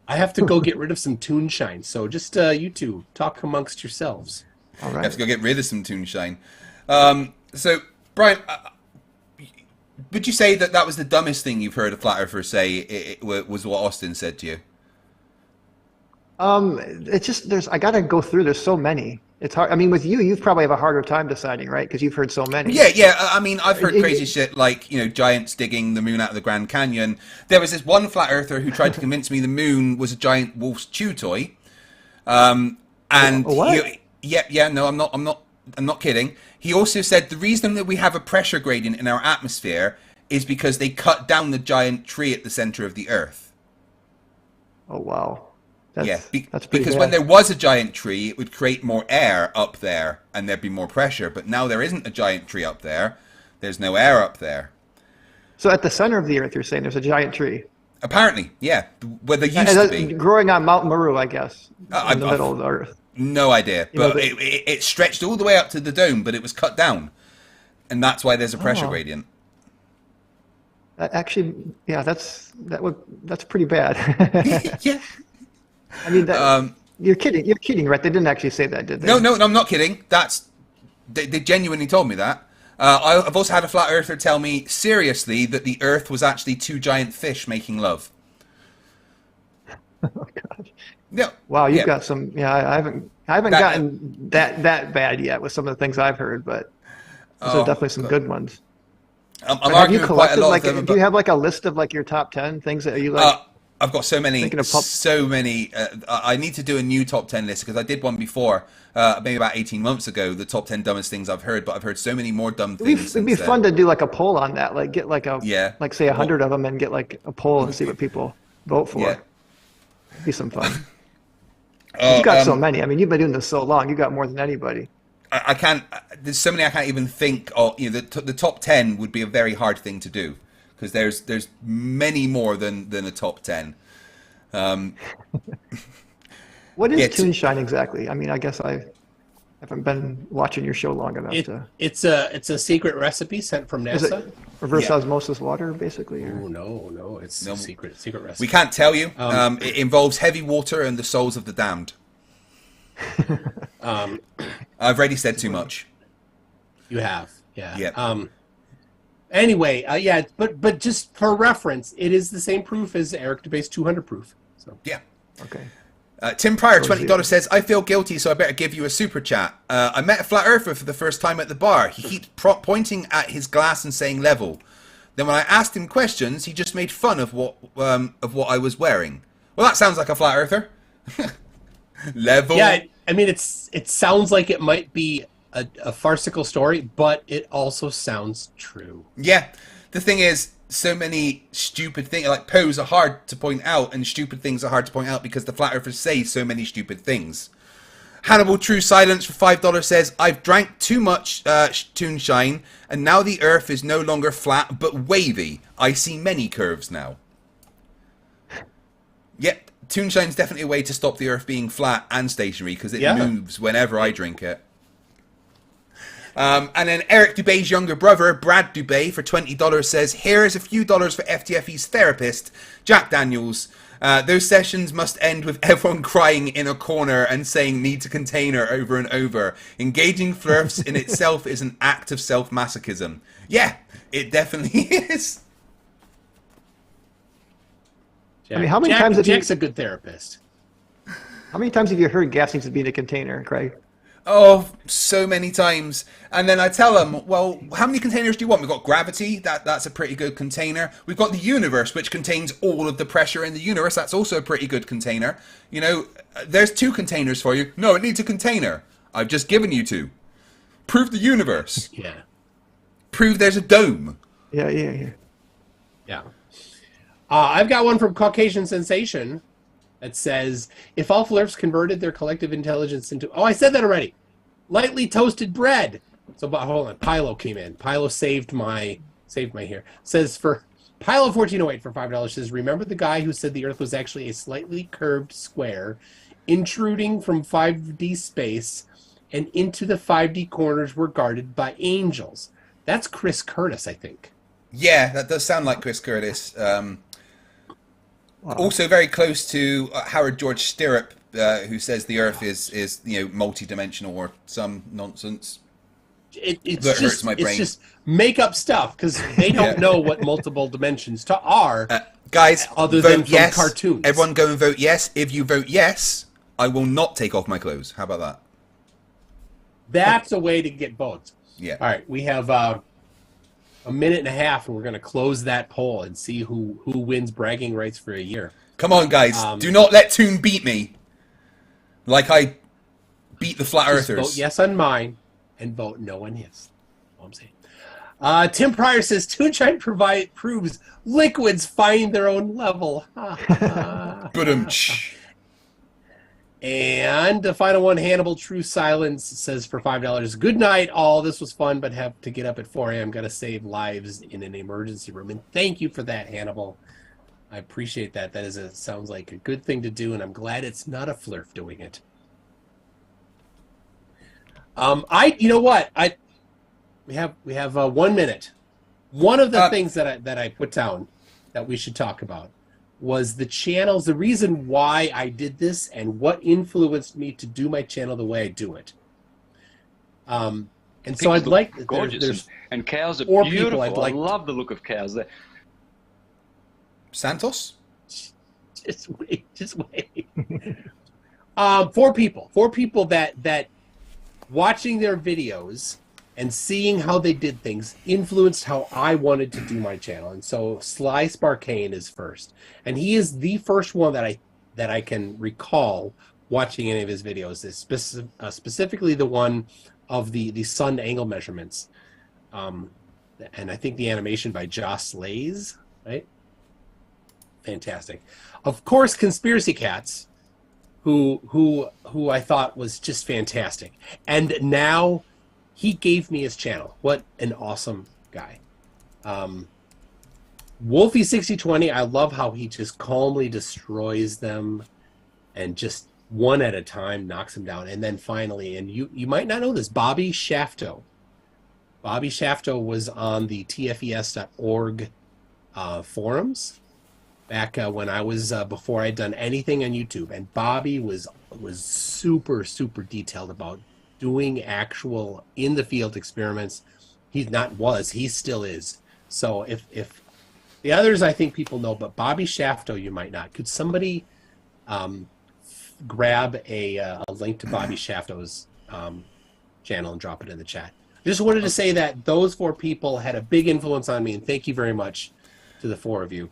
have to go get rid of some toonshine, so just you two talk amongst yourselves.
All right.
You have to go get rid of some toonshine. So, Brian, would you say that was the dumbest thing you've heard a flat earther say? It was what Austin said to you?
It's just I gotta go through. There's so many. It's hard. I mean, with you probably have a harder time deciding, right? Because you've heard so many.
Yeah. I mean, I've heard crazy shit like giants digging the moon out of the Grand Canyon. There was this one flat earther who tried to convince me the moon was a giant wolf's chew toy. And
what?
No, I'm not kidding. He also said the reason that we have a pressure gradient in our atmosphere is because they cut down the giant tree at the center of the Earth.
Oh wow.
That's
because
when there was a giant tree, it would create more air up there, and there'd be more pressure. But now there isn't a giant tree up there. There's no air up there.
So at the center of the Earth, you're saying there's a giant tree?
Apparently, yeah. Where there used to be.
Growing on Mount Meru, I guess, in the middle of the Earth.
No idea. But it stretched all the way up to the dome, but it was cut down. And that's why there's a pressure gradient.
Actually, yeah, that's pretty bad.
Yeah.
I mean, you're kidding. You're kidding, right? They didn't actually say that, did they?
No, I'm not kidding. They genuinely told me that. I've also had a flat earther tell me seriously that the Earth was actually two giant fish making love.
Oh God.
No.
Wow, you've got some. Yeah, I haven't gotten that bad yet with some of the things I've heard, but those are definitely some good ones.
I'm
have you
arguing quite a
collected
lot of them.
do you have like a list of like your top 10 things that you like?
I've got so many. I need to do a new top 10 list because I did one before, maybe about 18 months ago. The top 10 dumbest things I've heard, but I've heard so many more dumb things.
It'd be fun to do like a poll on that, like get like like say 100 of them and get like a poll and see what people vote for.
Yeah.
It'd be some fun. You've got so many. I mean, you've been doing this so long. You got more than anybody.
I can't. There's so many I can't even think of. You know, the top 10 would be a very hard thing to do because there's many more than a top 10.
What is Toonshine exactly? I mean, I guess I haven't been watching your show long enough to.
It's a secret recipe sent from NASA.
Is it reverse osmosis water, basically? Or?
Oh no, it's a secret recipe.
We can't tell you. It involves heavy water and the souls of the damned. I've already said too much.
You have, yeah.
Yeah.
Anyway, but just for reference, it is the same proof as Eric DeBay's 200 proof. So
yeah.
Okay.
Tim Pryor, $20 says, I feel guilty, so I better give you a super chat. I met a flat earther for the first time at the bar. He keeps pointing at his glass and saying level. Then when I asked him questions, he just made fun of what I was wearing. Well, that sounds like a flat earther. Level.
Yeah, I mean, it sounds like it might be a farcical story, but it also sounds true.
Yeah. The thing is, so many stupid things, like pose are hard to point out, and stupid things are hard to point out because the flat earthers say so many stupid things. Hannibal True Silence for $5 says, I've drank too much Toonshine, and now the earth is no longer flat, but wavy. I see many curves now. Yep, Toonshine's definitely a way to stop the earth being flat and stationary, because it moves whenever I drink it. And then Eric Dubé's younger brother, Brad Dubé, for $20 says, here's a few dollars for FTFE's therapist, Jack Daniels. Those sessions must end with everyone crying in a corner and saying needs a container over and over. Engaging Flerfs in itself is an act of self-masochism. Yeah, it definitely is.
Jack,
I mean, how many times have
Jack's a good therapist.
How many times have you heard gas needs to be in a container, Craig?
Oh, so many times. And then I tell them, well, how many containers do you want? We've got gravity. That's a pretty good container. We've got the universe, which contains all of the pressure in the universe. That's also a pretty good container. You know, there's 2 containers for you. No, it needs a container. I've just given you 2. Prove the universe.
Yeah.
Prove there's a dome.
Yeah.
I've got one from Caucasian Sensation that says, if all Flerfs converted their collective intelligence into... Oh, I said that already. Lightly toasted bread. So, but hold on. Pilo came in. Pilo saved my here. Says for... Pilo 1408 for $5 says, remember the guy who said the Earth was actually a slightly curved square intruding from 5D space and into the 5D corners were guarded by angels. That's Chris Curtis, I think.
Yeah, that does sound like Chris Curtis. Also very close to Howard George Stirrup, who says the Earth is multi-dimensional or some nonsense.
That hurts my brain. It's just make up stuff because they don't know what multiple dimensions are.
Guys,
other
vote
than from
yes.
Cartoons.
Everyone go and vote yes. If you vote yes, I will not take off my clothes. How about that?
That's a way to get votes.
Yeah.
All right, we have a minute and a half, and we're going to close that poll and see who wins bragging rights for a year.
Come on, guys. Do not let Toon beat me like I beat the Flat Earthers.
Vote yes on mine and vote no on his. All I'm saying. Tim Pryor says, Toonshine proves liquids find their own level. And the final one, Hannibal True Silence, says for $5, good night, all. This was fun, but have to get up at 4 a.m. Got to save lives in an emergency room. And thank you for that, Hannibal. I appreciate that. That sounds like a good thing to do, and I'm glad it's not a Flerf doing it. You know what? We have 1 minute. One of the things that I put down that we should talk about was the channels, the reason why I did this and what influenced me to do my channel the way I do it. And so I'd like
gorgeous, and cows are
four
beautiful.
people I'd like
I love the look of cows there.
Santos?
Just wait. Four people that watching their videos and seeing how they did things influenced how I wanted to do my channel. And so Sly Sparkane is first, and he is the first one that I can recall watching any of his videos. Is specifically the one of the sun angle measurements, and I think the animation by Joss Lays, right? Fantastic. Of course, Conspiracy Cats, who I thought was just fantastic, and now he gave me his channel. What an awesome guy. Wolfie6020, I love how he just calmly destroys them and just one at a time knocks them down. And then finally, and you might not know this, Bobby Shafto. Bobby Shafto was on the TFES.org forums back when I was before I'd done anything on YouTube, and Bobby was super detailed about doing actual in the field experiments. He still is. So if the others I think people know, but Bobby Shafto you might not. Could somebody grab a link to Bobby Shafto's channel and drop it in the chat? I just wanted to say that those four people had a big influence on me, and thank you very much to the four of you.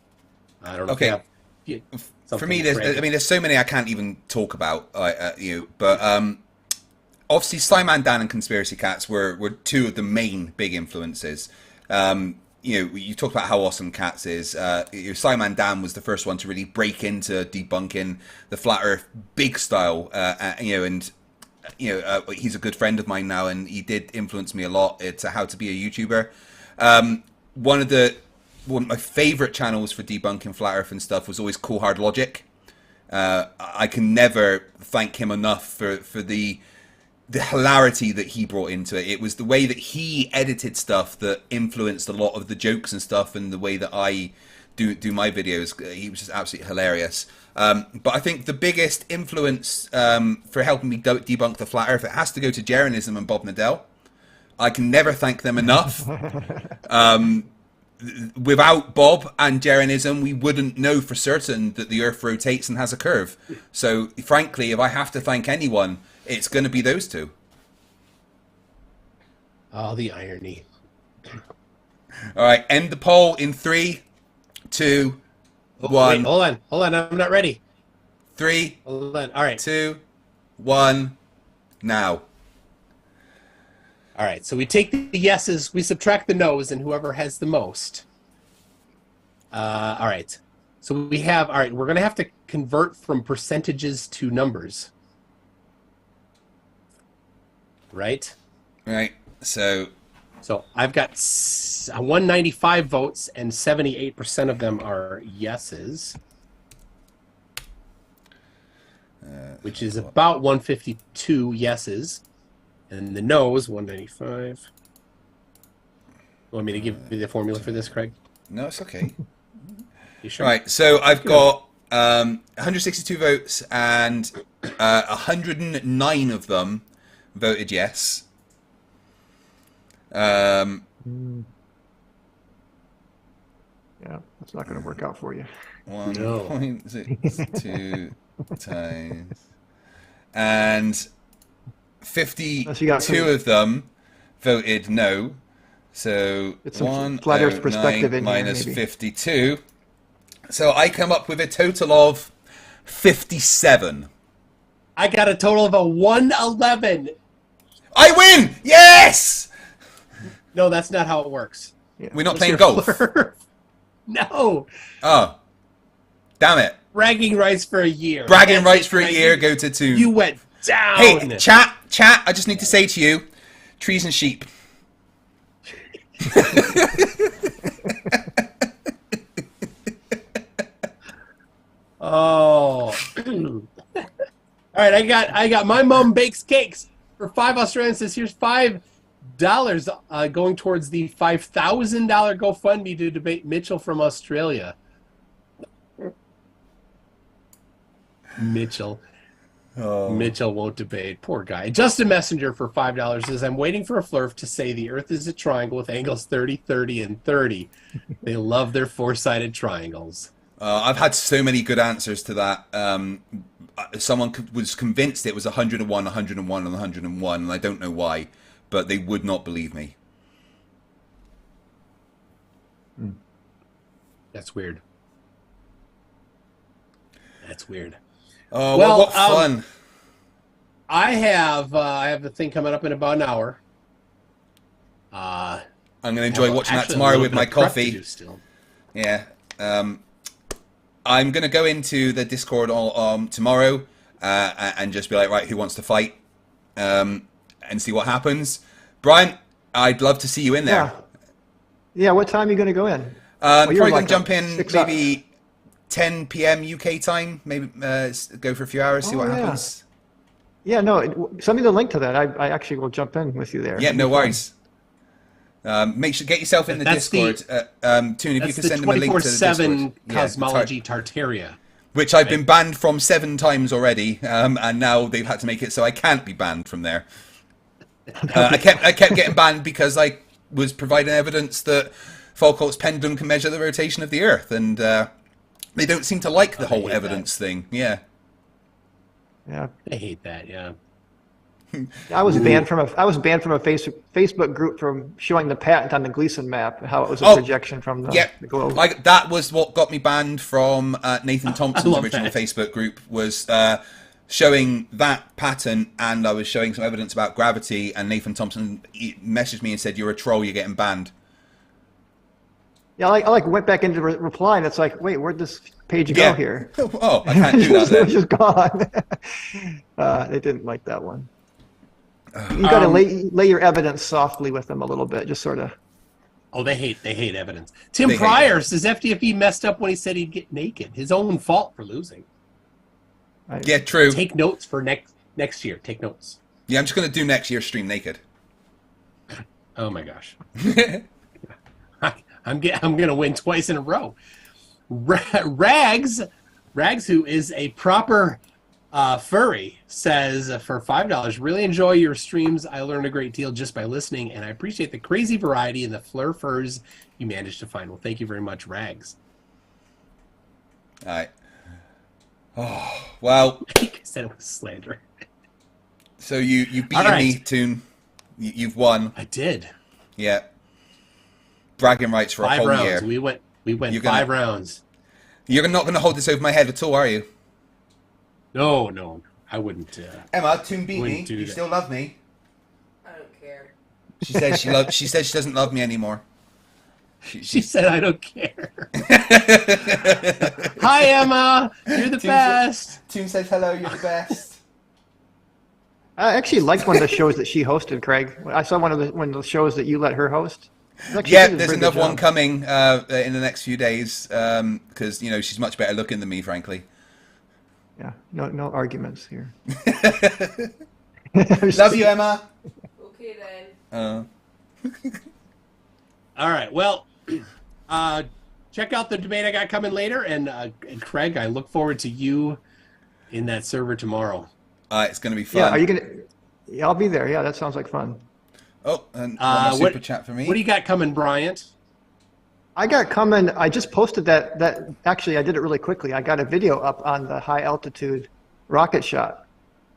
I don't know.
Okay.
If
For me, there's so many I can't even talk about. But obviously, Slyman Dan and Conspiracy Cats were two of the main big influences. You talked about how awesome Cats is. Slyman Dan was the first one to really break into debunking the flat Earth big style. He's a good friend of mine now, and he did influence me a lot to how to be a YouTuber. One of my favorite channels for debunking flat Earth and stuff was always Cool Hard Logic. I can never thank him enough for the hilarity that he brought into it. It was the way that he edited stuff that influenced a lot of the jokes and stuff, and the way that I do my videos. He was just absolutely hilarious. But I think the biggest influence for helping me debunk the flat Earth, it has to go to Jeranism and Bob Nadell. I can never thank them enough. Without Bob and Jeranism, we wouldn't know for certain that the Earth rotates and has a curve. So, frankly, if I have to thank anyone, it's going to be those two.
Oh, the irony.
All right, end the poll in 3, 2, 1.
Wait, hold on, I'm not ready.
3,
hold on. All right.
2, 1, now.
All right, so we take the yeses, we subtract the no's, and whoever has the most. All right, so we have, all right, we're going to have to convert from percentages to numbers. Right?
Right, so
I've got 195 votes, and 78% of them are yeses, which is about 152 yeses. And the no's, 195. You want me to give you the formula for this, Craig?
No, it's okay.
You sure?
Right, so I've got 162 votes, and 109 of them voted yes.
Yeah, that's not going to work out for you.
1.62 times. And 52 of them voted no. So
it's some flat Earth perspective in
minus
here, maybe.
52. So I come up with a total of 57.
I got a total of a 111.
I win! Yes!
No, that's not how it works.
Yeah. We're not playing golf.
No.
Oh. Damn it.
Bragging rights for a year.
Bragging rights for a year go to 2.
You went down.
Hey, chat, I just need to say to you, trees and sheep.
Oh. All right, I got my mom bakes cakes for 5 Australian cents. Here's 5 going towards the $5,000 GoFundMe to debate Mitchell from Australia. Mitchell.
Oh.
Mitchell won't debate. Poor guy. Justin Messenger for $5 says, I'm waiting for a Flerf to say the Earth is a triangle with angles 30, 30, and 30. They love their four-sided triangles.
I've had so many good answers to that. Someone was convinced it was 101, 101, and 101, and I don't know why, but they would not believe me.
That's weird. That's weird.
Oh, well, what fun!
I have a thing coming up in about an hour.
I'm going to enjoy watching that tomorrow with my coffee. Yeah. I'm going to go into the Discord tomorrow and just be like, right, who wants to fight? And see what happens. Brian, I'd love to see you in there.
Yeah, what time are you going to go in?
Probably going to jump in maybe 10 p.m. UK time. Maybe go for a few hours, see what happens.
Yeah, no, send me the link to that. I actually will jump in with you there.
Yeah, no worries. Make sure get yourself in the Discord. Toon, if you can send them a link to the Discord.
Cosmology Tartaria.
Which I've been banned from 7 times already, and now they've had to make it so I can't be banned from there. I kept getting banned because I was providing evidence that Foucault's pendulum can measure the rotation of the Earth, and they don't seem to like the whole evidence thing. Yeah.
Yeah.
I hate that. Yeah.
I was banned from a Facebook group from showing the patent on the Gleason map, how it was a projection from the globe.
That was what got me banned from Nathan Thompson's original Facebook group, was showing that patent, and I was showing some evidence about gravity, and Nathan Thompson messaged me and said, "You're a troll, you're getting banned."
Yeah, I went back into reply, and it's like, wait, where'd this page go here?
Oh, I can't do that then.
It's just gone. They didn't like that one. You got to lay your evidence softly with them a little bit, just sort of.
Oh, they hate evidence. Tim Pryor says FTFE messed up when he said he'd get naked. His own fault for losing.
Yeah, true.
Take notes for next year. Take notes.
Yeah, I'm just going to do next year's stream naked.
Oh my gosh. I'm going to win twice in a row. Rags, who is a proper furry, says for $5, really enjoy your streams. I learned a great deal just by listening, and I appreciate the crazy variety in the Flerfs you managed to find. Well, thank you very much, Rags.
All right. Oh, well.
I said it was slander.
So you beat me, Toon. You've won.
I did.
Yeah. Bragging rights for a whole year.
We went 5 rounds.
You're not going to hold this over my head at all, are you?
No, I wouldn't.
Emma, Toon beat me. You still love me?
I don't care.
She says she says she doesn't love me anymore.
She said I don't care. Hi, Emma. You're the best.
Toon says hello. You're the best.
I actually liked one of the shows that she hosted, Craig. I saw one of the shows that you let her host.
Yeah, there's another one coming in the next few days because she's much better looking than me, frankly.
Yeah, no arguments here.
Love you, Emma.
Okay then.
All right. Well, check out the debate I got coming later, and Craig, I look forward to you in that server tomorrow.
It's going to be fun.
Yeah, are you gonna? Yeah, I'll be there. Yeah, that sounds like fun.
Oh, and one more super chat for me.
What do you got coming, Bryant?
I got coming. I just posted that. Actually, I did it really quickly. I got a video up on the high altitude rocket shot,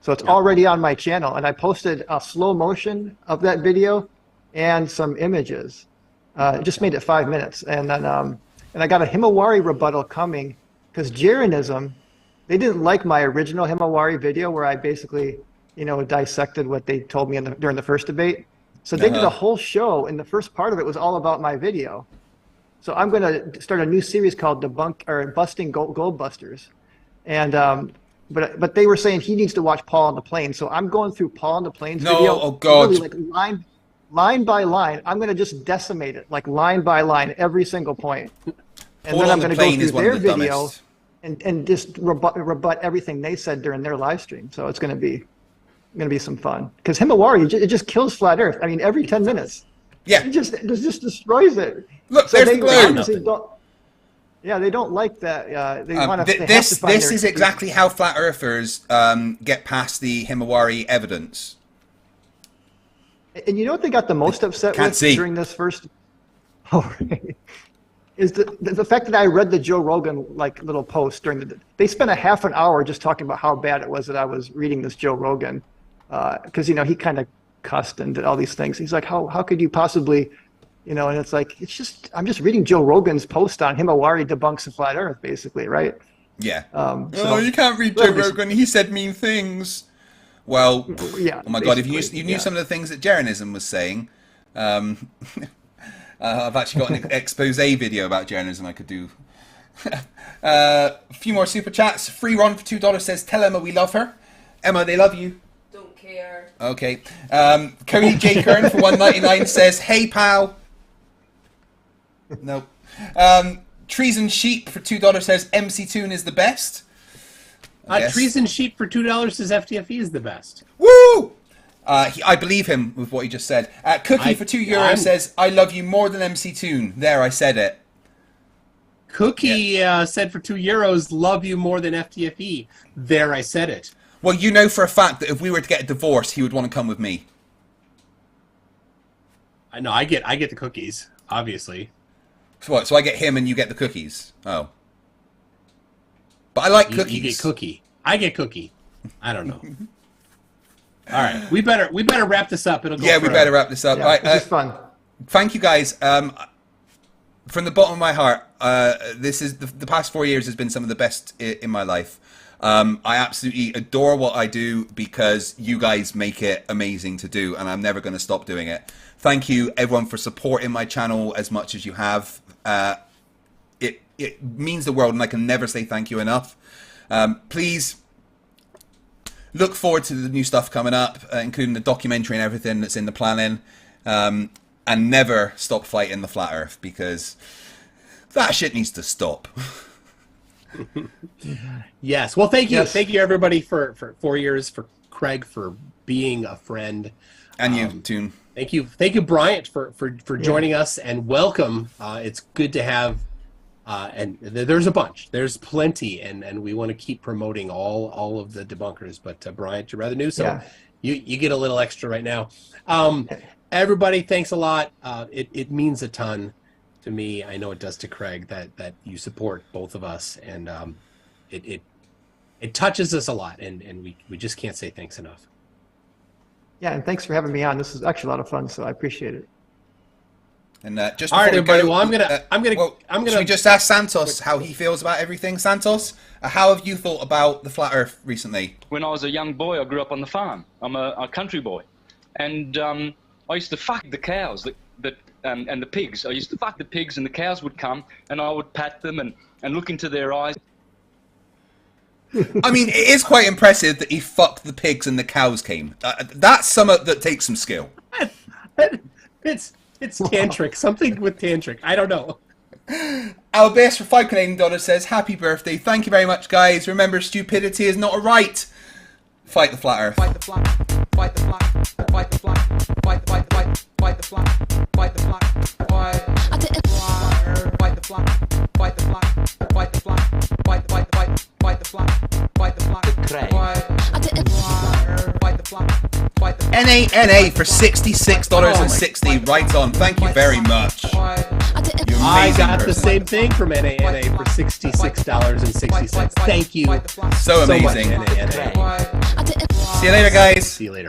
so it's already on my channel. And I posted a slow motion of that video and some images. Just made it 5 minutes, and then and I got a Himawari rebuttal coming because Jeranism, they didn't like my original Himawari video where I basically dissected what they told me during the first debate. So they did a whole show, and the first part of it was all about my video. So I'm going to start a new series called Busting Gold Busters, and but they were saying he needs to watch Paul on the Plane. So I'm going through Paul on the Plane's video.
Oh God!
Really, like line by line. I'm going to just decimate it, like line by line, every single point, and then I'm going to go through their video and just rebut everything they said during their live stream. So it's going to be going to be some fun because Himawari, it just kills flat Earth. I mean, every 10 minutes.
Yeah.
It just destroys it.
Look,
so
there's the globe.
Yeah, they don't like that. They want to.
This is exactly how flat earthers get past the Himawari evidence.
And you know what they got the most upset with during this first? Oh, right. Is the fact that I read the Joe Rogan little post during the. They spent a half an hour just talking about how bad it was that I was reading this Joe Rogan, because he kind of cussed and did all these things. He's like, how could you possibly, and it's like I'm just reading Joe Rogan's post on Himawari debunks the flat Earth, basically, right?
Yeah. So you can't read Joe Rogan. He said mean things. Well,
yeah.
Oh my God! If you knew some of the things that Jeranism was saying. I've actually got an expose video about journalism I could do. A few more super chats. Free Ron for $2 says, tell Emma we love her. Emma, they love you.
Don't care.
Okay. Cody J. Kern for $1.99 says, hey pal. Nope. Trees and Sheep for $2 says, MC Toon is the best.
Trees and Sheep for $2 says FTFE is the best.
Woo! I believe him with what he just said. Cookie for €2 says, I love you more than MC Toon. There, I said it.
Cookie said for €2, love you more than FTFE. There, I said it.
Well, you know for a fact that if we were to get a divorce, he would want to come with me.
I know, I get the cookies, obviously.
So what? So I get him and you get the cookies? Oh. But I like cookies.
You get cookie. I get cookie. I don't know. All right, we better wrap this up. It'll go
we better wrap this up.
Yeah,
right,
this is fun.
Thank you guys. From the bottom of my heart, this is the past 4 years has been some of the best in my life. I absolutely adore what I do because you guys make it amazing to do, and I'm never going to stop doing it. Thank you, everyone, for supporting my channel as much as you have. It means the world, and I can never say thank you enough. Please. Look forward to the new stuff coming up, including the documentary and everything that's in the planning. And never stop fighting the flat Earth, because that shit needs to stop.
Yes. Well, thank you. Yes. Thank you, everybody, for 4 years, for Craig for being a friend.
And you, Toon.
Thank you. Thank you, Bryant, for joining us, and welcome. It's good to have... and there's a bunch. There's plenty, and we want to keep promoting all of the debunkers. But Bryant, you're rather new, so you get a little extra right now. Everybody, thanks a lot. It means a ton to me. I know it does to Craig that you support both of us, and it touches us a lot, and we just can't say thanks enough.
Yeah, and thanks for having me on. This is actually a lot of fun, so I appreciate it.
And just
all right, everybody. Well, I'm gonna.
Should we just ask Santos how he feels about everything? Santos, how have you thought about the flat Earth recently?
When I was a young boy, I grew up on the farm. I'm a country boy, and I used to fuck the cows and the pigs. I used to fuck the pigs, and the cows would come, and I would pat them and look into their eyes.
I mean, it is quite impressive that he fucked the pigs and the cows came. That's something that takes some skill.
It's tantric. Something with tantric. I don't know.
Albert for $5 says, happy birthday. Thank you very much, guys. Remember, stupidity is not a right. Fight the flat Earth.
Fight the flat. Fight the flat. Fight the flat. Fight the flat. Fight the flat. Fight the flat. Fight the flat. Fight the flat. Fight the flat. Fight the flat. Fight the flat. Fight the flat. Fight the flat.
NA for $66.60. Right on. Thank you very much.
I got the same thing from NA for $66.60. Thank you.
So amazing.
So much, NA.
See you later, guys.
See you later.